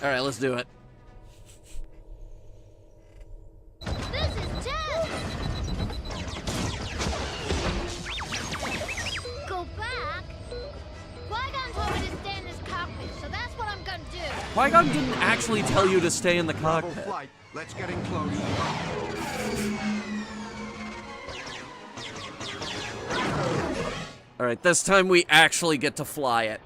All right, let's do it. Qui-Gon didn't actually tell you to stay in the cockpit. Flight. Let's get in close. Alright, this time we actually get to fly it.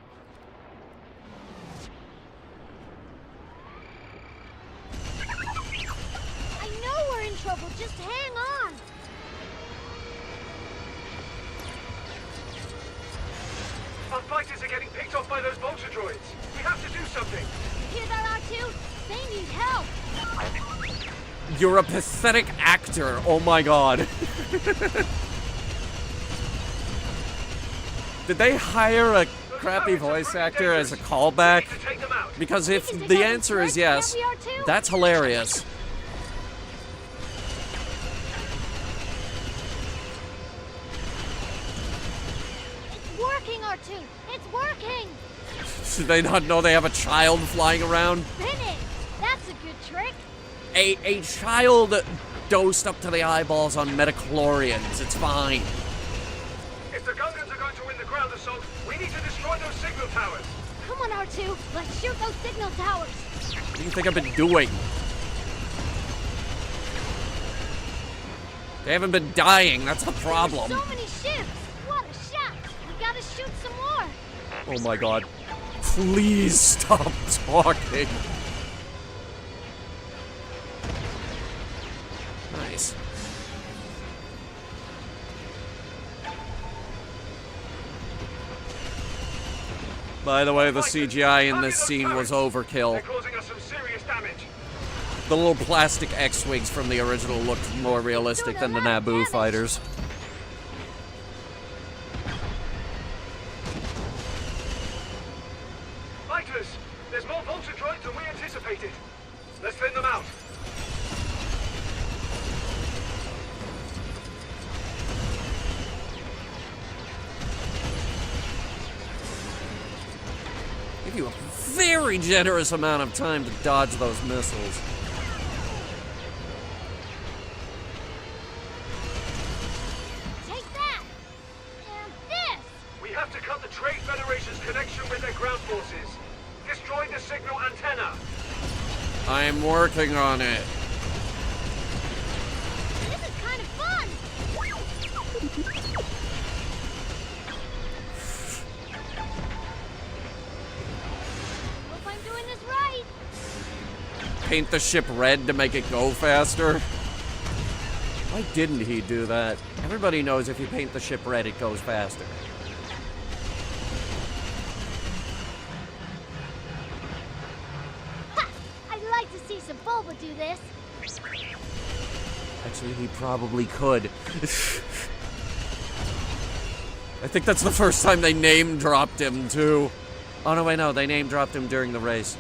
I know we're in trouble, just hang on! Our fighters are getting picked off by those vulture droids. We have to do something. Hear that, R2? They need help! You're a pathetic actor, oh my god. Did they hire a crappy voice actor as a callback? Because if the answer is yes, that's hilarious. It's working, R2! It's working! Should they not know they have a child flying around? Spin it! That's a good trick! A child dosed up to the eyeballs on metachlorians. It's fine. If the Gungans are going to win the ground assault, we need to destroy those signal towers. Come on, R2! Let's shoot those signal towers! What do you think I've been doing? They haven't been dying, that's the problem. There's so many ships! What a shot! We gotta shoot some more! Oh my god. Please stop talking. Nice. By the way, the CGI in this scene was overkill. They're causing us some serious damage. The little plastic X-Wings from the original looked more realistic than the Naboo fighters. Fighters, there's more vulture droids than we anticipated. Let's thin them out. Give you a very generous amount of time to dodge those missiles. Take that! And this! We have to cut the Trade Federation's connection with their ground forces. Destroy the signal antenna. I'm working on it. This is kind of fun! Hope I'm doing this right! Paint the ship red to make it go faster. Why didn't he do that? Everybody knows if you paint the ship red, it goes faster. Ha! I'd like to see some Bulba do this. Actually, he probably could. I think that's the first time they name-dropped him, too. Oh, no, wait, no. They name-dropped him during the race.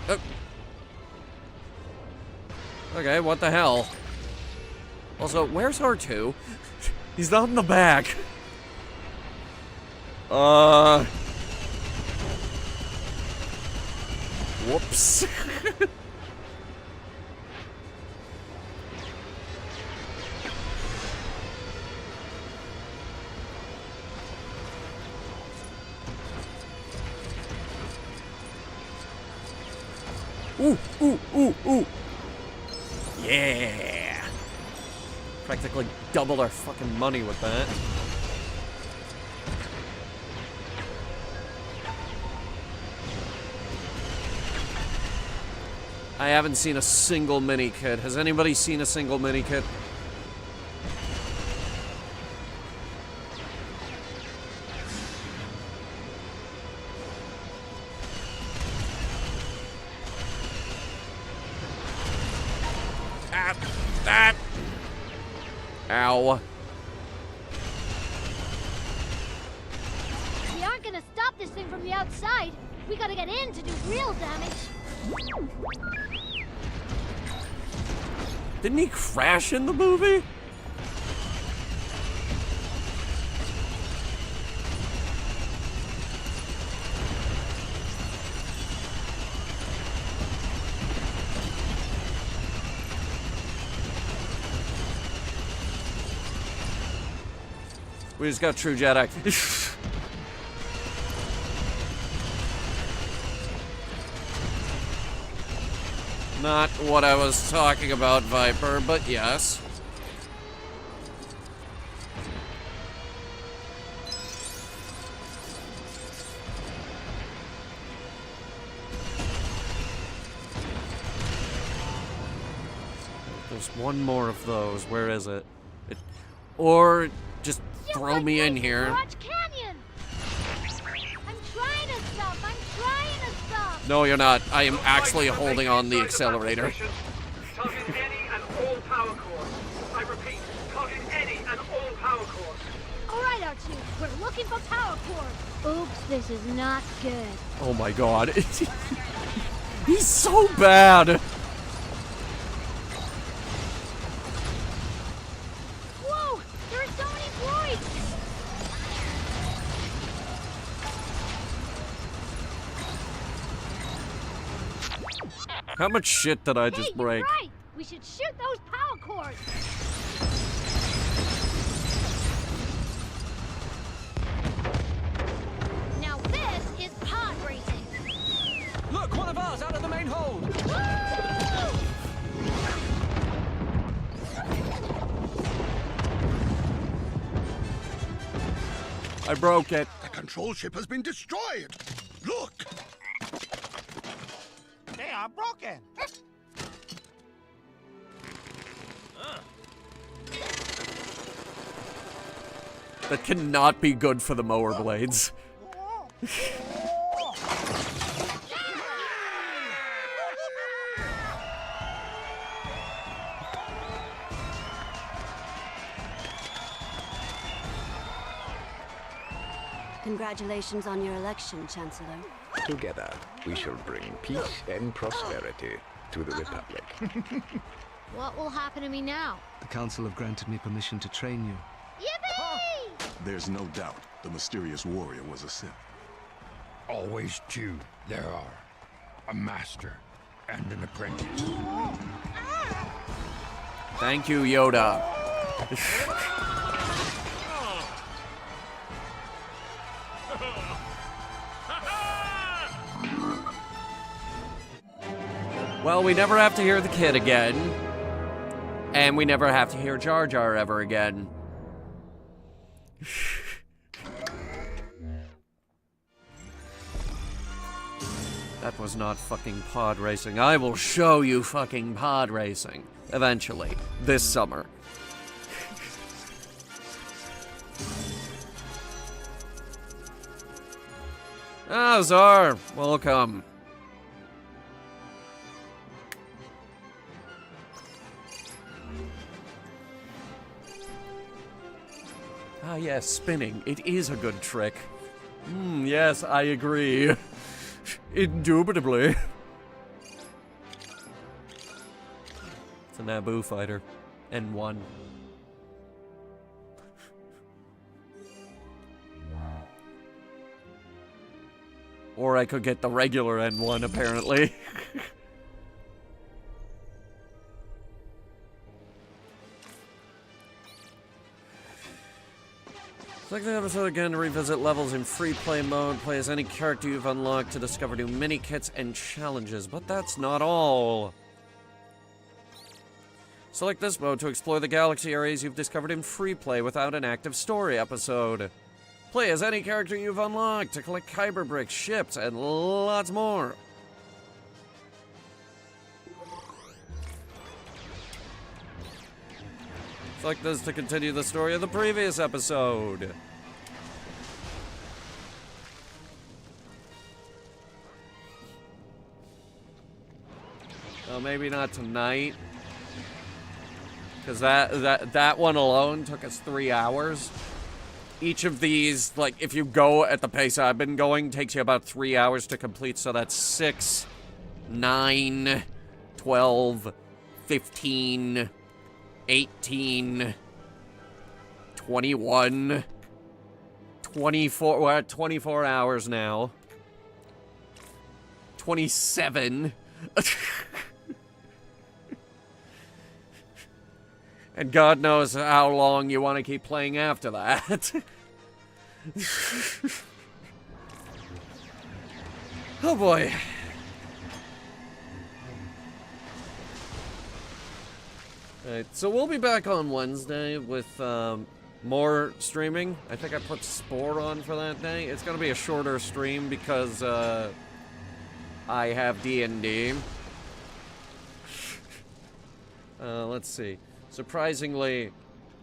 Oh. Okay, what the hell? Also, where's R2? He's not in the back. Whoops. Ooh, ooh, ooh, ooh. Yeah. Practically doubled our fucking money with that. I haven't seen a single mini-kit. Has anybody seen a single mini-kit? Ow. We aren't gonna stop this thing from the outside. We gotta get in to do real damage. Didn't he crash in the movie? We just got true Jedi. Not what I was talking about, Viper, but yes. There's one more of those. Where is it? Or just throw me in here. Canyon. I'm trying to stop. I'm trying to stop. No, you're not. I am actually holding on the accelerator. Target any and all power cores. I repeat, target any and all power cores. All right, R2. We're looking for power cores. Oops, this is not good. Oh my god. He's so bad. Whoa! There are so many droids! How much shit did I just break? You're right. We should shoot those power cores. Now this is pod racing. Look, one of ours out of the main hold. I broke it. The control ship has been destroyed. Look. They are broken. That cannot be good for the mower blades. Congratulations on your election, Chancellor. Together, we shall bring peace and prosperity to the Republic. What will happen to me now? The Council have granted me permission to train you. Yippee! There's no doubt the mysterious warrior was a Sith. Always two there are. A master and an apprentice. Thank you, Yoda. Well, we never have to hear the kid again. And we never have to hear Jar Jar ever again. That was not fucking pod racing. I will show you fucking pod racing. eventually, this summer. Ah, Czar, welcome. Ah, yes, spinning. It is a good trick. Yes, I agree. Indubitably. It's a Naboo fighter. N1. Or I could get the regular N1, apparently. Select the episode again to revisit levels in free play mode. Play as any character you've unlocked to discover new mini-kits and challenges. But that's not all. Select this mode to explore the galaxy areas you've discovered in free play without an active story episode. Play as any character you've unlocked to collect kyber bricks, ships, and lots more. Select this to continue the story of the previous episode. Well, maybe not tonight. Because that one alone took us 3 hours. Each of these, like, if you go at the pace I've been going, takes you about 3 hours to complete. So that's 6, 9, 12, 15... 18, 21, 24, we're at 24 hours now. 27. And God knows how long you want to keep playing after that. Oh boy. Alright, so we'll be back on Wednesday with more streaming. I think I put Spore on for that day. It's going to be a shorter stream because I have D&D. Let's see. Surprisingly,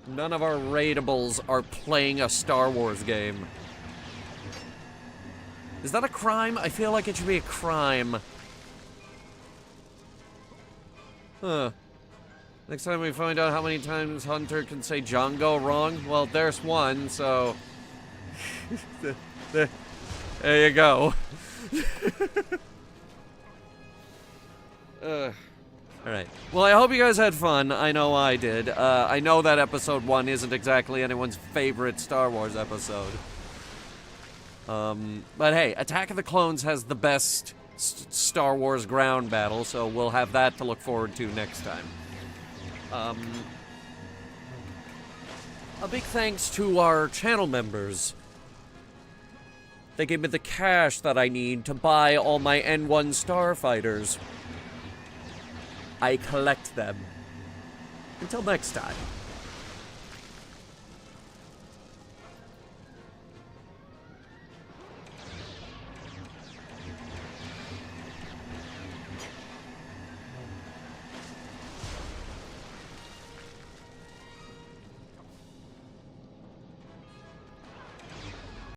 none of our raidables are playing a Star Wars game. Is that a crime? I feel like it should be a crime. Huh. Next time we find out how many times Hunter can say Django wrong, well, there's one, so... there you go. Alright. Well, I hope you guys had fun. I know I did. I know that episode 1 isn't exactly anyone's favorite Star Wars episode. But hey, Attack of the Clones has the best Star Wars ground battle, so we'll have that to look forward to next time. A big thanks to our channel members. They gave me the cash that I need to buy all my N1 starfighters. I collect them. Until next time.